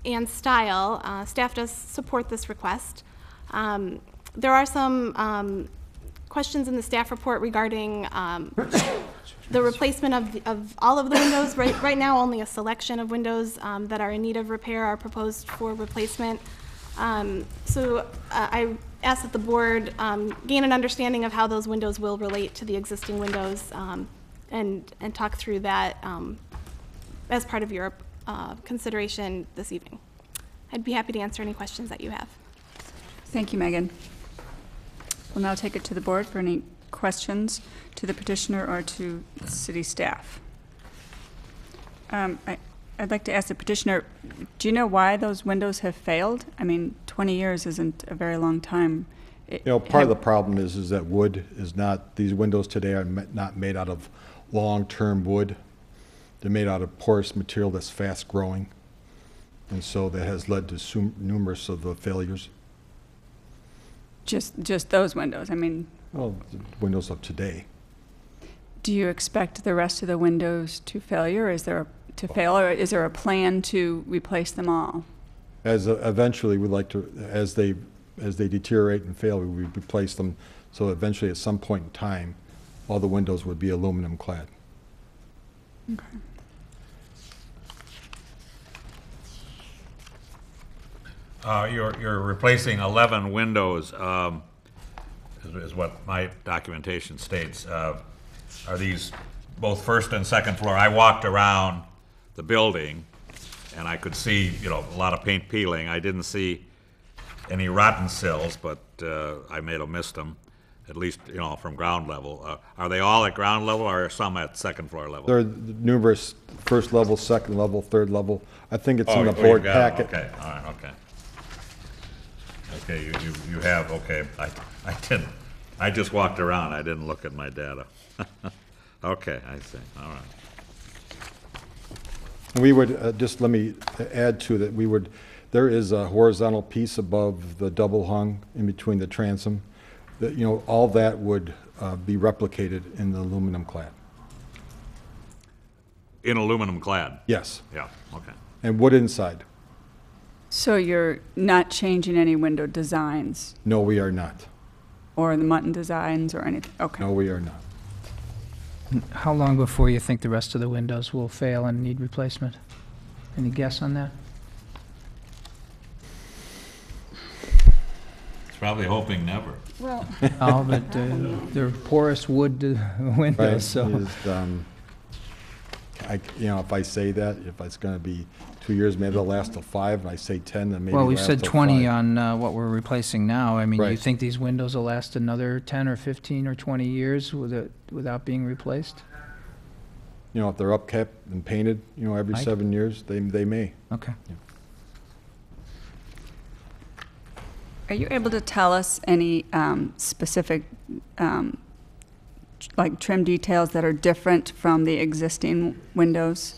and style. Staff does support this request. There are some questions in the staff report regarding the replacement of all of the windows. Right now, only a selection of windows that are in need of repair are proposed for replacement. So I ask that the board gain an understanding of how those windows will relate to the existing windows and talk through that as part of your consideration this evening. I'd be happy to answer any questions that you have. Thank you, Megan. We'll now take it to the board for any questions to the petitioner or to city staff. I'd like to ask the petitioner, do you know why those windows have failed? I mean, 20 years isn't a very long time. Part of the problem is that wood is not, these windows today are not made out of long-term wood. They're made out of porous material that's fast-growing. And so that has led to numerous of the failures. Just those windows? I mean, Well, the windows of today. do you expect the rest of the windows to failure? Is there a plan to replace them all? Eventually, we'd like to, as they deteriorate and fail, we replace them. So eventually, at some point in time, all the windows would be aluminum clad. Okay. You're replacing 11 windows, is what my documentation states. Are these both first and second floor? I walked around the building, and I could see, a lot of paint peeling. I didn't see any rotten sills, but I may have missed them, at least, from ground level. Are they all at ground level, or are some at second floor level? There are numerous first level, second level, third level. I think it's in the board packet. Okay, all right, okay. Okay, you have, okay. I didn't. I just walked around. I didn't look at my data. Okay, I see. All right. We would, just let me add to that, there is a horizontal piece above the double hung in between the transom. That, all that would be replicated in the aluminum clad. In aluminum clad? Yes. Yeah, okay. And wood inside. So you're not changing any window designs? No, we are not. Or the mutton designs or anything? Okay. No, we are not. How long before you think the rest of the windows will fail and need replacement? Any guess on that? It's probably hoping never. Well. Oh, but they're porous wood windows, Right, so. If I say that, if it's going to be 2 years, maybe they'll last till 5. And I say 10, then maybe Well, it'll we've last said till 20 5. on what we're replacing now. I mean, you Right. think these windows will last another 10 or 15 or 20 years without being replaced? If they're upkept and painted, every Mike? 7 years, they may. Okay. Are you able to tell us any specific, like trim details that are different from the existing windows?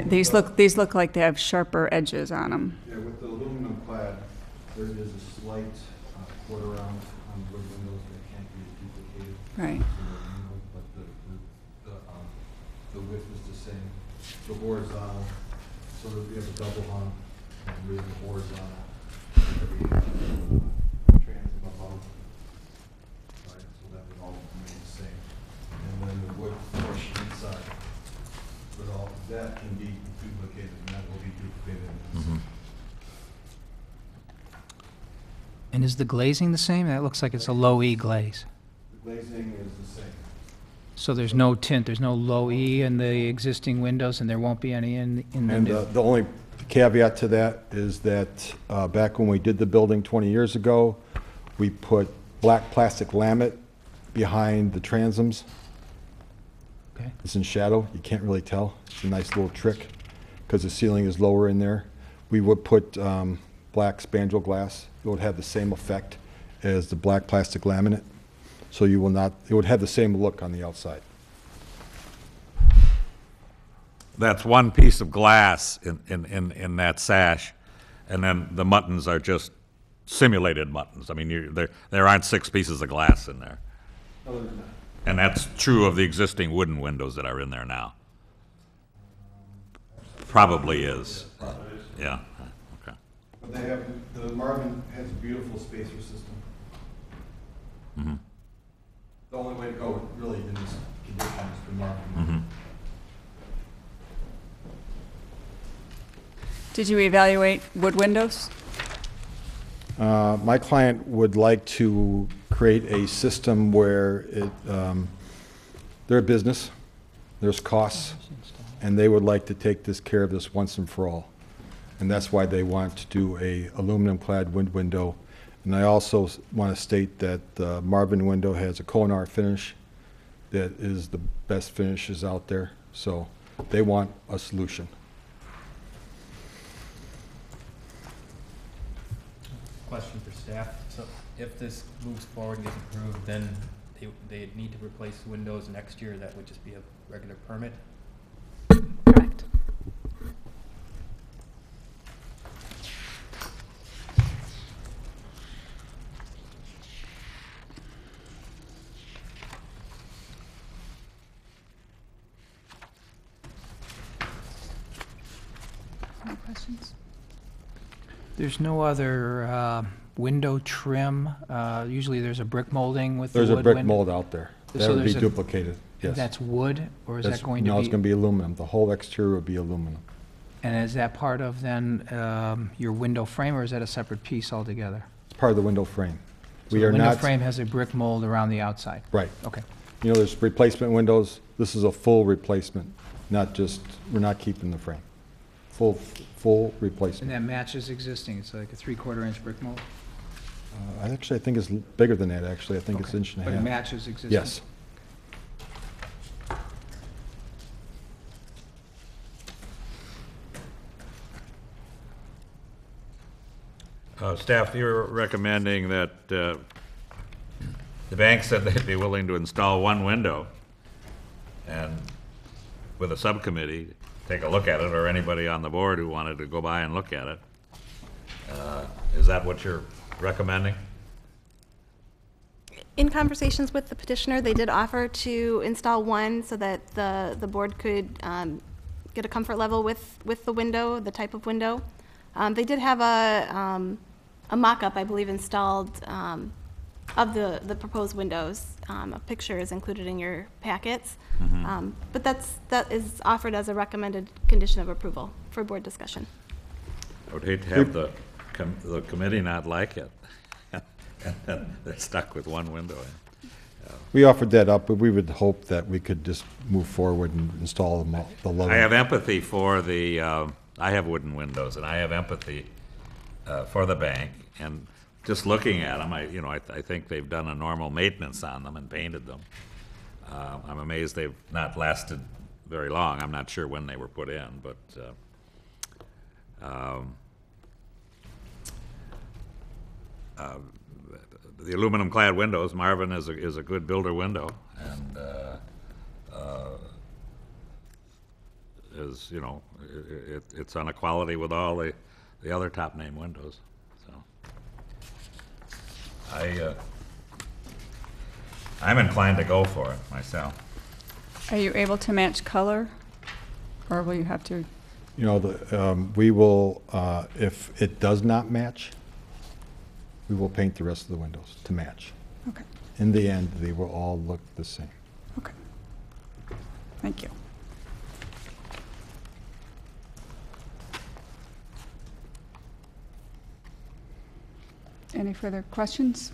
These look like they have sharper edges on them. Yeah, with the aluminum clad, there is a slight quarter round on wood windows that can't be duplicated. Right. But the width is the same. The horizontal, so that we have a double hung, and we have a horizontal. Transom above. Right, so that would all remain the same. And then the wood portion inside, but all that can be duplicated, and that will be duplicated. Mm-hmm. And is the glazing the same? That looks like it's a low E glaze. The glazing is the same. So there's no tint, there's no low E in the existing windows, and there won't be any in the And new? the only caveat to that is that back when we did the building 20 years ago, we put black plastic laminate behind the transoms. Okay. It's in shadow, you can't really tell. It's a nice little trick, because the ceiling is lower in there. We would put black spandrel glass. It would have the same effect as the black plastic laminate. So you will not, it would have the same look on the outside. That's one piece of glass in that sash, and then the muttons are just simulated muttons. I mean, there aren't 6 pieces of glass in there. No, there's not. And that's true of the existing wooden windows that are in there now. Probably is. Yeah, okay. But they have, the Marvin has a beautiful spacer system. Mm-hmm. The only way to go really in this condition is the Marvin. Mm-hmm. Did you evaluate wood windows? My client would like to create a system where they're a business, there's costs, and they would like to take this care of this once and for all. And that's why they want to do a aluminum-clad wind window. And I also want to state that the Marvin window has a Konar finish that is the best finishes out there. So they want a solution. Question for staff. So if this moves forward and gets approved, then they need to replace the windows next year. That would just be a regular permit? Correct. questions? There's no other window trim. Usually there's a brick molding with the There's wood a brick window. mold out there. So That would be there's a- duplicated, yes. That's wood, or is that going to be? No, it's going to be aluminum. The whole exterior would be aluminum. And is that part of then your window frame, or is that a separate piece altogether? It's part of the window frame. So We the are window not, frame has a brick mold around the outside? right. Okay. You know, there's replacement windows. This is a full replacement, not just, we're not keeping the frame. Full And replacement. that matches existing? It's like a 3/4 inch brick mold? Actually, I think it's bigger than that, actually. I think it's Okay. inch and a But it half. matches existing? Yes. Staff, you're recommending that the bank said they'd be willing to install one window, and with a subcommittee, take a look at it, or anybody on the board who wanted to go by and look at it. Is that what you're recommending? In conversations with the petitioner, they did offer to install one so that the board could get a comfort level with the window, the type of window. They did have a mock-up, I believe, installed of the proposed windows. A picture is included in your packets. But that is offered as a recommended condition of approval for board discussion. I would hate to have the committee not like it. They're stuck with one window. We offered that up, but we would hope that we could just move forward and install the lower. I have empathy for the, I have wooden windows, and I have empathy for the bank. And just looking at them, I think they've done a normal maintenance on them and painted them. I'm amazed they've not lasted very long. I'm not sure when they were put in, but the aluminum-clad windows, Marvin is a good builder window, and is, it's on equality with all the other top-name windows. So I'm inclined to go for it myself. Are you able to match color, or will you have to? You know, we will, if it does not match, we will paint the rest of the windows to match. Okay. In the end, they will all look the same. Okay. Thank you. Any further questions?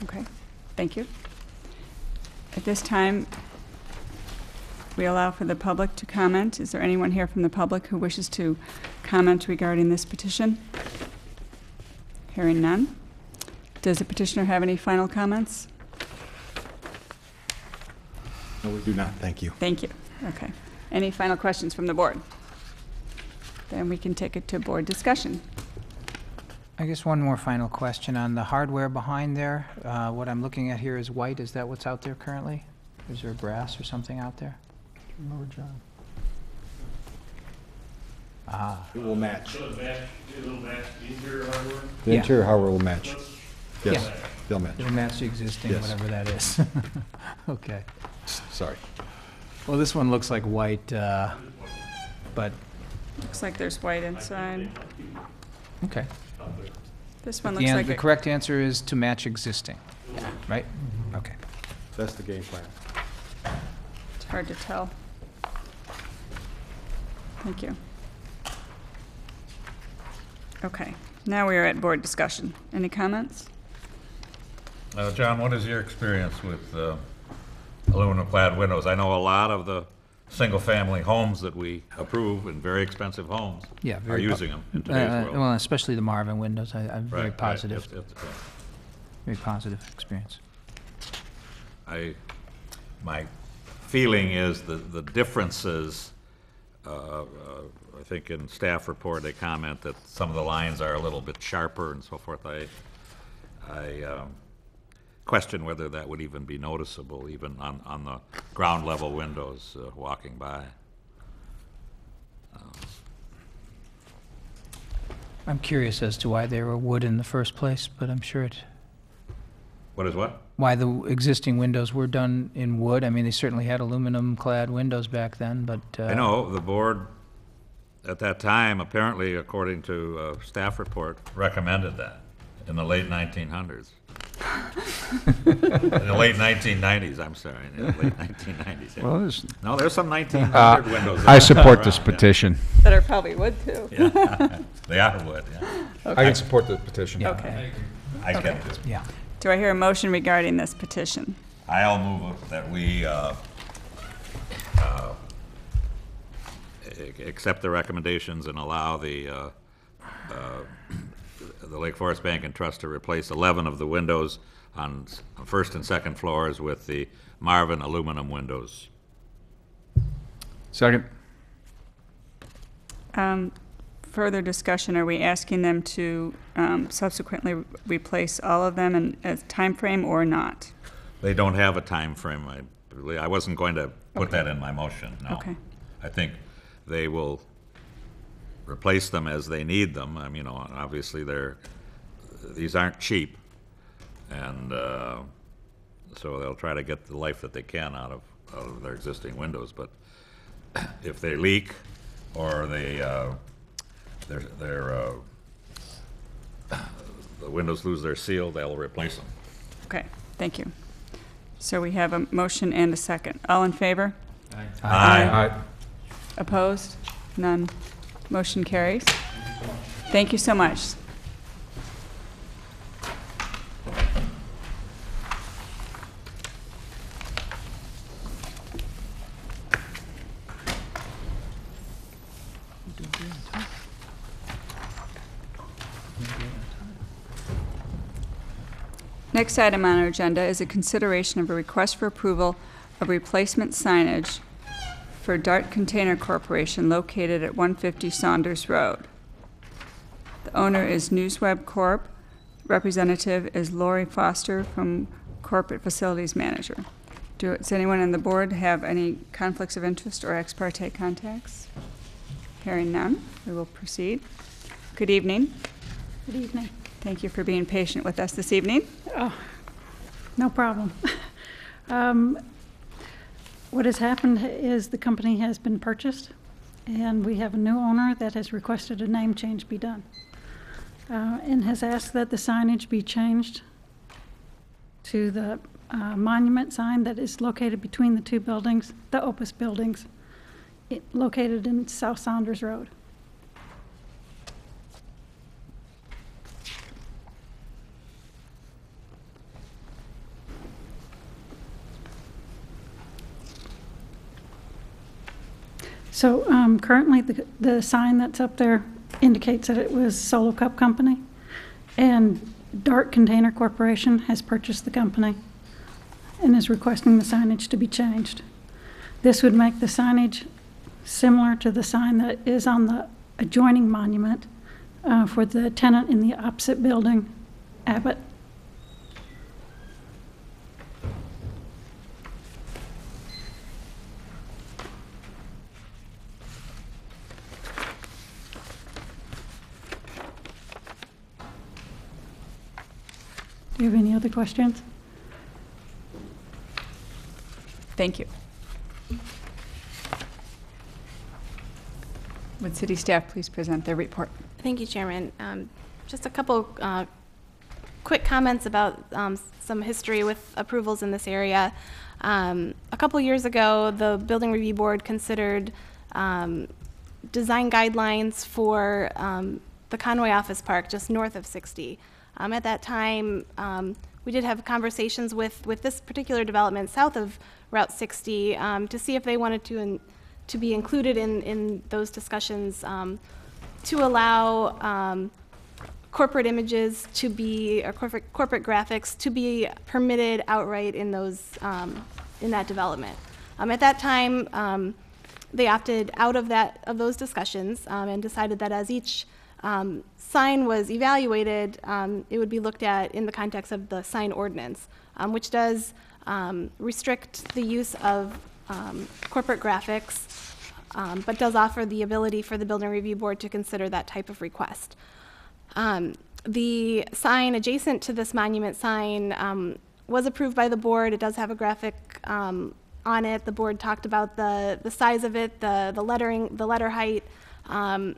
Okay, thank you. At this time, we allow for the public to comment. Is there anyone here from the public who wishes to comment regarding this petition? Hearing none. Does the petitioner have any final comments? No, we do not. Thank you. Thank you. Okay. Any final questions from the board? Then we can take it to board discussion. I guess one more final question on the hardware behind there. What I'm looking at here is white. Is that what's out there currently? Is there brass or something out there? Do you remember, John? Ah. It will match. It'll match the interior hardware? The Yeah. interior hardware will match. Yes, Yeah. they'll match. It'll match the existing, Yes. whatever that is. Okay. Sorry. Well, this one looks like white, but, Looks like there's white inside. okay. This one The looks an- like the it. correct answer is to match existing, right? Okay. That's the game plan. It's hard to tell. Thank you. Okay, now we are at board discussion. Any comments? John, what is your experience with aluminum-clad windows? I know a lot of the single-family homes that we approve, and very expensive homes, Yeah. are very using them in today's world. Well, especially the Marvin windows. I'm very Right, positive, right. very positive experience. My feeling is the differences, I think in staff report, they comment that some of the lines are a little bit sharper and so forth. I question whether that would even be noticeable, even on the ground level windows walking by. I'm curious as to why they were wood in the first place, but I'm sure What is what? why the existing windows were done in wood. I mean, they certainly had aluminum-clad windows back then, but... I know, the board at that time, apparently, according to a staff report, recommended that in the late 1900s. In the late 1990s, I'm sorry, in the late 1990s. Well, no, there's some 1900 windows. I support around, this petition. That are probably wood too. Yeah, they are wood, yeah. I can support the petition. Okay. I can too. Yeah. Do I hear a motion regarding this petition? I'll move that we accept the recommendations and allow the Lake Forest Bank and Trust to replace 11 of the windows on first and second floors with the Marvin aluminum windows. Second. Further discussion, are we asking them to subsequently replace all of them in a time frame or not? They don't have a time frame. I wasn't going to put that in my motion, no. Okay. I think they will replace them as they need them. I mean, obviously these aren't cheap, and so they'll try to get the life that they can out of their existing windows. But if they leak or the windows lose their seal, they'll replace them. Okay, thank you. So we have a motion and a second. All in favor? Aye. Opposed? None. Motion carries. Thank you so much. Next item on our agenda is a consideration of a request for approval of replacement signage for Dart Container Corporation located at 150 Saunders Road. The owner is Newsweb Corp. Representative is Lori Foster from Corporate Facilities Manager. Does anyone on the board have any conflicts of interest or ex parte contacts? Hearing none, we will proceed. Good evening. Good evening. Thank you for being patient with us this evening. Oh, no problem. What has happened is the company has been purchased, and we have a new owner that has requested a name change be done, and has asked that the signage be changed to the monument sign that is located between the two buildings, the Opus buildings, located in South Saunders Road. So currently the sign that's up there indicates that it was Solo Cup Company, and Dart Container Corporation has purchased the company and is requesting the signage to be changed. This would make the signage similar to the sign that is on the adjoining monument for the tenant in the opposite building, Abbott. Do you have any other questions? Thank you. Would city staff please present their report? Thank you, Chairman. Just a couple quick comments about some history with approvals in this area. A couple years ago, the Building Review Board considered design guidelines for the Conway Office Park just north of 60. At that time, we did have conversations with this particular development south of Route 60 to see if they wanted to be included in those discussions to allow corporate images to be, or corporate graphics to be permitted outright in those in that development. At that time, they opted out of those discussions and decided that as each sign was evaluated, it would be looked at in the context of the sign ordinance, which does restrict the use of corporate graphics, but does offer the ability for the Building Review Board to consider that type of request. The sign adjacent to this monument sign was approved by the board. It does have a graphic on it. The board talked about the size of it, the lettering, the letter height, And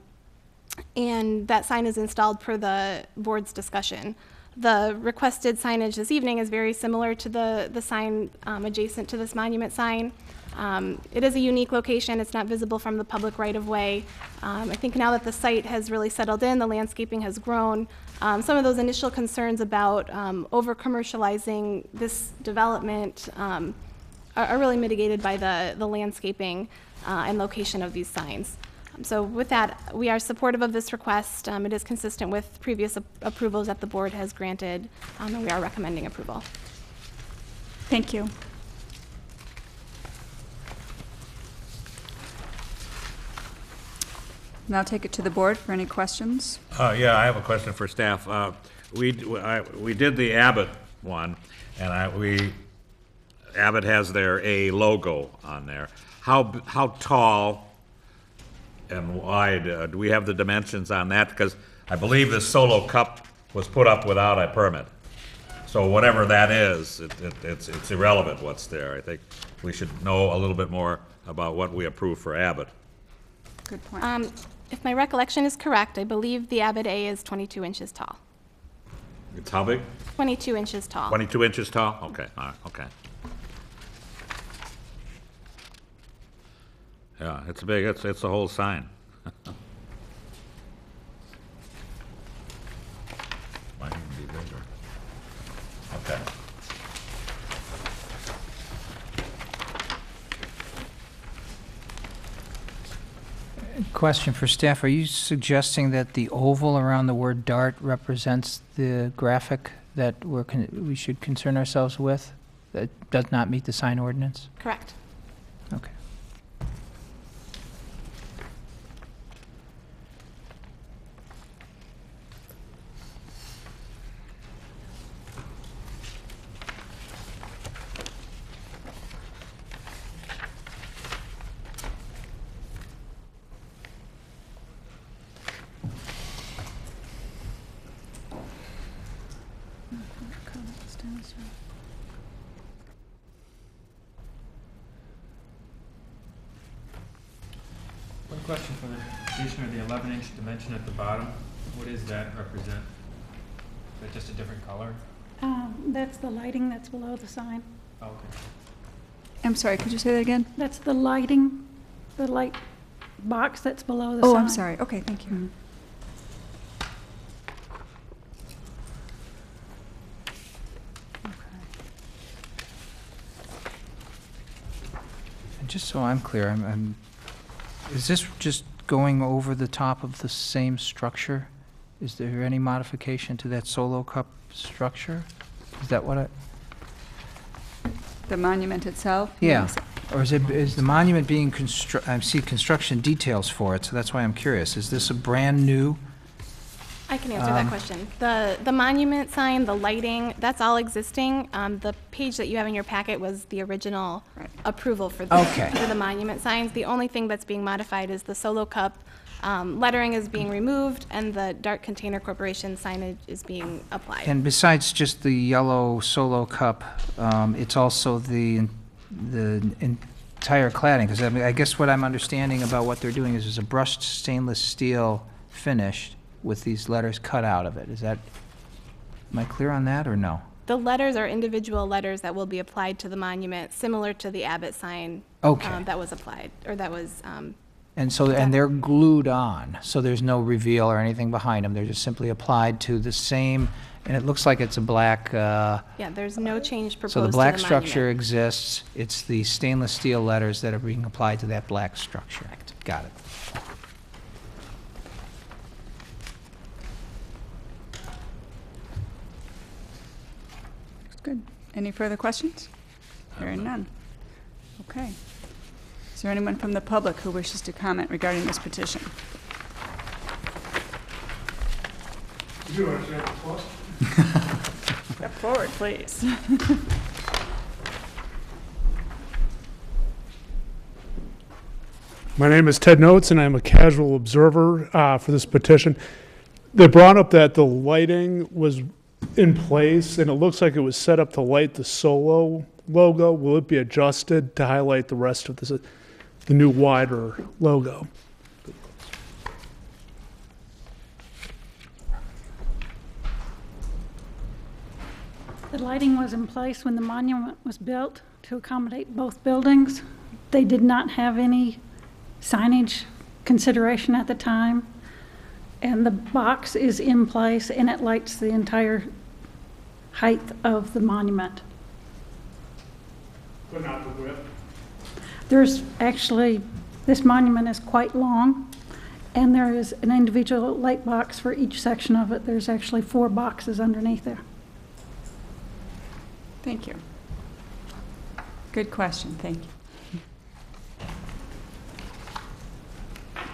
that sign is installed per the board's discussion. The requested signage this evening is very similar to the sign adjacent to this monument sign. It is a unique location. It's not visible from the public right-of-way. I think now that the site has really settled in, the landscaping has grown, some of those initial concerns about over-commercializing this development are really mitigated by the landscaping and location of these signs. So with that, we are supportive of this request. It is consistent with previous approvals that the board has granted, and we are recommending approval. Thank you. Now take it to the board for any questions. Yeah, I have a question for staff. We did the Abbott one, and Abbott has their A logo on there. How tall and wide, do we have the dimensions on that? Because I believe this Solo Cup was put up without a permit. So whatever that is, it's irrelevant what's there. I think we should know a little bit more about what we approve for Abbott. Good point. If my recollection is correct, I believe the Abbott A is 22 inches tall. It's how big? 22 inches tall. 22 inches tall? Okay, all right, okay. Yeah, it's big, it's the whole sign. Might even be bigger. Okay. Question for staff, are you suggesting that the oval around the word DART represents the graphic that we should concern ourselves with, that does not meet the sign ordinance? Correct. Okay. One question for the petitioner, the 11-inch dimension at the bottom, what does that represent? Is that just a different color? That's the lighting that's below the sign. Oh, okay. I'm sorry, could you say that again? That's the lighting, the light box that's below the sign. Oh, I'm sorry. Okay, thank you. Mhm. And just so I'm clear, is this just going over the top of the same structure? Is there any modification to that Solo Cup structure? Is that what The monument itself? Yeah. Yes. Or is the monument being I see construction details for it, so that's why I'm curious. Is this a brand new? I can answer that question. The monument sign, the lighting, that's all existing. The page that you have in your packet was the original approval for the monument signs. The only thing that's being modified is the Solo Cup lettering is being removed, and the Dark Container Corporation signage is being applied. And besides just the yellow Solo Cup, it's also the entire cladding, because I guess what I'm understanding about what they're doing is there's a brushed stainless steel finish with these letters cut out of it. Am I clear on that, or no? The letters are individual letters that will be applied to the monument, similar to the Abbott sign that was applied, or that was... and so, and they're glued on, so there's no reveal or anything behind them. They're just simply applied to the same, and it looks like it's a black... yeah, there's no change proposed so the to black the structure monument. exists. It's the stainless steel letters that are being applied to that black structure. Correct. Got it. Good. Any further questions? Hearing none. Okay. Is there anyone from the public who wishes to comment regarding this petition? Step forward, please. My name is Ted Notes, and I'm a casual observer for this petition. They brought up that the lighting was in place, and it looks like it was set up to light the Solo logo. Will it be adjusted to highlight the rest of the new wider logo? The lighting was in place when the monument was built to accommodate both buildings. They did not have any signage consideration at the time. And the box is in place and it lights the entire height of the monument. But not the width. There's actually, this monument is quite long, and there is an individual light box for each section of it. There's actually 4 boxes underneath there. Thank you. Good question, thank you.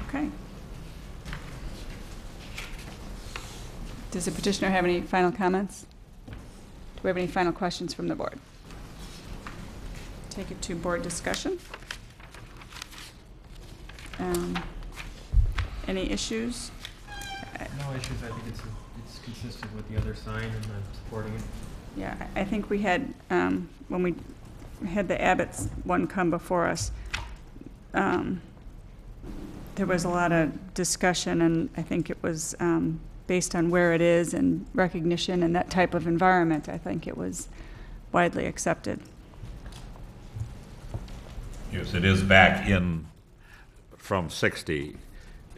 Okay. Does the petitioner have any final comments? Do we have any final questions from the board? Take it to board discussion. Any issues? No issues. I think it's consistent with the other sign, and I'm supporting it. Yeah, I think we had, when we had the Abbott's one come before us, there was a lot of discussion, and I think it was based on where it is and recognition and that type of environment. I think it was widely accepted. Yes, it is back in from 60.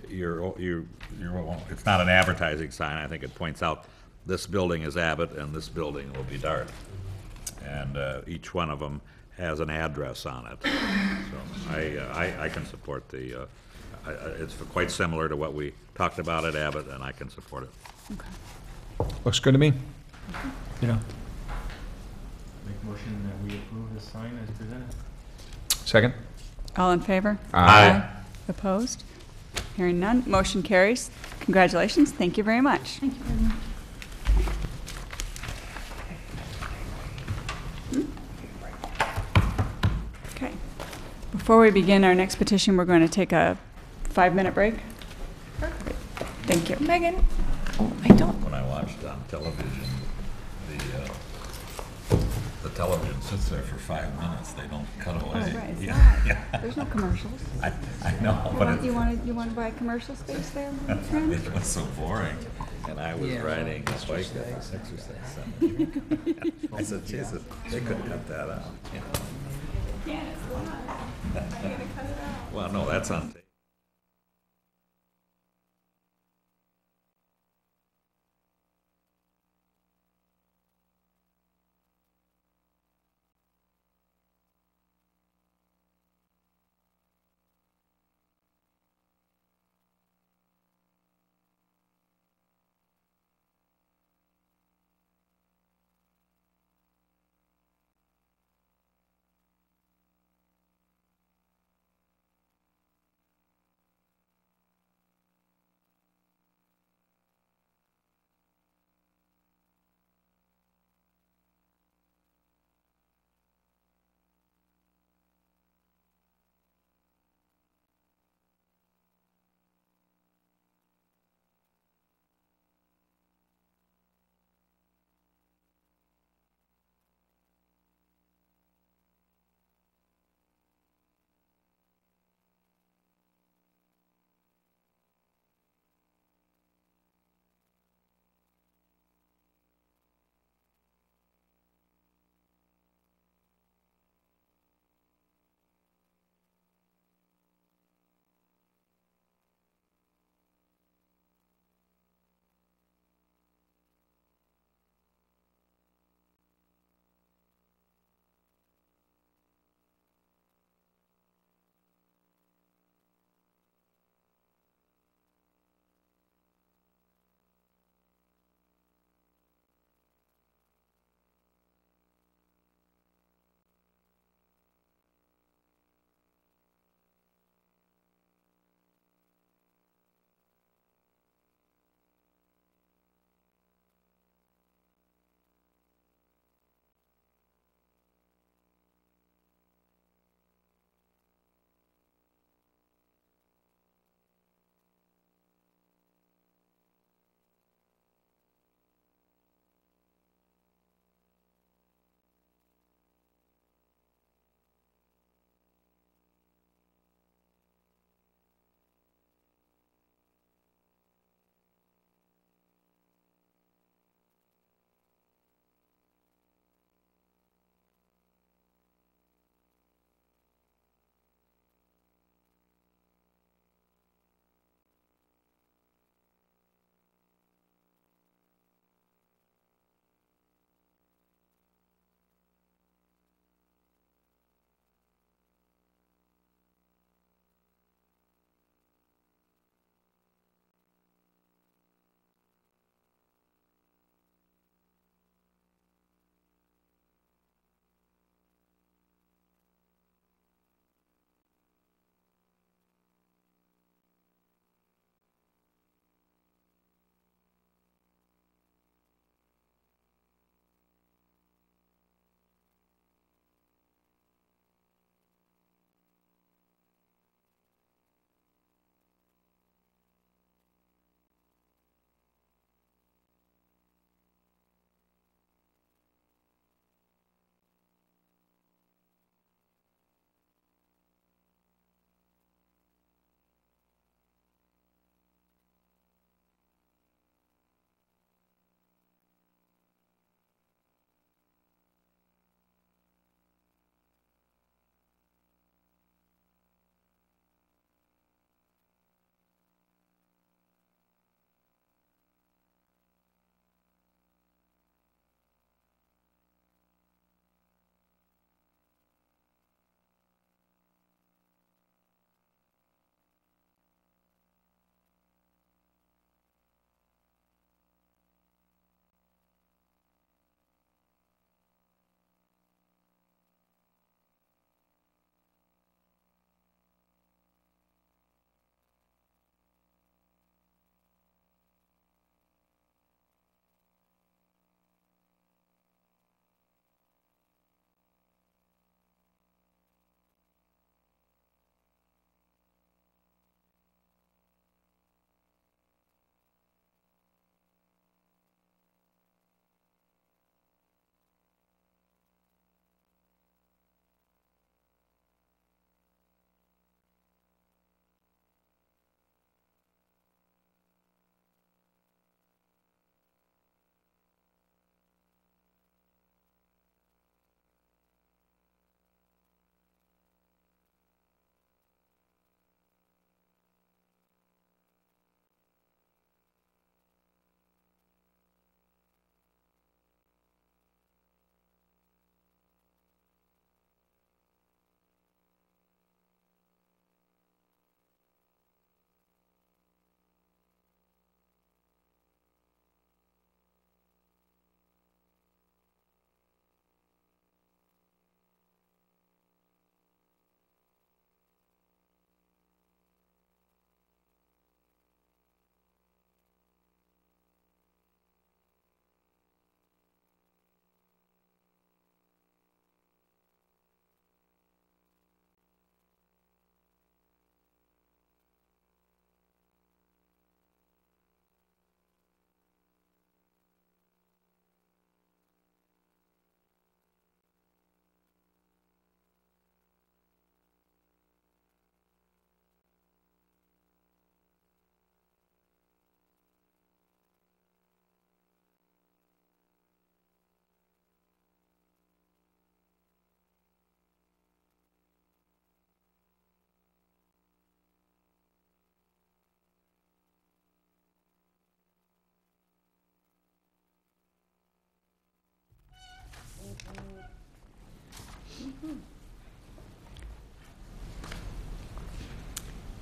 It's not an advertising sign. I think it points out this building is Abbott and this building will be Dart. And each one of them has an address on it. So I can support the, it's quite similar to what we talked about at Abbott, and I can support it. Okay. Looks good to me. You know. Make a motion that we approve the sign as presented. Second? All in favor? Aye. Opposed? Hearing none, motion carries. Congratulations, thank you very much. Thank you very much. Okay. Before we begin our next petition, we're going to take a 5-minute break. Perfect. Thank you. Megan, I don't. When I watched on television, the television sits there for 5 minutes. They don't cut away. Oh, right, it's Yeah. not. Yeah. There's no commercials. I know, but You want to buy commercial space there? it was so boring. And I was riding a bike at the 6 or 7. I said, Jesus, they could cut that out. You know? Yeah, it's live. How are you going to cut it out? Well, no, that's on tape.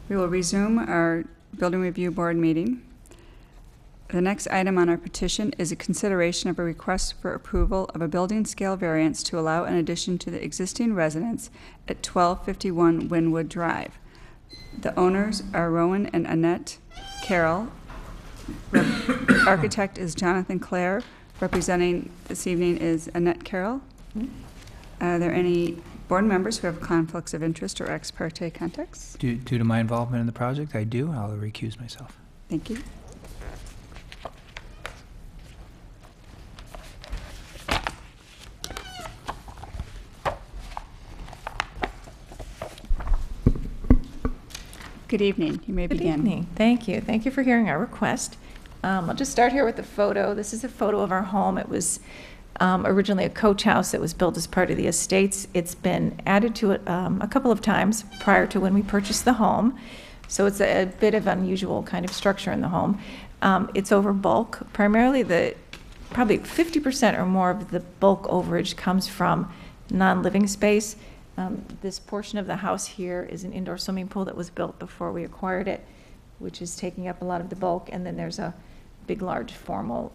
We will resume our Building Review Board meeting. The next item on our petition is a consideration of a request for approval of a building scale variance to allow an addition to the existing residence at 1251 Wynwood Drive. The owners are Rowan and Annette Carroll. Architect is Jonathan Clair. Representing this evening is Annette Carroll. Are there any board members who have conflicts of interest or ex parte contacts? Due to my involvement in the project, I do. I'll recuse myself. Thank you. Good evening. You may begin. Good evening. Thank you. Thank you for hearing our request. I'll just start here with the photo. This is a photo of our home. It was originally a coach house that was built as part of the estates. It's been added to it a couple of times prior to when we purchased the home. So it's a bit of unusual kind of structure in the home. It's over bulk. Primarily probably 50% or more of the bulk overage comes from non-living space. This portion of the house here is an indoor swimming pool that was built before we acquired it, which is taking up a lot of the bulk. And then there's a big, large, formal,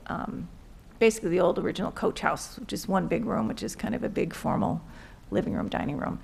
basically the old original coach house, which is one big room, which is kind of a big, formal living room, dining room.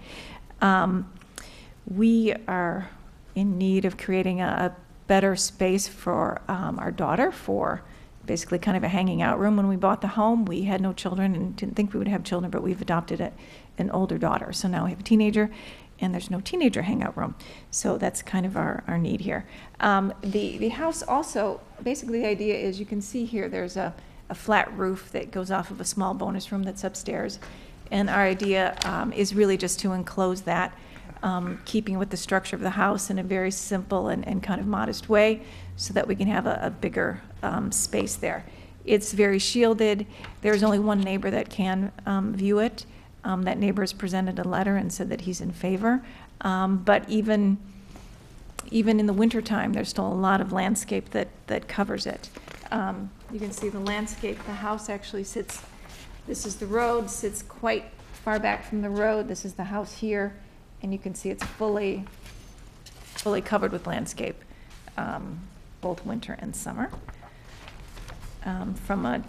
We are in need of creating a better space for our daughter, for basically kind of a hanging out room. When we bought the home, we had no children and didn't think we would have children, but we've adopted an older daughter. So now we have a teenager, and there's no teenager hangout room. So that's kind of our need here. The house also, basically the idea is, you can see here there's a flat roof that goes off of a small bonus room that's upstairs. And our idea is really just to enclose that, keeping with the structure of the house in a very simple and kind of modest way, so that we can have a bigger space there. It's very shielded. There's only one neighbor that can view it. That neighbor has presented a letter and said that he's in favor. But even in the wintertime, there's still a lot of landscape that covers it. You can see the landscape. The house actually sits, this is the road, sits quite far back from the road. This is the house here, and you can see it's fully covered with landscape, both winter and summer. From a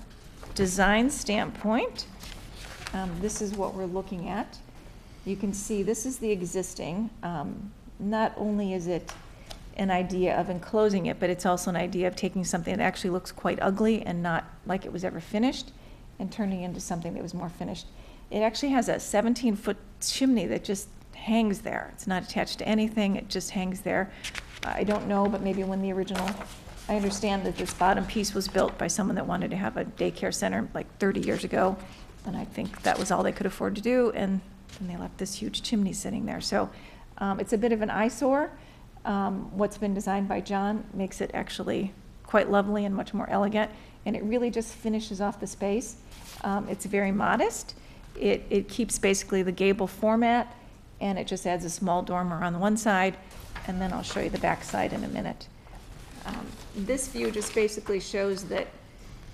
design standpoint, this is what we're looking at. You can see this is the existing. Not only is it an idea of enclosing it, but it's also an idea of taking something that actually looks quite ugly and not like it was ever finished, and turning it into something that was more finished. It actually has a 17-foot chimney that just hangs there. It's not attached to anything. It just hangs there. I don't know, but maybe when the original, I understand that this bottom piece was built by someone that wanted to have a daycare center like 30 years ago. And I think that was all they could afford to do, and then they left this huge chimney sitting there. So it's a bit of an eyesore. What's been designed by John makes it actually quite lovely and much more elegant, and it really just finishes off the space. It's very modest. It keeps basically the gable format, and it just adds a small dormer on the one side, and then I'll show you the back side in a minute. This view just basically shows that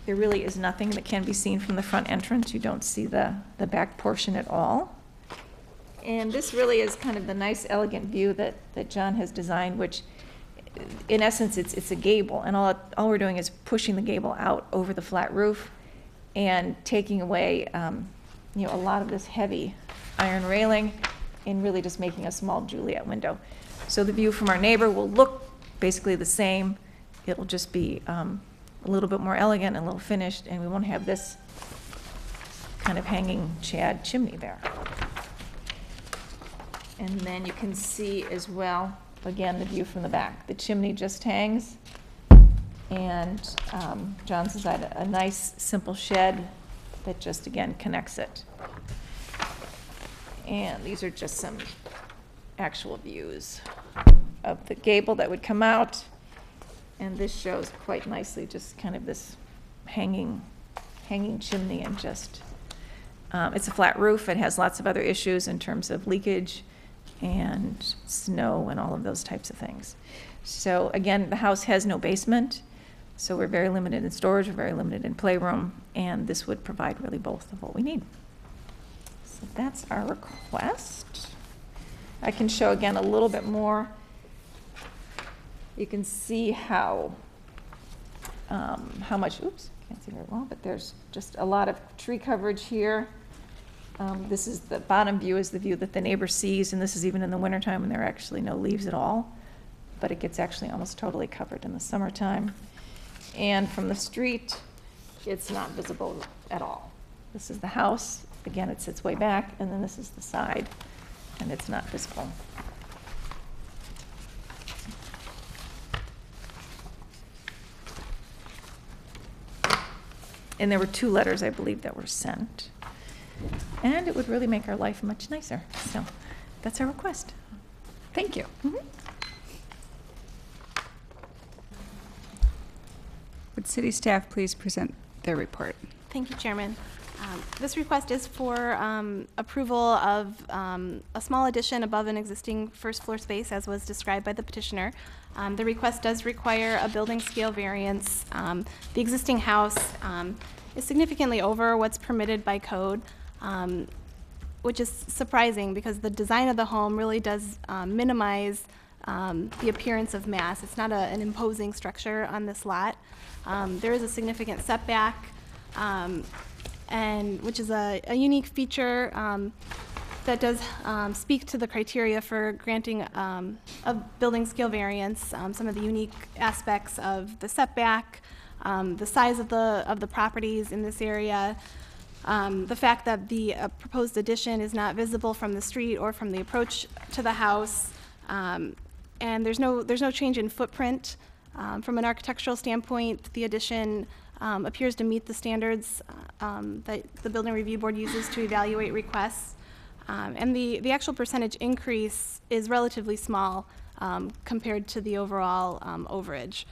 there really is nothing that can be seen from the front entrance. You don't see the back portion at all. And this really is kind of the nice, elegant view that John has designed, which, in essence, it's a gable. And all we're doing is pushing the gable out over the flat roof and taking away a lot of this heavy iron railing and really just making a small Juliet window. So the view from our neighbor will look basically the same. It'll just be a little bit more elegant and a little finished, and we won't have this kind of hanging Chad chimney there. And then you can see as well, again, the view from the back. The chimney just hangs, and John's designed a nice, simple shed that just, again, connects it. And these are just some actual views of the gable that would come out. And this shows quite nicely just kind of this hanging chimney, and just, it's a flat roof. It has lots of other issues in terms of leakage and snow and all of those types of things. So again, the house has no basement, so we're very limited in storage, we're very limited in playroom, and this would provide really both of what we need. So that's our request. I can show again a little bit more you can see how much, oops, can't see very well, but there's just a lot of tree coverage here. This is the bottom view, is the view that the neighbor sees, and this is even in the wintertime when there are actually no leaves at all, but it gets actually almost totally covered in the summertime. And from the street, it's not visible at all. This is the house. Again, it sits way back, and then this is the side, and it's not visible. And there were 2 letters, I believe, that were sent. And it would really make our life much nicer. So that's our request. Thank you. Would city staff please present their report? Thank you, Chairman. This request is for approval of a small addition above an existing first floor space, as was described by the petitioner. The request does require a building scale variance. The existing house is significantly over what's permitted by code, which is surprising because the design of the home really does minimize the appearance of mass. It's not an imposing structure on this lot. There is a significant setback, and which is a unique feature that does speak to the criteria for granting a building scale variance. Some of the unique aspects of the setback, the size of the properties in this area, the fact that the proposed addition is not visible from the street or from the approach to the house, and there's no change in footprint. From an architectural standpoint, the addition appears to meet the standards that the Building Review Board uses to evaluate requests. And the actual percentage increase is relatively small compared to the overall overage.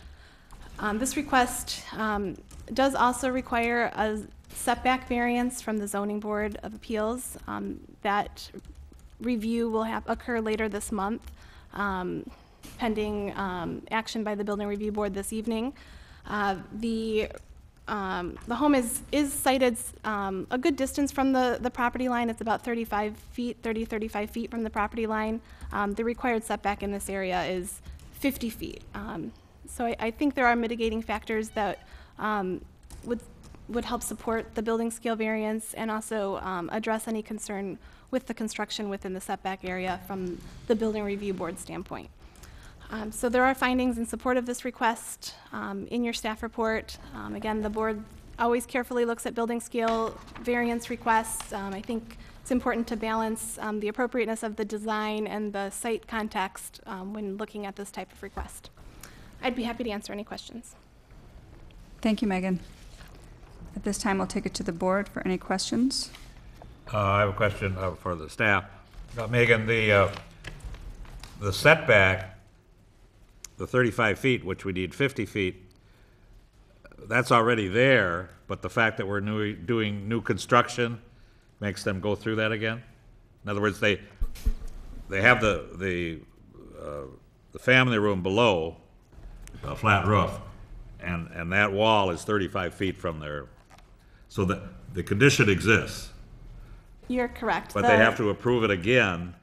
This request does also require a setback variance from the Zoning Board of Appeals. That review will occur later this month, pending action by the Building Review Board this evening. The home is sited a good distance from the property line. It's about 35 feet from the property line. The required setback in this area is 50 feet. So I think there are mitigating factors that would help support the building scale variance and also address any concern with the construction within the setback area from the Building Review Board standpoint. So there are findings in support of this request in your staff report. Again, the board always carefully looks at building scale variance requests. I think it's important to balance the appropriateness of the design and the site context when looking at this type of request. I'd be happy to answer any questions. Thank you, Megan. At this time, I'll take it to the board for any questions. I have a question for the staff. Megan, the setback, the 35 feet, which we need 50 feet, that's already there, but the fact that we're doing new construction makes them go through that again? In other words, they have the family room below, a flat roof, and that wall is 35 feet from there. So the condition exists. You're correct. But they have to approve it again,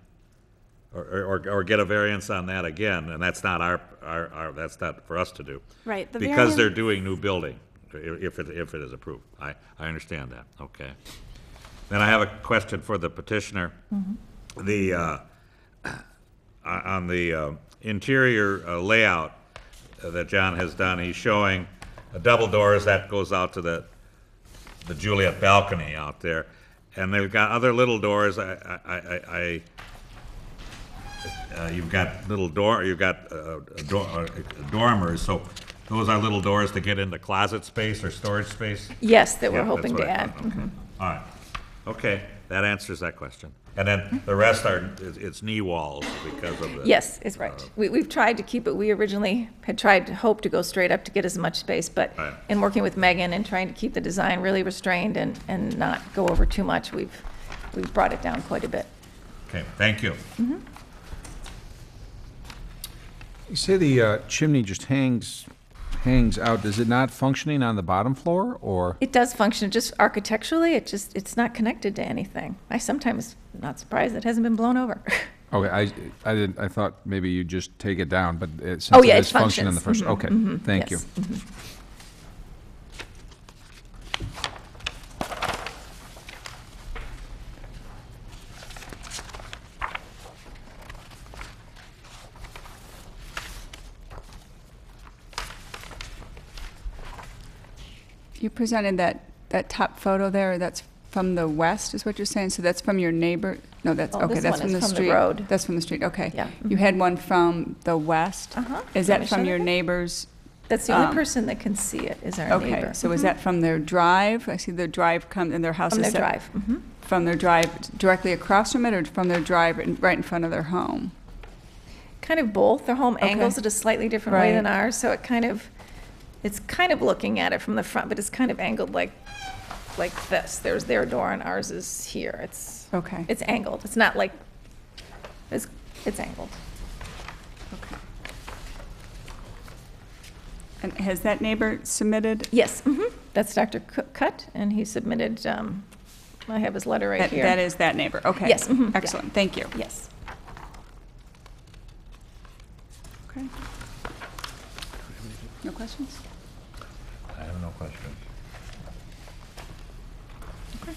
or get a variance on that again, and that's not that's not for us to do. Right. Because they're doing new building, if it is approved. I understand that. Okay. Then I have a question for the petitioner. Mm-hmm. On the interior layout that John has done, he's showing double doors that goes out to the Juliet balcony out there, and they've got other little doors. You've got little dormers, so those are little doors to get into closet space or storage space? Yes, that we're hoping to add. Okay. Mm-hmm. All right. Okay, that answers that question. And then the rest it's knee walls because of the... Yes, it's right. We've tried to keep it, we originally had hoped to go straight up to get as much space, but in working with Megan and trying to keep the design really restrained and not go over too much, we've brought it down quite a bit. Okay, thank you. Mm-hmm. You say the chimney just hangs out. Is it not functioning on the bottom floor, or? It does function, just architecturally, it's not connected to anything. I sometimes am not surprised it hasn't been blown over. Okay, I didn't, I thought maybe you just take it down, but since Oh, it yeah, is it function in the functions. first, okay, thank you. Yes. Mhm. You presented that top photo there, that's from the west, is what you're saying? So that's from your neighbor? No, that's, Oh, okay, this that's one from is the from the street. road. That's from the street, okay. Yeah. You had one from the west? Uh-huh. Is Want that me to from show your you? neighbors? That's the only person that can see it, is our neighbor. Okay, so is that from their drive? I see their drive come, and their house From is their set. drive. Mhm. From their drive directly across from it, or from their drive right in front of their home? Kind of both. Their home Okay. angles it a slightly different way than Right. ours, so it's kind of looking at it from the front, but it's kind of angled like this. There's their door and ours is here. Okay. It's angled. It's not like, it's angled. Okay. And has that neighbor submitted? Yes, that's Dr. Cutt, and he submitted, I have his letter right here. That is that neighbor, okay. Yes, yeah. Excellent, thank you. Yes. Okay. No questions? I have no questions. Okay.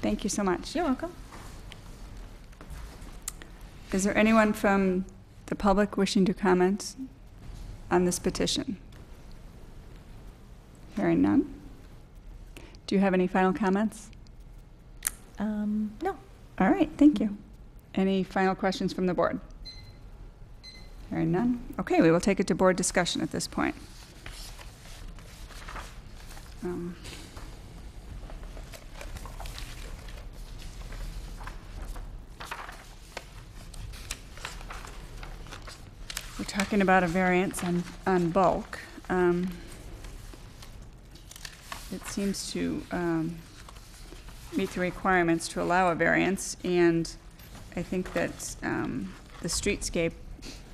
Thank you so much. You're welcome. Is there anyone from the public wishing to comment on this petition? Hearing none. Do you have any final comments? No. All right, thank you. Any final questions from the board? Hearing none. Okay, we will take it to board discussion at this point. We're talking about a variance on bulk. It seems to meet the requirements to allow a variance, and I think that the streetscape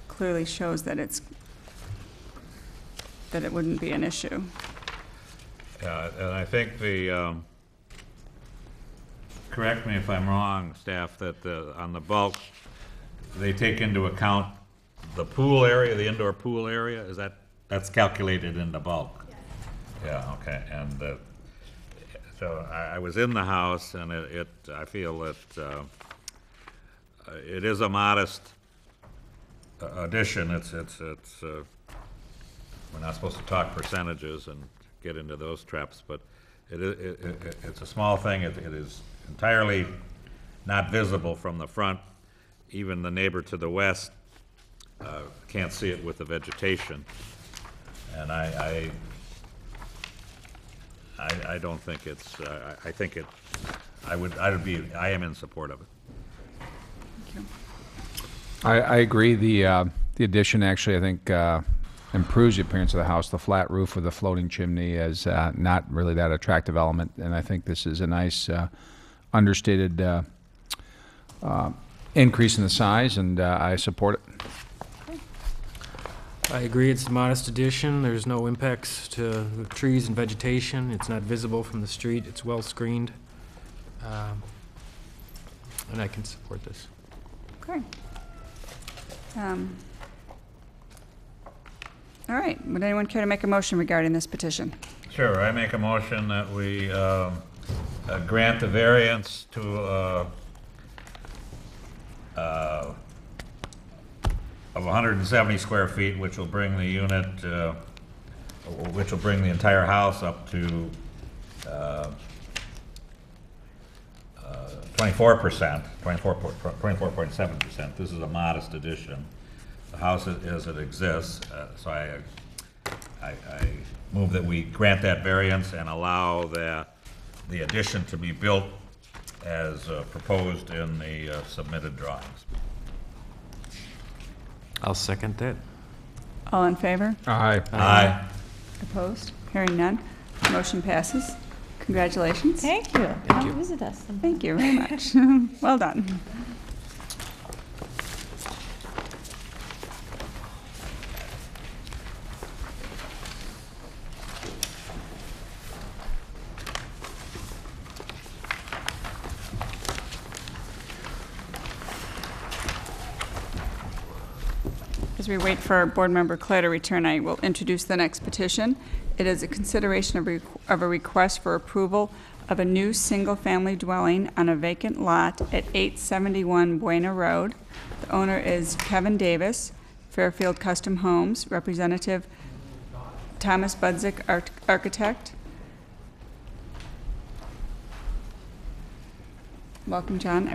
clearly shows that it wouldn't be an issue. Yeah, and I think correct me if I'm wrong, staff, that on the bulk, they take into account the pool area, the indoor pool area, that's calculated in the bulk? Yeah, okay, and so I was in the house, and I feel that it is a modest addition. We're not supposed to talk percentages and get into those traps, but it's a small thing. It is entirely not visible from the front. Even the neighbor to the west can't see it with the vegetation, and I don't think it's. I think it. I am in support of it. Thank you. I agree. The addition actually, I think, improves the appearance of the house. The flat roof with the floating chimney is not really that attractive element, and I think this is a nice, understated increase in the size, and I support it. I agree, it's a modest addition. There's no impacts to the trees and vegetation. It's not visible from the street. It's well screened. And I can support this. Okay. All right, would anyone care to make a motion regarding this petition? Sure, I make a motion that we grant the variance to of 170 square feet, which will bring the unit, which will bring the entire house up to 24%, 24.7%. This is a modest addition. The house as it exists, so I move that we grant that variance and allow the addition to be built as proposed in the submitted drawings. I'll second that. All in favor? Aye. Aye. Opposed? Hearing none. Motion passes. Congratulations. Thank you. Come visit us. Thank you very much. Well done. As we wait for Board Member Clair to return, I will introduce the next petition. It is a consideration of a request for approval of a new single-family dwelling on a vacant lot at 871 Buena Road. The owner is Kevin Davis, Fairfield Custom Homes, Representative Thomas Budzik, architect. Welcome, John.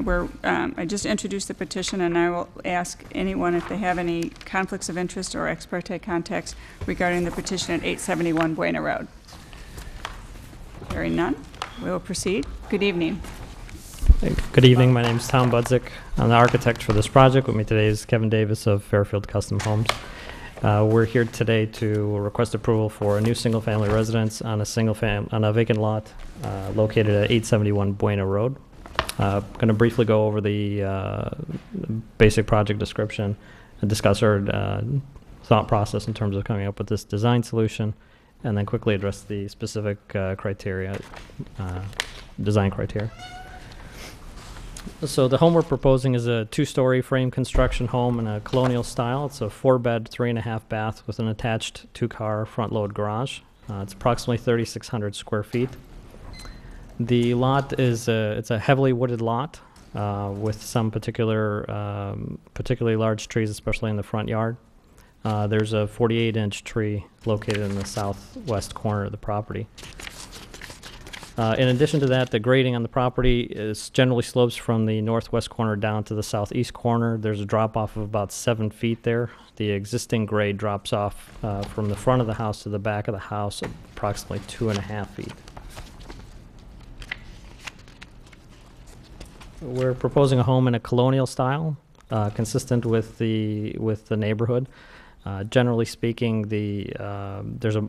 I just introduced the petition, and I will ask anyone if they have any conflicts of interest or ex parte contacts regarding the petition at 871 Buena Road. Hearing none, we will proceed. Good evening. Good evening. My name is Tom Budzik. I'm the architect for this project. With me today is Kevin Davis of Fairfield Custom Homes. We're here today to request approval for a new single-family residence on a vacant lot located at 871 Buena Road. I'm going to briefly go over the basic project description and discuss our thought process in terms of coming up with this design solution, and then quickly address the specific design criteria. So the home we're proposing is a 2-story frame construction home in a colonial style. It's a 4-bed, 3.5 bath with an attached 2-car front-load garage. It's approximately 3,600 square feet. The lot is it's a heavily wooded lot with some particularly large trees, especially in the front yard. There's a 48-inch tree located in the southwest corner of the property. In addition to that, the grading on the property generally slopes from the northwest corner down to the southeast corner. There's a drop-off of about 7 feet there. The existing grade drops off from the front of the house to the back of the house approximately 2.5 feet. We're proposing a home in a colonial style, consistent with the neighborhood. Generally speaking, there's a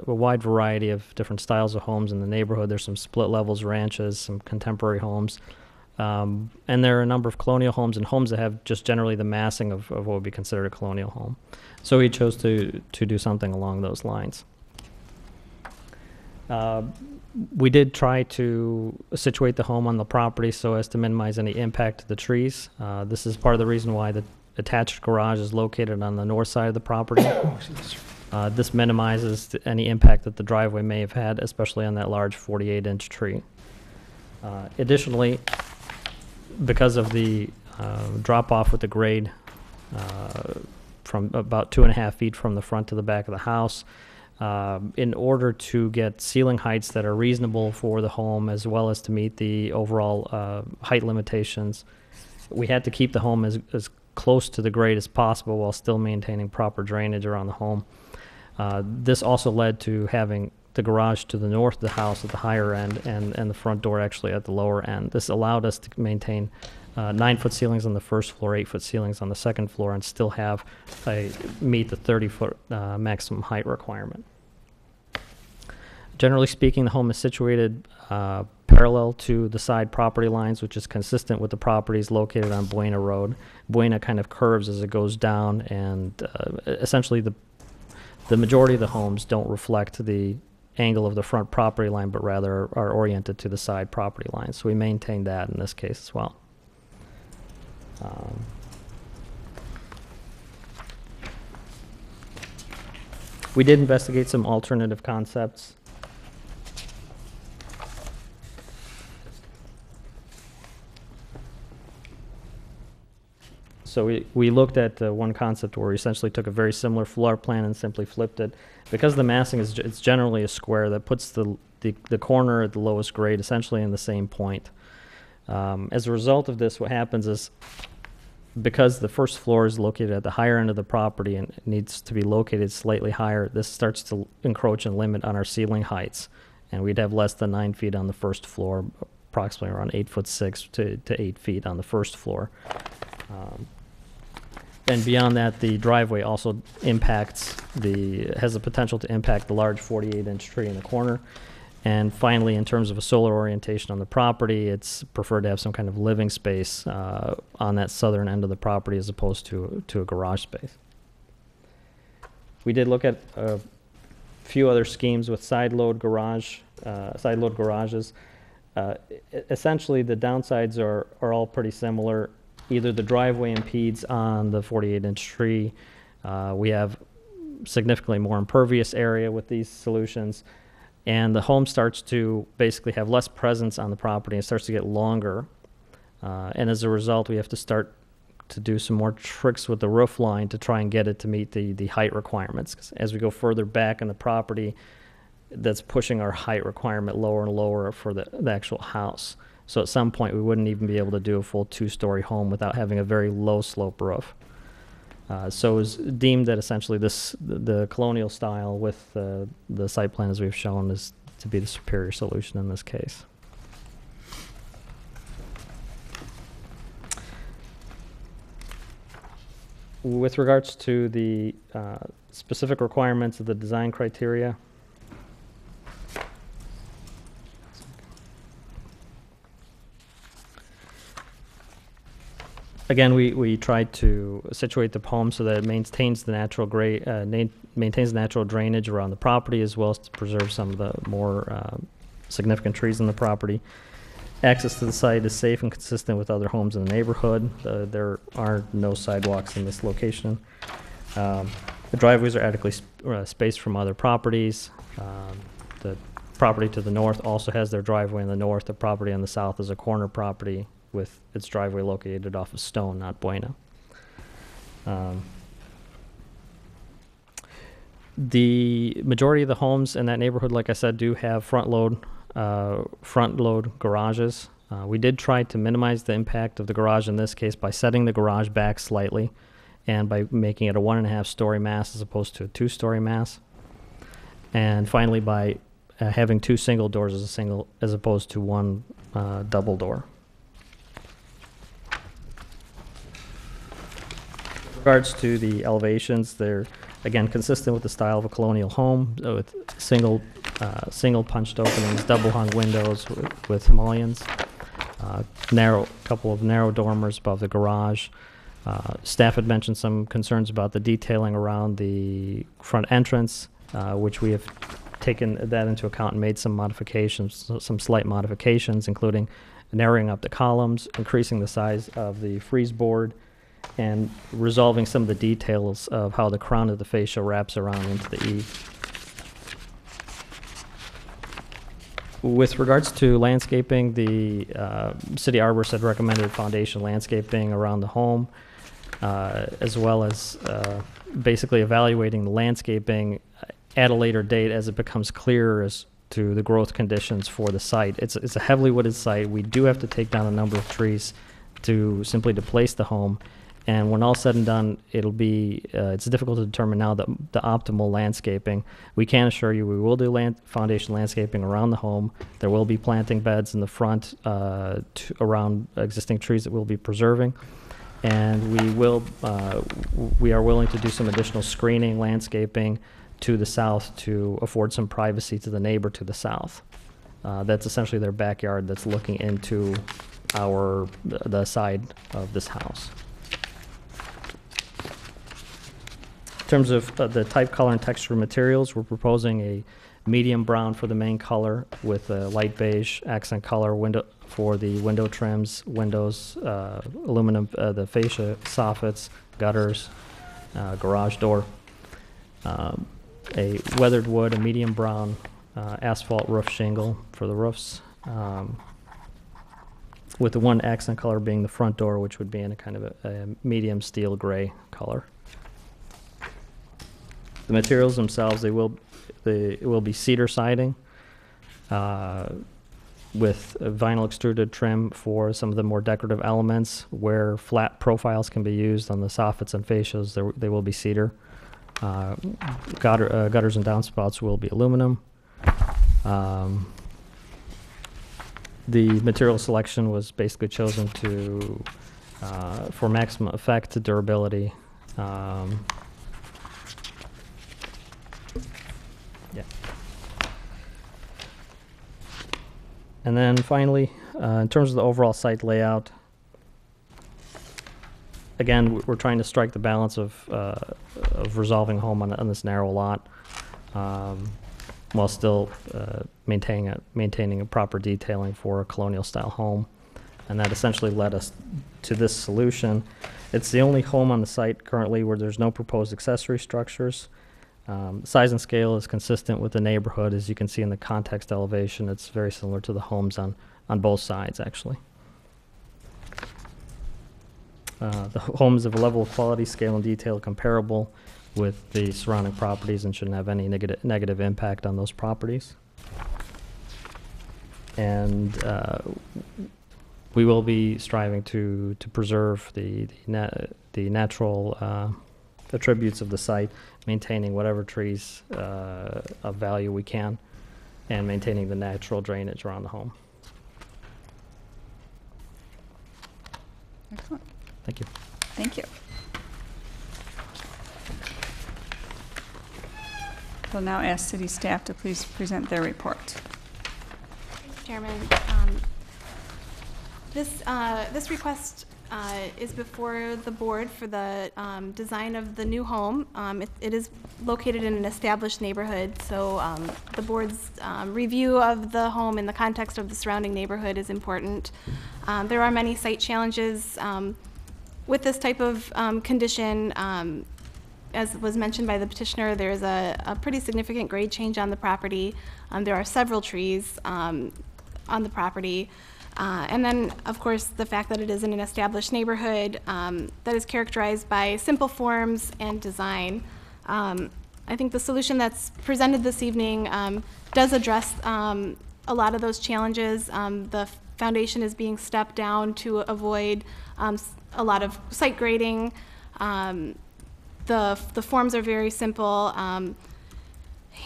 wide variety of different styles of homes in the neighborhood. There's some split levels ranches, some contemporary homes, and there are a number of colonial homes and homes that have just generally the massing of what would be considered a colonial home. So we chose to do something along those lines. We did try to situate the home on the property so as to minimize any impact to the trees. This is part of the reason why the attached garage is located on the north side of the property. This minimizes any impact that the driveway may have had, especially on that large 48-inch tree. Additionally, because of the drop-off with the grade from about 2.5 feet from the front to the back of the house, in order to get ceiling heights that are reasonable for the home as well as to meet the overall height limitations, we had to keep the home as close to the grade as possible while still maintaining proper drainage around the home. This also led to having the garage to the north of the house at the higher end and the front door actually at the lower end. This allowed us to maintain 9-foot ceilings on the first floor, 8-foot ceilings on the second floor, and still meet the 30-foot maximum height requirement. Generally speaking, the home is situated parallel to the side property lines, which is consistent with the properties located on Buena Road. Buena kind of curves as it goes down, and essentially the majority of the homes don't reflect the angle of the front property line, but rather are oriented to the side property line. So we maintain that in this case as well. We did investigate some alternative concepts. So we looked at one concept where we essentially took a very similar floor plan and simply flipped it. Because the massing it's generally a square, that puts the corner at the lowest grade essentially in the same point. As a result of this, what happens is, because the first floor is located at the higher end of the property and it needs to be located slightly higher, this starts to encroach and limit on our ceiling heights. And we'd have less than 9 feet on the first floor, approximately around 8'6" to 8 feet on the first floor. And beyond that, the driveway also has the potential to impact the large 48-inch tree in the corner. And finally, in terms of a solar orientation on the property, it's preferred to have some kind of living space on that southern end of the property as opposed to a garage space. We did look at a few other schemes with side load garages. Essentially, the downsides are all pretty similar. either the driveway impedes on the 48-inch tree. We have significantly more impervious area with these solutions, and the home starts to basically have less presence on the property and starts to get longer. And as a result, we have to start to do some more tricks with the roof line to try and get it to meet the height requirements. 'Cause as we go further back in the property, that's pushing our height requirement lower and lower for the actual house. So at some point, we wouldn't even be able to do a full 2-story home without having a very low slope roof. So it was deemed that essentially the colonial style with the site plan as we've shown is to be the superior solution in this case. With regards to the specific requirements of the design criteria, again, we tried to situate the home so that it maintains the natural maintains the natural drainage around the property, as well as to preserve some of the more significant trees in the property. Access to the site is safe and consistent with other homes in the neighborhood. There are no sidewalks in this location. The driveways are adequately spaced from other properties. The property to the north also has their driveway in the north. The property on the south is a corner property with its driveway located off of Stone, not Buena. The majority of the homes in that neighborhood, like I said, do have front load garages. We did try to minimize the impact of the garage in this case by setting the garage back slightly and by making it a 1.5-story mass as opposed to a 2-story mass. And finally, by having 2 single doors as opposed to 1 double door. With regards to the elevations, they're again consistent with the style of a colonial home, with single punched openings, double hung windows with mullions, couple of narrow dormers above the garage. Staff had mentioned some concerns about the detailing around the front entrance, which we have taken that into account and made some modifications, some slight modifications, including narrowing up the columns, increasing the size of the frieze board, and resolving some of the details of how the crown of the fascia wraps around into the eave. With regards to landscaping, the city arborist had recommended foundation landscaping around the home, as well as basically evaluating the landscaping at a later date as it becomes clearer as to the growth conditions for the site. It's a heavily wooded site. We do have to take down a number of trees to place the home. And when all said and done, it's difficult to determine now the optimal landscaping. We can assure you we will do foundation landscaping around the home. There will be planting beds in the front around existing trees that we'll be preserving. And we are willing to do some additional screening landscaping to the south to afford some privacy to the neighbor to the south. That's essentially their backyard that's looking into the side of this house. In terms of the type, color, and texture materials, we're proposing a medium brown for the main color with a light beige accent color for the window trims, windows, aluminum, the fascia, soffits, gutters, garage door. A weathered wood, a medium brown asphalt roof shingle for the roofs, with the one accent color being the front door, which would be in a kind of a medium steel gray color. The materials themselves, it will be cedar siding with a vinyl extruded trim for some of the more decorative elements. Where flat profiles can be used on the soffits and fascias, they will be cedar. Gutters and downspouts will be aluminum. The material selection was basically chosen for maximum effect, durability. Yeah. And then finally, in terms of the overall site layout, again, we're trying to strike the balance of resolving home on this narrow lot, while still maintaining a proper detailing for a colonial style home. and that essentially led us to this solution. It's the only home on the site currently where there's no proposed accessory structures. Size and scale is consistent with the neighborhood. As you can see in the context elevation, it's very similar to the homes on both sides, actually. The homes of a level of quality, scale, and detail comparable with the surrounding properties and shouldn't have any negative impact on those properties. And we will be striving to preserve the natural attributes of the site, maintaining whatever trees of value we can, and maintaining the natural drainage around the home. Excellent. Thank you. Thank you. We'll now ask city staff to please present their report. Thanks, Chairman. This request is before the board for the design of the new home. It is located in an established neighborhood, so the board's review of the home in the context of the surrounding neighborhood is important. There are many site challenges with this type of condition. As was mentioned by the petitioner, there is a pretty significant grade change on the property. There are several trees on the property. And then, of course, the fact that it is in an established neighborhood that is characterized by simple forms and design. I think the solution that's presented this evening does address a lot of those challenges. The foundation is being stepped down to avoid a lot of site grading. The forms are very simple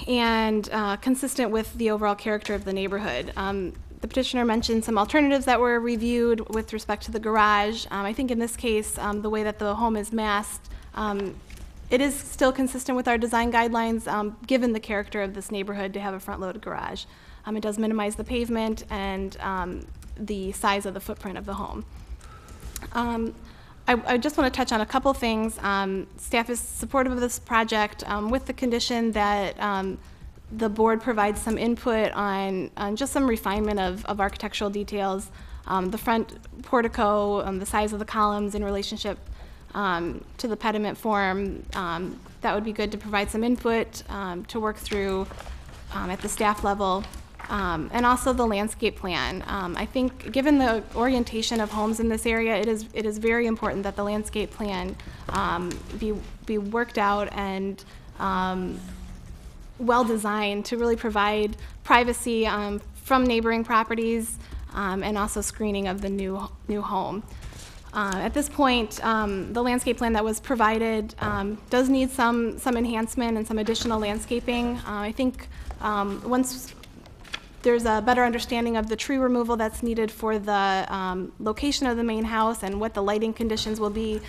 and consistent with the overall character of the neighborhood. The petitioner mentioned some alternatives that were reviewed with respect to the garage. I think in this case, the way that the home is massed, it is still consistent with our design guidelines, given the character of this neighborhood to have a front-loaded garage. It does minimize the pavement and the size of the footprint of the home. I just want to touch on a couple things. Staff is supportive of this project with the condition that the board provides some input on just some refinement of architectural details. The front portico, the size of the columns in relationship to the pediment form. That would be good to provide some input to work through at the staff level. And also the landscape plan. I think given the orientation of homes in this area, it is very important that the landscape plan be worked out and well designed to really provide privacy from neighboring properties and also screening of the new home. At this point, the landscape plan that was provided does need some enhancement and some additional landscaping. I think once there's a better understanding of the tree removal that's needed for the location of the main house and what the lighting conditions will be,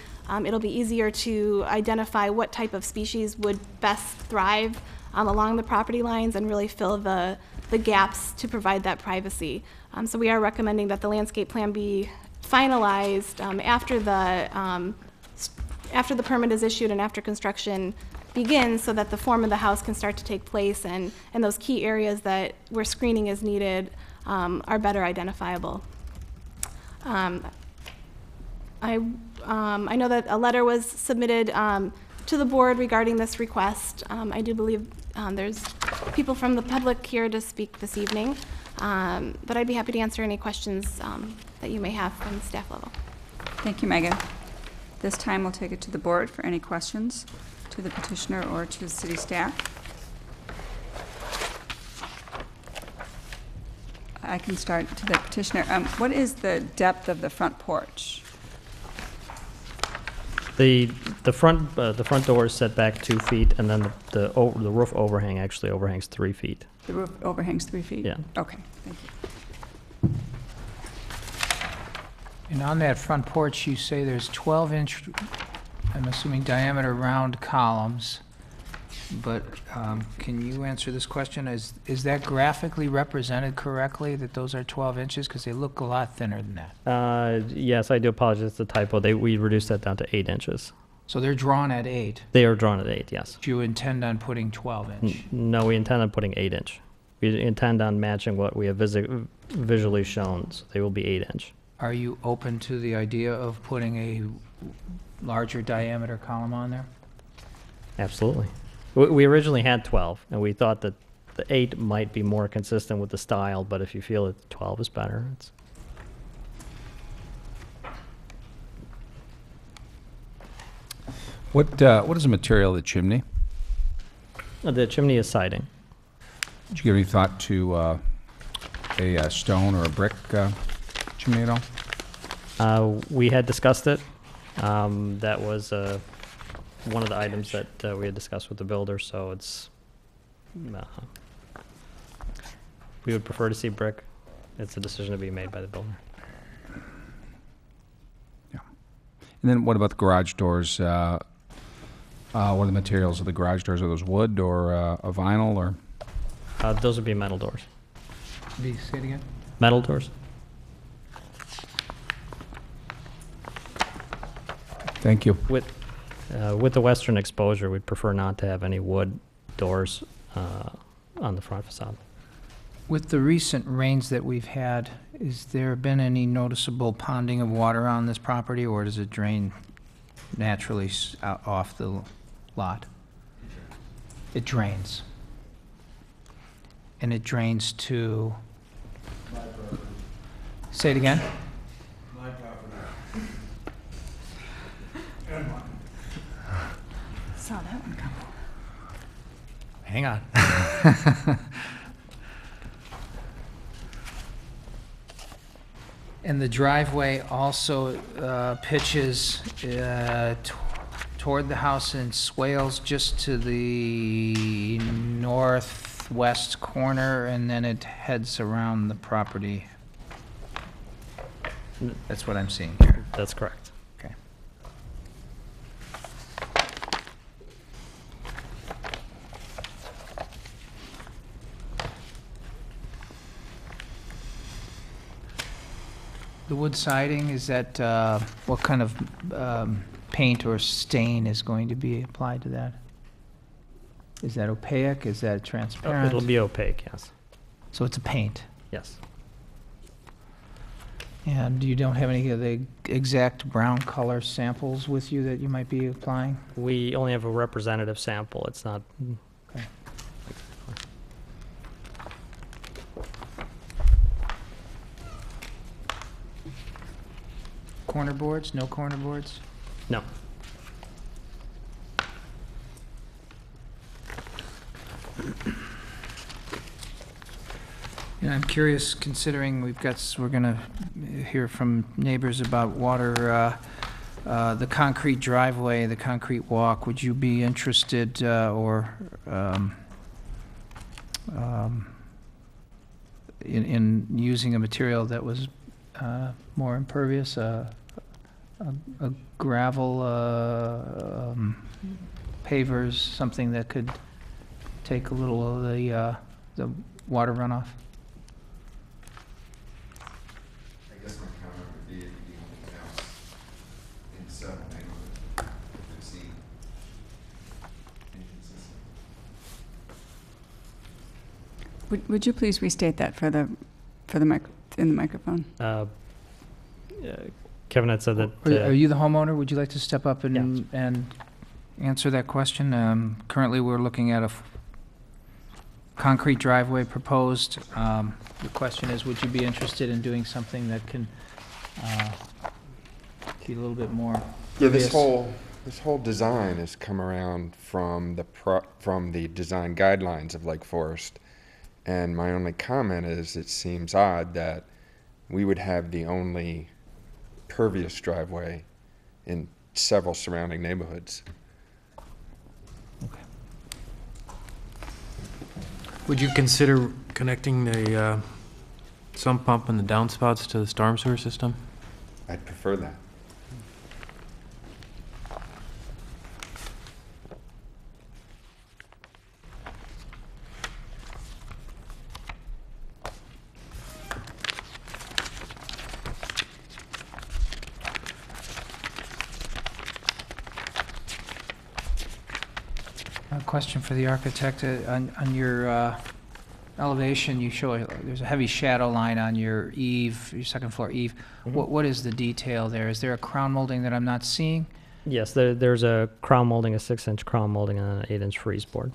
it'll be easier to identify what type of species would best thrive along the property lines and really fill the gaps to provide that privacy. So we are recommending that the landscape plan be finalized after the permit is issued and after construction begins, so that the form of the house can start to take place and those key areas that where screening is needed are better identifiable. I know that a letter was submitted to the board regarding this request. I do believe there's people from the public here to speak this evening, but I'd be happy to answer any questions that you may have from the staff level. Thank you, Megan. This time we'll take it to the board for any questions to the petitioner or to the city staff. I can start to the petitioner. What is the depth of the front porch? The front door is set back 2 feet, and then the roof overhang actually overhangs 3 feet. The roof overhangs 3 feet? Yeah. Okay, thank you. And on that front porch, you say there's 12-inch, I'm assuming, diameter round columns. But can you answer this question? Is that graphically represented correctly, that those are 12 inches? Because they look a lot thinner than that. Yes, I do apologize. It's a typo. We reduced that down to 8 inches. So they're drawn at 8? They are drawn at 8, yes. Do you intend on putting 12-inch? No, we intend on putting 8-inch. We intend on matching what we have visually shown, so they will be 8-inch. Are you open to the idea of putting a larger diameter column on there? Absolutely. We originally had 12, and we thought that the 8 might be more consistent with the style, but if you feel that 12 is better, it's... What is the material of the chimney? The chimney is siding. Did you give any thought to a stone or a brick chimney at all? We had discussed it. That was one of the items that we had discussed with the builder, so it's... we would prefer to see brick. It's a decision to be made by the builder. Yeah. And then what about the garage doors? What are the materials of the garage doors? Are those wood or a vinyl or? Those would be metal doors. Say it again? Metal doors. Thank you. With the western exposure, we'd prefer not to have any wood doors on the front facade. With the recent rains that we've had, has there been any noticeable ponding of water on this property, or does it drain naturally off the lot? It drains. And it drains to... Say it again? My property. And mine. Saw that one coming. Hang on. And the driveway also pitches toward the house and swales just to the northwest corner, and then it heads around the property. That's what I'm seeing here. That's correct. Okay. The wood siding, is that, what kind of paint or stain is going to be applied to that? Is that opaque? Is that transparent? It'll be opaque, yes. So it's a paint? Yes. And you don't have any of the exact brown color samples with you that you might be applying? We only have a representative sample. It's not... Okay. Corner boards? No corner boards? No. Yeah, I'm curious, considering we're gonna hear from neighbors about water, the concrete driveway, the concrete walk. Would you be interested, in using a material that was more impervious, a gravel, pavers, something that could take a little of the water runoff? I guess my comment would be if you do anything else in several neighborhoods, we've seen inconsistent. Would you please restate that for the in the microphone? Kevin had said that... Are you the homeowner? Would you like to step up and answer that question? Currently, we're looking at a concrete driveway proposed. The question is, would you be interested in doing something that can be a little bit more... Yeah, this whole design has come around from the design guidelines of Lake Forest. And my only comment is it seems odd that we would have the only pervious driveway in several surrounding neighborhoods. Okay. Would you consider connecting the sump pump and the downspouts to the storm sewer system? I'd prefer that. A question for the architect. On your elevation, you show there's a heavy shadow line on your eave, your second floor eave. What is the detail there? Is there a crown molding that I'm not seeing? Yes, there's a crown molding, a 6-inch crown molding, and an 8-inch frieze board.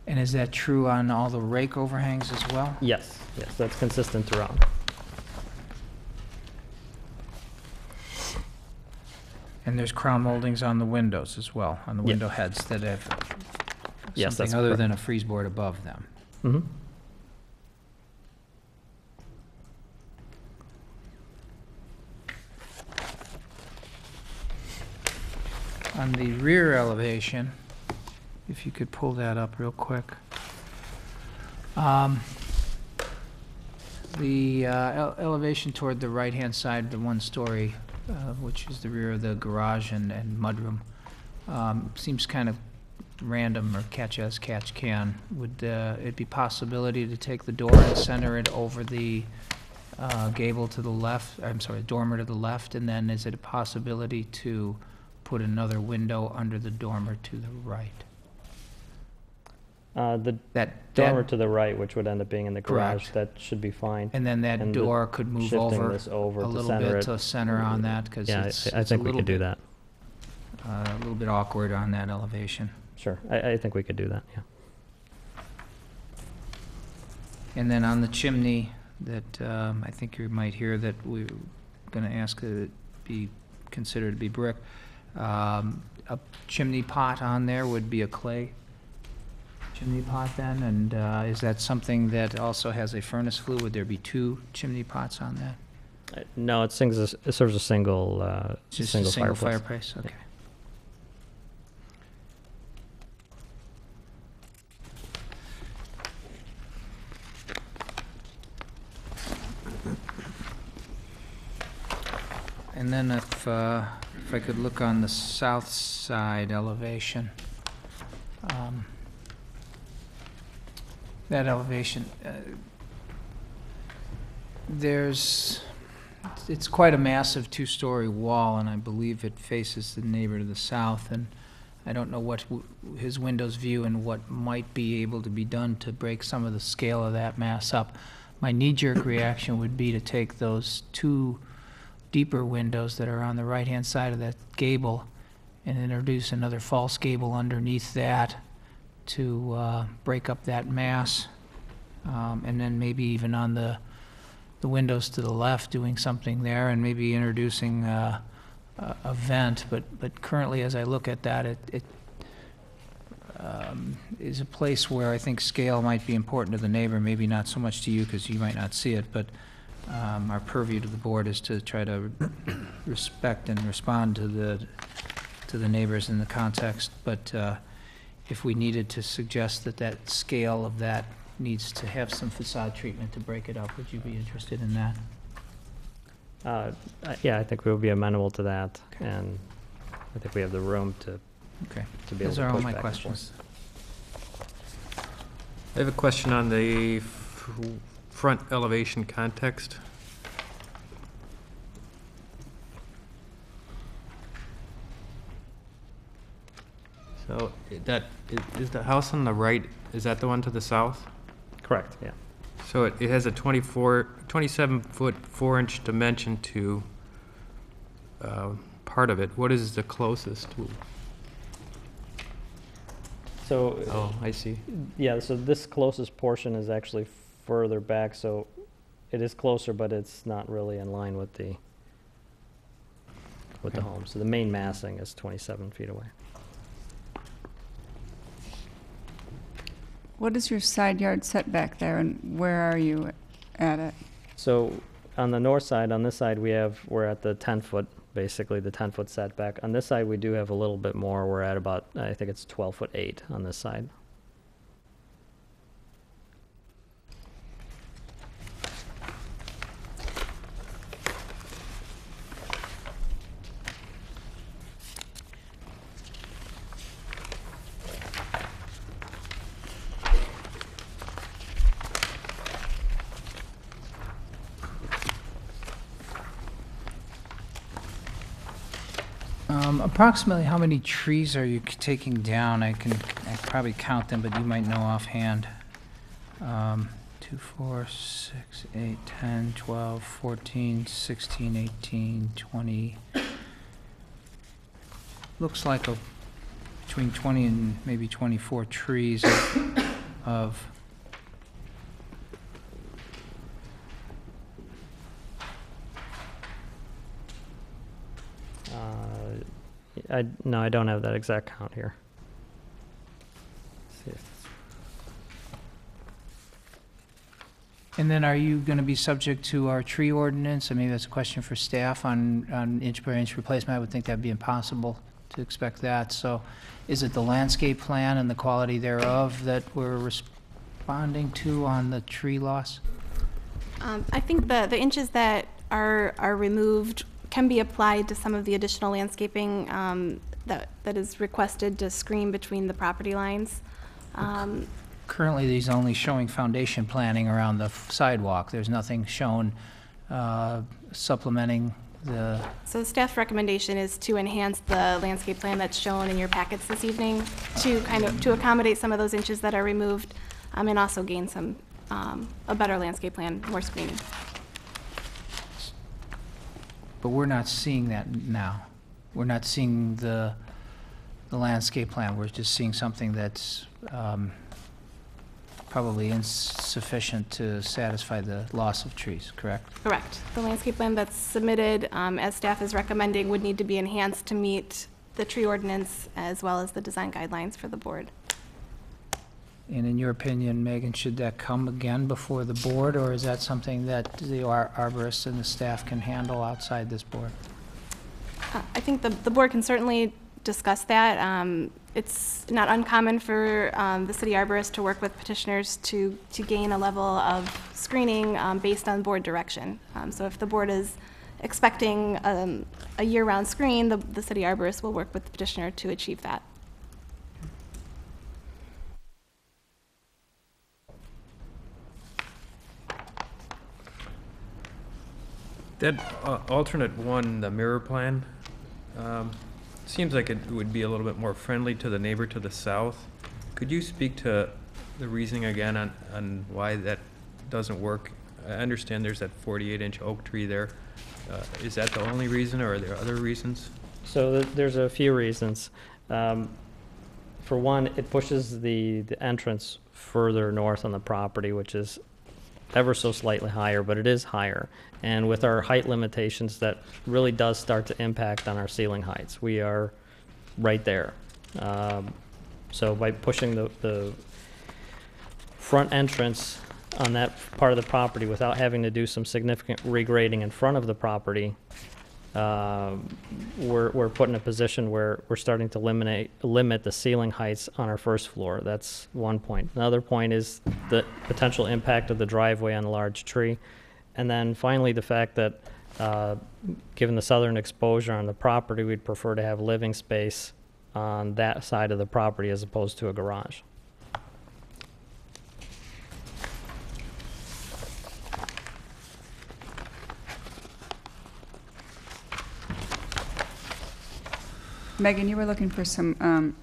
And is that true on all the rake overhangs as well? Yes, that's consistent throughout. And there's crown moldings on the windows as well, on the window heads that have Yes, something that's other correct. than a frieze board above them. Mm-hmm. On the rear elevation, if you could pull that up real quick. The elevation toward the right-hand side, the one-story, which is the rear of the garage and mudroom, seems kind of random, or catch as catch can. Would it be possibility to take the door and center it over the gable to the left, I'm sorry, dormer to the left, and then is it a possibility to put another window under the dormer to the right? The That dormer to the right, which would end up being in the garage, Correct. that should be fine. And then that And door could move shifting over this over a to little center bit it. to center on that, because Yeah, it's I a think we little could do bit, that. a little bit awkward on that elevation. Sure, I think we could do that, yeah. And then on the chimney, that I think you might hear that we're going to ask that it be considered to be brick. A chimney pot on there would be a clay chimney pot then, and is that something that also has a furnace flue? Would there be two chimney pots on that? No, it serves a single, Just single a single fireplace. fireplace? Okay. And then if I could look on the south side elevation, that elevation, it's quite a massive two-story wall, and I believe it faces the neighbor to the south, and I don't know what his windows view and what might be able to be done to break some of the scale of that mass up. My knee-jerk reaction would be to take those two deeper windows that are on the right-hand side of that gable and introduce another false gable underneath that to break up that mass. And then maybe even on the windows to the left, doing something there, and maybe introducing a vent. But currently, as I look at that, it is a place where I think scale might be important to the neighbor, maybe not so much to you because you might not see it, but our purview to the board is to try to respect and respond to the neighbors in the context. But if we needed to suggest that scale of that needs to have some facade treatment to break it up, would you be interested in that? Yeah, I think we would be amenable to that, and I think we have the room to be able Those to are all push my back and questions. I have a question on the front elevation context. So that is the house on the right, is that the one to the south? Correct, yeah. So it has a 27-foot 4-inch dimension to part of it. What is the closest to? So, Oh, I see. yeah, so this closest portion is actually further back, so it is closer, but it's not really in line with the home. So the main massing is 27 feet away. What is your side yard setback there, and where are you at it? So on the north side, on this side, we're at the 10-foot, basically the 10-foot setback. On this side, we do have a little bit more. We're at about, I think it's 12'8" on this side. Approximately how many trees are you taking down? I probably count them, but you might know offhand. 2, 4, 6, 8, 10, 12, 14, 16, 18, 20. Looks like between 20 and maybe 24 trees of no, I don't have that exact count here. Let's see if And then are you going to be subject to our tree ordinance? I mean, that's a question for staff on inch-by-inch replacement. I would think that'd be impossible to expect that. So is it the landscape plan and the quality thereof that we're responding to on the tree loss? I think the inches that are removed can be applied to some of the additional landscaping that is requested to screen between the property lines. Currently, these are only showing foundation planning around the sidewalk. There's nothing shown supplementing the... So staff's recommendation is to enhance the landscape plan that's shown in your packets this evening to accommodate some of those inches that are removed and also gain some a better landscape plan, more screening. But we're not seeing that now. We're not seeing the landscape plan. We're just seeing something that's probably insufficient to satisfy the loss of trees, correct? Correct. The landscape plan that's submitted, as staff is recommending, would need to be enhanced to meet the tree ordinance as well as the design guidelines for the board. And in your opinion, Megan, should that come again before the board, or is that something that the arborists and the staff can handle outside this board? I think the board can certainly discuss that. It's not uncommon for the city arborist to work with petitioners to gain a level of screening based on board direction. So if the board is expecting a year-round screen, the city arborist will work with the petitioner to achieve that. That alternate one, the mirror plan, seems like it would be a little bit more friendly to the neighbor to the south. Could you speak to the reasoning again on why that doesn't work? I understand there's that 48-inch oak tree there. Is that the only reason, or are there other reasons? So there's a few reasons. For one, it pushes the entrance further north on the property, which is ever so slightly higher, but it is higher. And with our height limitations, that really does start to impact on our ceiling heights. We are right there. So by pushing the front entrance on that part of the property without having to do some significant regrading in front of the property, we're put in a position where we're starting to limit the ceiling heights on our first floor. That's one point. Another point is the potential impact of the driveway on a large tree. And then finally, the fact that given the southern exposure on the property, we'd prefer to have living space on that side of the property as opposed to a garage. Megan, you were looking for some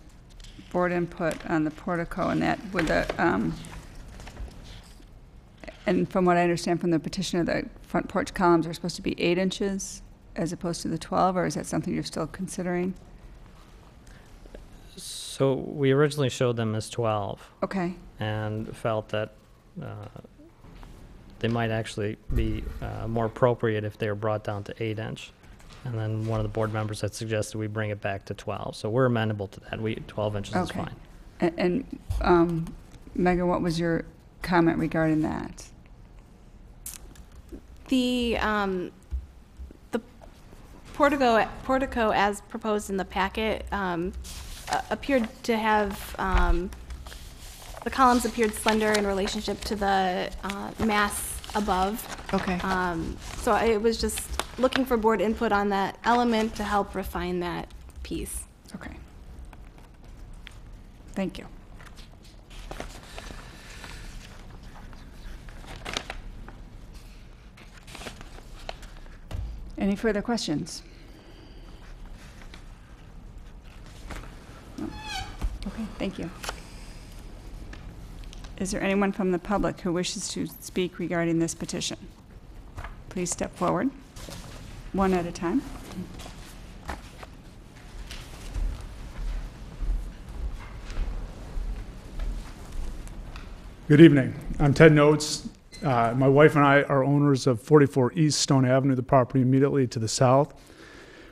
board input on the portico and that with the, and from what I understand from the petitioner, the front porch columns are supposed to be 8 inches as opposed to the 12, or is that something you're still considering? So we originally showed them as 12. Okay. And felt that they might actually be more appropriate if they were brought down to 8-inch. And then one of the board members had suggested we bring it back to 12. So we're amenable to that. 12 inches is fine. And Megan, what was your comment regarding that? The portico as proposed in the packet appeared to have the columns appeared slender in relationship to the mass above. Okay. So it was just looking for board input on that element to help refine that piece. Okay. Thank you. Any further questions? No. Okay, thank you. Is there anyone from the public who wishes to speak regarding this petition? Please step forward, one at a time. Good evening. I'm Ted Notes. My wife and I are owners of 44 East Stone Avenue, the property immediately to the south.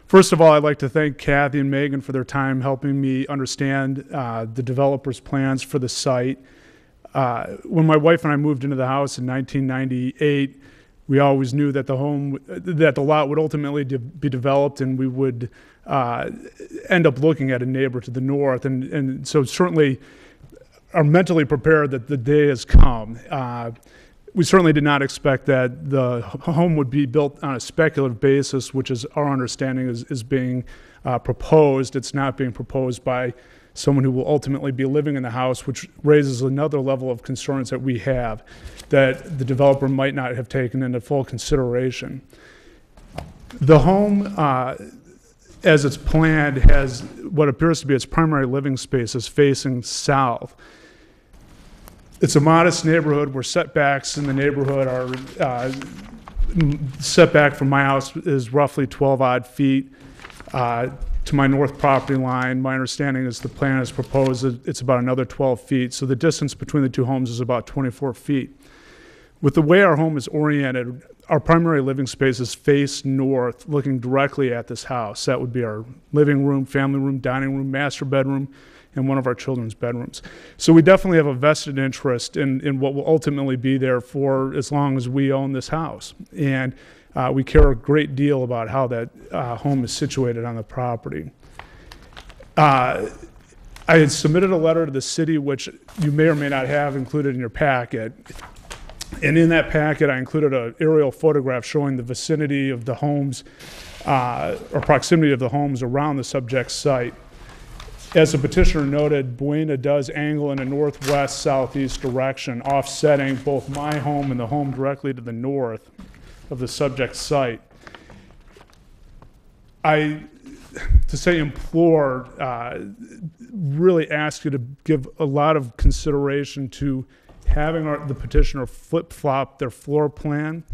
First of all, I'd like to thank Kathy and Megan for their time helping me understand the developer's plans for the site. When my wife and I moved into the house in 1998, we always knew that the lot would ultimately be developed, and we would end up looking at a neighbor to the north. And so certainly are mentally prepared that the day has come. We certainly did not expect that the home would be built on a speculative basis, which is our understanding is being proposed. It's not being proposed by someone who will ultimately be living in the house, which raises another level of concerns that we have that the developer might not have taken into full consideration. The home, as it's planned, has what appears to be its primary living spaces facing south. It's a modest neighborhood where setbacks in the neighborhood are, setback from my house is roughly 12 odd feet to my north property line. My understanding is the plan is proposed that it's about another 12 feet. So the distance between the two homes is about 24 feet. With the way our home is oriented, our primary living spaces face north, looking directly at this house. That would be our living room, family room, dining room, master bedroom, and one of our children's bedrooms. So we definitely have a vested interest in what will ultimately be there for as long as we own this house. And we care a great deal about how that home is situated on the property. I had submitted a letter to the city, which you may or may not have included in your packet. And in that packet, I included an aerial photograph showing the vicinity of the homes, or proximity of the homes around the subject site. As the petitioner noted, Buena does angle in a northwest-southeast direction, offsetting both my home and the home directly to the north of the subject site. I, to say implore, really ask you to give a lot of consideration to having the petitioner flip-flop their floor plan.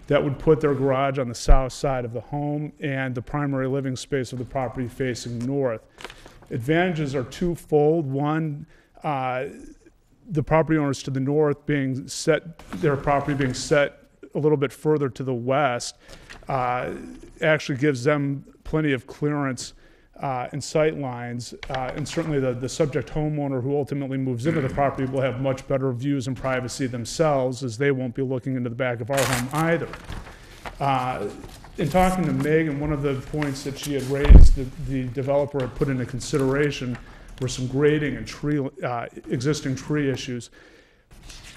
That would put their garage on the south side of the home and the primary living space of the property facing north. Advantages are twofold. One, the property owners to the north their property being set a little bit further to the west, actually gives them plenty of clearance and sight lines, and certainly the subject homeowner who ultimately moves into the property will have much better views and privacy themselves, as they won't be looking into the back of our home either. In talking to Megan, one of the points that she had raised that the developer had put into consideration were some grading and existing tree issues.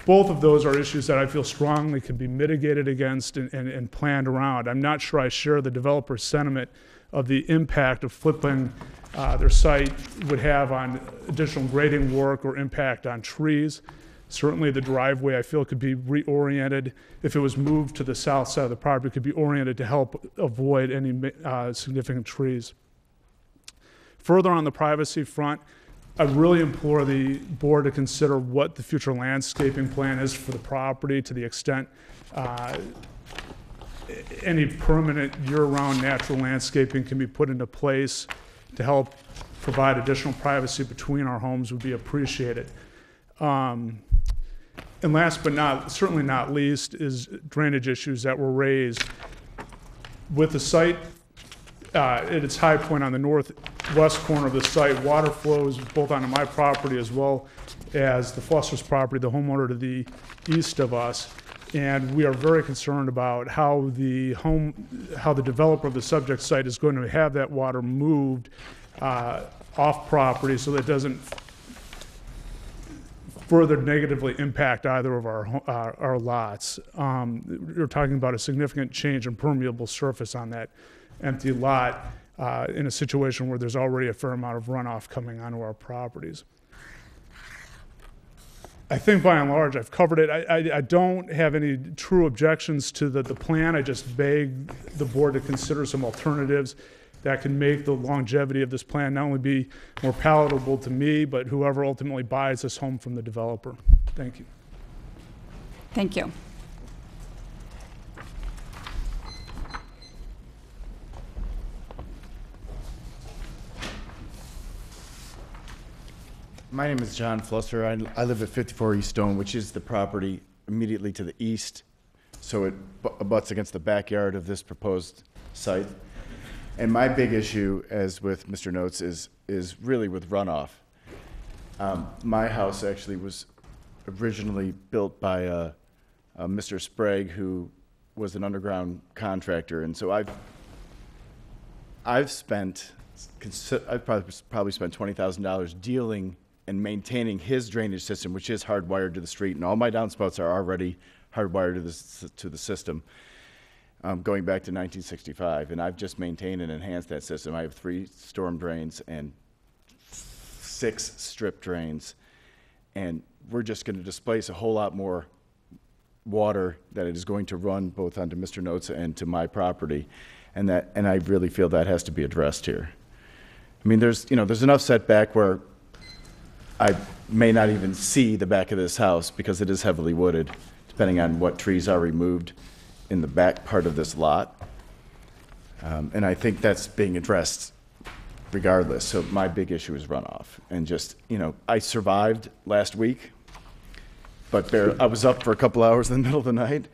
Both of those are issues that I feel strongly can be mitigated against and planned around. I'm not sure I share the developer's sentiment of the impact of flipping their site would have on additional grading work or impact on trees. Certainly the driveway, I feel, could be reoriented. If it was moved to the south side of the property, it could be oriented to help avoid any significant trees. Further on the privacy front, I really implore the board to consider what the future landscaping plan is for the property, to the extent any permanent year-round natural landscaping can be put into place to help provide additional privacy between our homes would be appreciated. And last but certainly not least is drainage issues that were raised. With the site at its high point on the northwest corner of the site, water flows both onto my property as well as the Foster's property, the homeowner to the east of us. And we are very concerned about how the developer of the subject site is going to have that water moved off property so that it doesn't further negatively impact either of our lots. We're talking about a significant change in permeable surface on that empty lot in a situation where there's already a fair amount of runoff coming onto our properties. I think by and large I've covered it. I don't have any true objections to the plan. I just beg the board to consider some alternatives that can make the longevity of this plan not only be more palatable to me, but whoever ultimately buys this home from the developer. Thank you. Thank you. My name is John Flusser. I live at 54 East Stone, which is the property immediately to the east, so it abuts against the backyard of this proposed site. And my big issue, as with Mr. Notes, is really with runoff. My house actually was originally built by Mr. Sprague, who was an underground contractor, and so I've probably spent $20,000 dealing and maintaining his drainage system, which is hardwired to the street, and all my downspouts are already hardwired to the system, going back to 1965, and I've just maintained and enhanced that system. I have 3 storm drains and 6 strip drains, and we're just going to displace a whole lot more water that it is going to run both onto Mr. Notes and to my property, and I really feel that has to be addressed here. I mean, there's enough setback where I may not even see the back of this house because it is heavily wooded, depending on what trees are removed in the back part of this lot. And I think that's being addressed regardless. So my big issue is runoff. And just, I survived last week, but I was up for a couple hours in the middle of the night.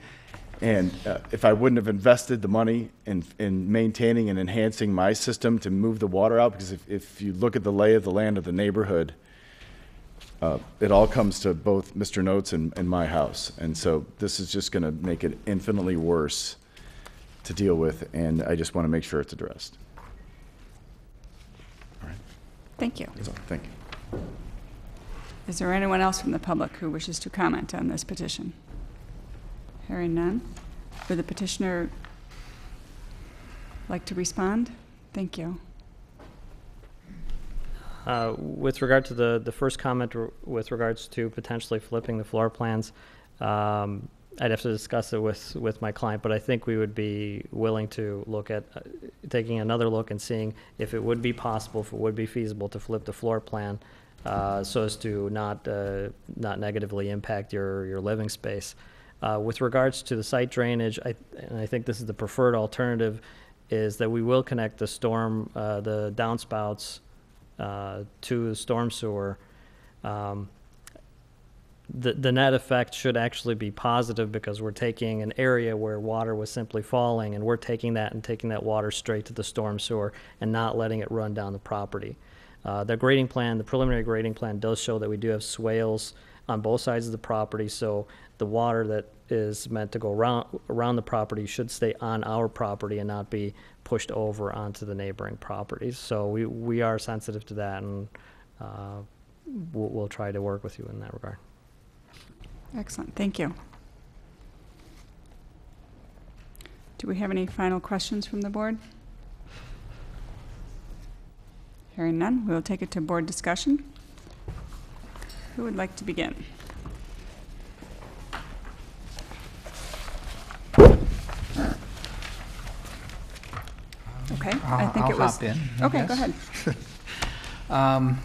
And if I wouldn't have invested the money in maintaining and enhancing my system to move the water out, because if you look at the lay of the land of the neighborhood, it all comes to both Mr. Notes and my house. And so this is just going to make it infinitely worse to deal with, and I just want to make sure it's addressed. All right. Thank you. That's all. Thank you. Is there anyone else from the public who wishes to comment on this petition? Hearing none. Would the petitioner like to respond? Thank you. With regard to the first comment with regards to potentially flipping the floor plans, I'd have to discuss it with my client, but I think we would be willing to look at taking another look and seeing if it would be possible, if it would be feasible to flip the floor plan so as to not negatively impact your living space. With regards to the site drainage, and I think this is the preferred alternative, is that we will connect the the downspouts to the storm sewer. The net effect should actually be positive because we're taking an area where water was simply falling, and we're taking that water straight to the storm sewer and not letting it run down the property. The grading plan, the preliminary grading plan, does show that we do have swales on both sides of the property, so the water that is meant to go around the property should stay on our property and not be pushed over onto the neighboring properties. So we are sensitive to that, and we'll try to work with you in that regard. Excellent. Thank you. Do we have any final questions from the board? Hearing none, we'll take it to board discussion. Who would like to begin? Okay, I think I'll it was. hop in, I Okay, go guess. ahead.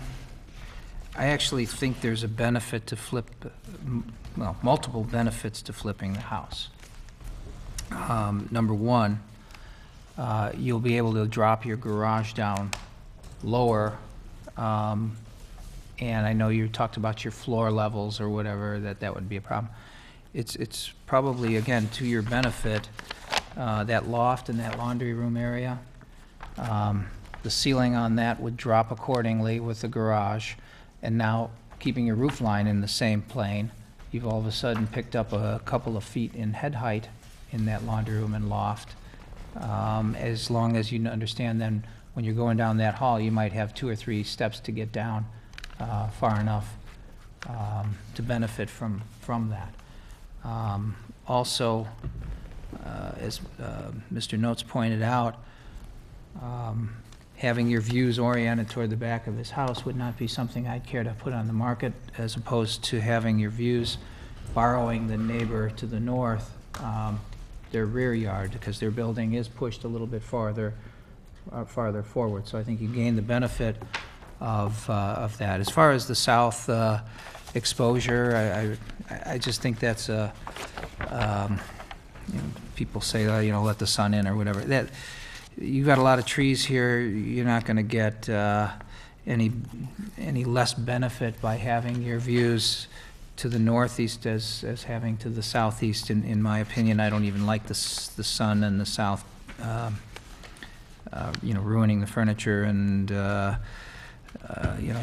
I actually think there's a benefit to multiple benefits to flipping the house. Number one, you'll be able to drop your garage down lower, and I know you talked about your floor levels or whatever, that would be a problem. It's probably, again, to your benefit, that loft and that laundry room area. The ceiling on that would drop accordingly with the garage, and now keeping your roof line in the same plane, you've all of a sudden picked up a couple of feet in head height in that laundry room and loft. As long as you understand, then when you're going down that hall, you might have 2 or 3 steps to get down far enough to benefit from that. Also, as Mr. Notes pointed out, having your views oriented toward the back of his house would not be something I'd care to put on the market, as opposed to having your views borrowing the neighbor to the north, their rear yard, because their building is pushed a little bit farther forward. So I think you gain the benefit of that. As far as the south exposure. I just think that's a, you know, people say, let the sun in or whatever. That, you've got a lot of trees here. You're not going to get any less benefit by having your views to the northeast as having to the southeast. In my opinion, I don't even like the sun and the south, ruining the furniture and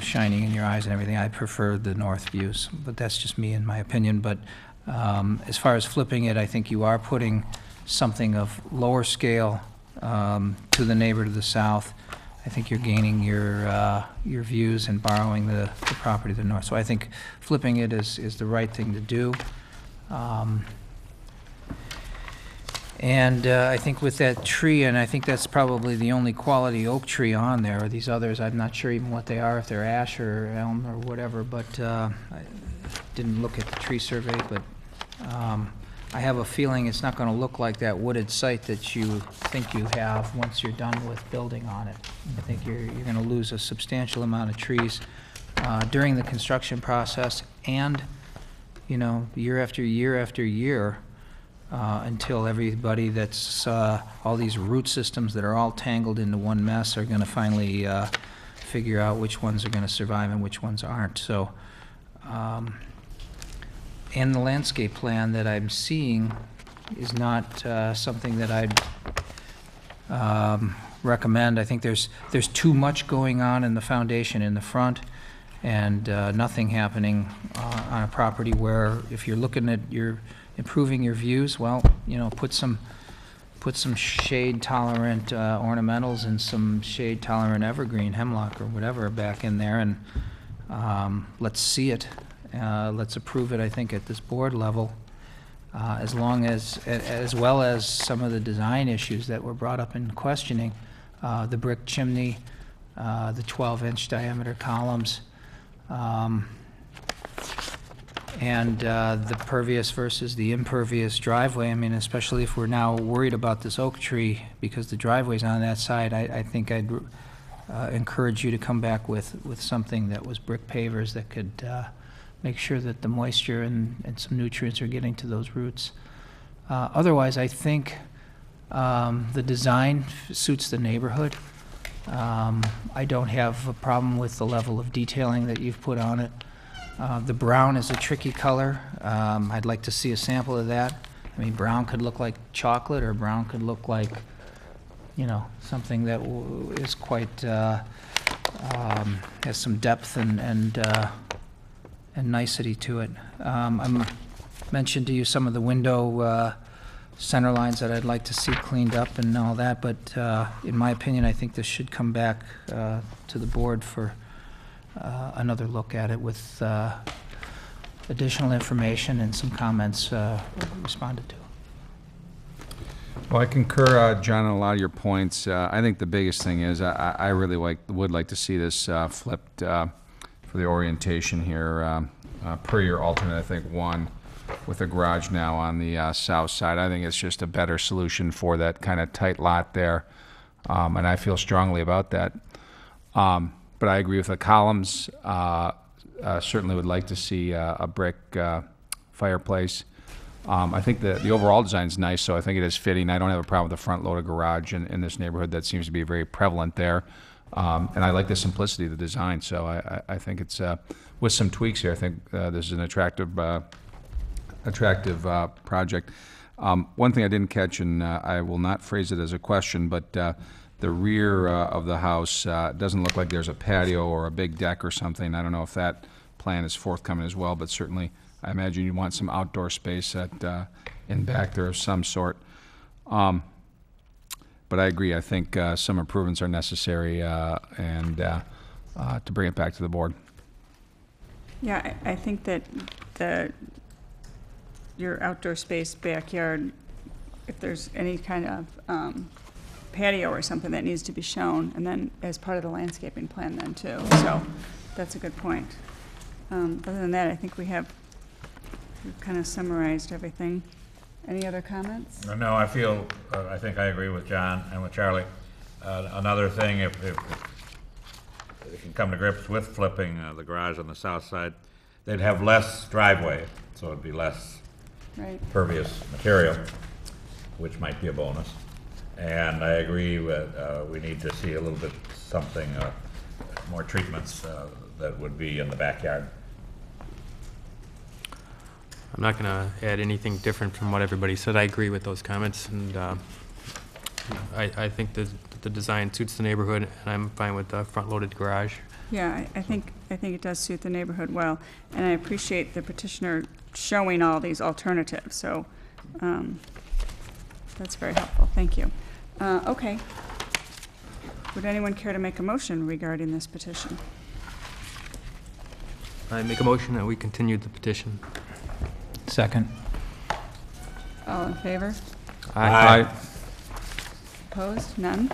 shining in your eyes and everything. I prefer the north views, but that's just me in my opinion. But as far as flipping it, I think you are putting something of lower scale to the neighbor to the south. I think you're gaining your views and borrowing the property to the north. So I think flipping it is the right thing to do. And I think with that tree, and I think that's probably the only quality oak tree on there. These others, I'm not sure even what they are, if they're ash or elm or whatever, but I didn't look at the tree survey, but I have a feeling it's not going to look like that wooded site that you think you have once you're done with building on it. I think you're going to lose a substantial amount of trees during the construction process and, year after year after year, until everybody that's, all these root systems that are all tangled into one mess are going to finally figure out which ones are going to survive and which ones aren't. So, and the landscape plan that I'm seeing is not something that I'd recommend. I think there's too much going on in the foundation in the front and nothing happening on a property where if you're looking at improving your views, well, put some shade tolerant ornamentals and some shade tolerant evergreen, hemlock or whatever back in there, and let's see it. Let's approve it, I think, at this board level, as well as some of the design issues that were brought up in questioning, the brick chimney, the 12-inch diameter columns, and the pervious versus the impervious driveway. I mean, especially if we're now worried about this oak tree because the driveway's on that side, I think I'd encourage you to come back with something that was brick pavers that could make sure that the moisture and some nutrients are getting to those roots. Otherwise, I think the design suits the neighborhood. I don't have a problem with the level of detailing that you've put on it. The brown is a tricky color. I'd like to see a sample of that. I mean, brown could look like chocolate, or brown could look like, something that is quite, has some depth and nicety to it. I mentioned to you some of the window center lines that I'd like to see cleaned up and all that, but in my opinion, I think this should come back to the board for another look at it with additional information and some comments responded to. Well, I concur, John, on a lot of your points. I think the biggest thing is I really would like to see this flipped for the orientation here per your alternate, I think, one with a garage now on the south side. I think it's just a better solution for that kind of tight lot there, and I feel strongly about that. But I agree with the columns. Certainly would like to see a brick fireplace. I think the overall design is nice, so I think it is fitting. I don't have a problem with the front-loaded garage in this neighborhood. That seems to be very prevalent there. And I like the simplicity of the design, so I think it's, with some tweaks here, I think this is an attractive project. One thing I didn't catch, and I will not phrase it as a question, but the rear of the house doesn't look like there's a patio or a big deck or something. I don't know if that plan is forthcoming as well, but certainly I imagine you want some outdoor space in back there of some sort. But I agree. I think some improvements are necessary and to bring it back to the board. Yeah, I think that your outdoor space backyard, if there's any kind of patio or something that needs to be shown, and then as part of the landscaping plan then too. So that's a good point. Other than that, I think we've kind of summarized everything. Any other comments? No, I think I agree with John and with Charlie. Another thing, if you can come to grips with flipping the garage on the south side, they'd have less driveway, so it'd be less Right. pervious material, which might be a bonus. And I agree with, we need to see a little bit something, more treatments that would be in the backyard. I'm not going to add anything different from what everybody said. I agree with those comments, and I think the design suits the neighborhood, and I'm fine with the front-loaded garage. Yeah, I think it does suit the neighborhood well, and I appreciate the petitioner showing all these alternatives, so that's very helpful. Thank you. Okay. Would anyone care to make a motion regarding this petition? I make a motion that we continue the petition. Second. All in favor? Aye. Opposed? None?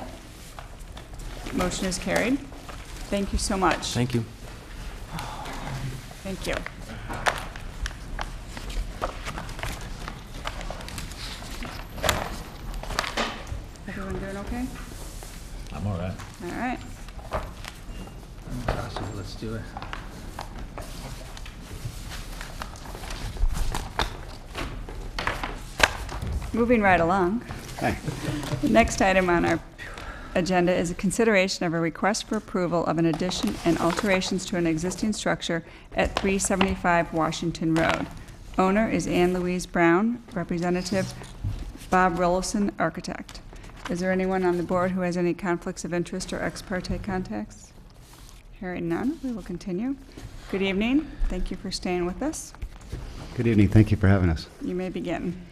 Motion is carried. Thank you so much. Thank you. Thank you. Everyone doing okay? I'm all right. All right. Let's do it. Moving right along. The next item on our agenda is a consideration of a request for approval of an addition and alterations to an existing structure at 375 Washington Road. Owner is Ann Louise Brown, representative Bob Rollison, architect. Is there anyone on the board who has any conflicts of interest or ex parte contacts? Hearing none, we will continue. Good evening. Thank you for staying with us. Good evening. Thank you for having us. You may begin.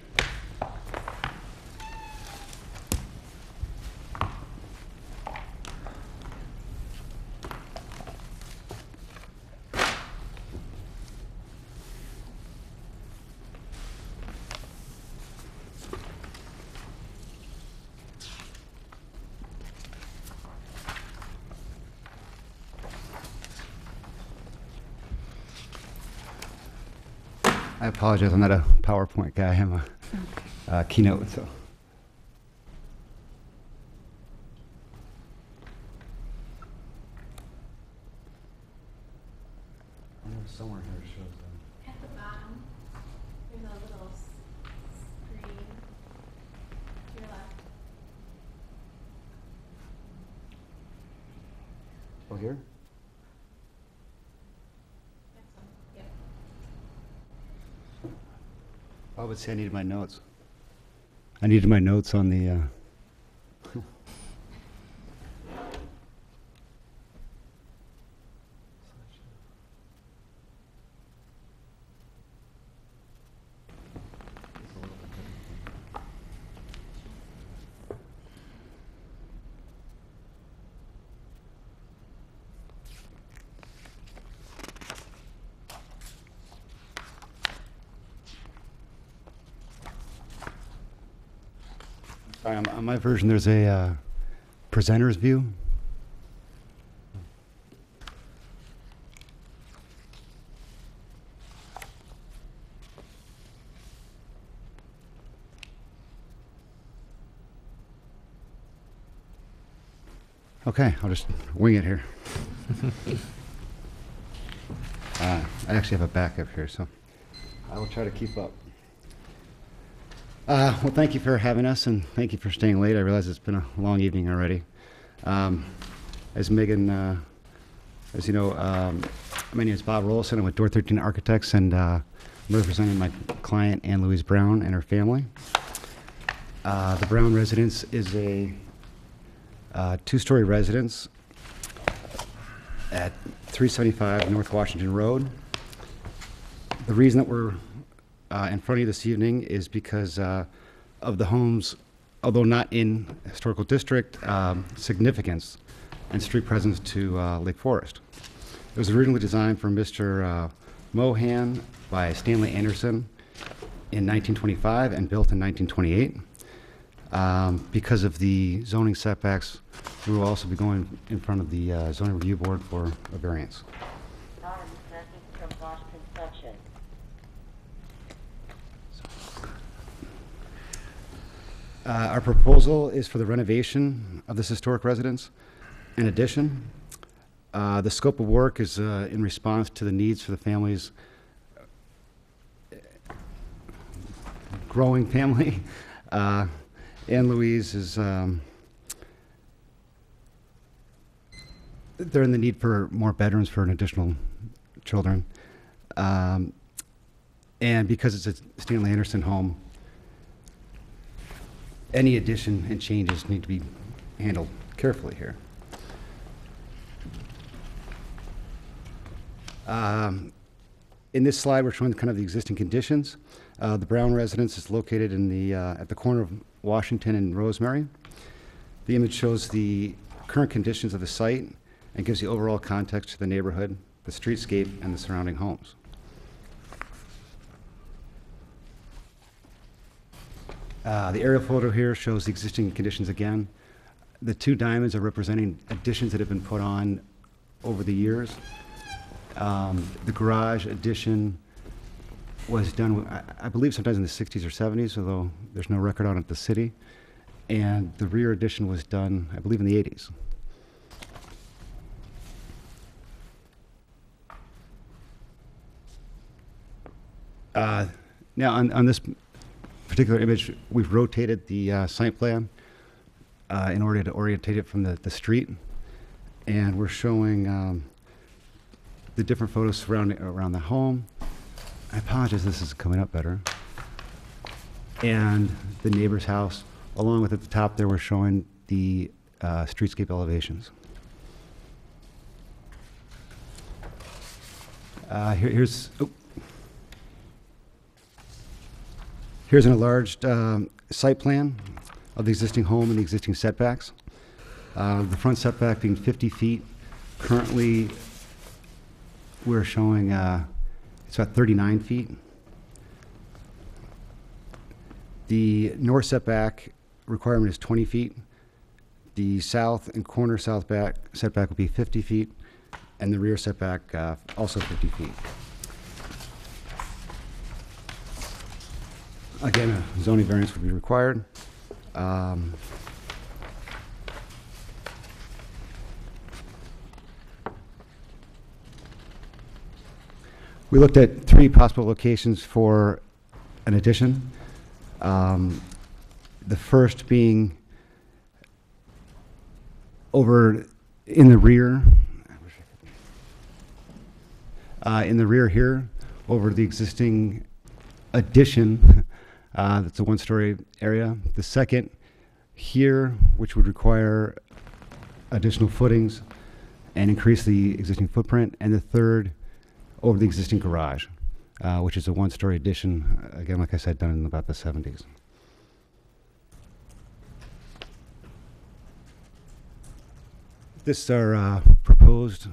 I apologize. I'm not a PowerPoint guy. I'm a keynote. So. Somewhere here shows them. At the bottom, there's a little screen to your left. Oh, here? Yep. I would say I needed my notes. I needed my notes on the. Sorry, on my version, there's a presenter's view. Okay, I'll just wing it here. I actually have a backup here, so I will try to keep up. Well, thank you for having us, and thank you for staying late. I realize it's been a long evening already. As Megan, as you know, my name is Bob Rollison. I'm with Door 13 Architects, and I'm representing my client, Ann Louise Brown, and her family. The Brown residence is a two-story residence at 375 North Washington Road. The reason that we're in front of you this evening is because of the home's, although not in historical district, significance and street presence to Lake Forest. It was originally designed for Mr. Mohan by Stanley Anderson in 1925 and built in 1928. Because of the zoning setbacks, we will also be going in front of the zoning review board for a variance. Our proposal is for the renovation of this historic residence. In addition, The scope of work is in response to the needs for the family's growing family. Anne Louise is, they're in the need for more bedrooms for an additional children. And because it's a Stanley Anderson home, any addition and changes need to be handled carefully here. In this slide, we're showing kind of the existing conditions. The Brown residence is located in the, at the corner of Washington and Rosemary. The image shows the current conditions of the site and gives the overall context to the neighborhood, the streetscape, and the surrounding homes. The aerial photo here shows the existing conditions again. The two diamonds are representing additions that have been put on over the years. The garage addition was done, I believe, sometimes in the 60s or 70s, although there's no record on it at the city. And the rear addition was done, I believe, in the 80s. Now, on this particular image, we've rotated the site plan in order to orientate it from the street. And we're showing the different photos surrounding around the home. I apologize, this is coming up better. And the neighbor's house, along with at the top there, we're showing the streetscape elevations. Here's an enlarged site plan of the existing home and the existing setbacks. The front setback being 50 feet. Currently, we're showing it's about 39 feet. The north setback requirement is 20 feet. The south and corner setback would be 50 feet, and the rear setback also 50 feet. Again, a zoning variance would be required. We looked at 3 possible locations for an addition. The first being over in the rear. In the rear here, over the existing addition. That's a 1-story area. The second here, which would require additional footings and increase the existing footprint. And the third, over the existing garage, which is a 1-story addition, again, like I said, done in about the 70s. This is our proposed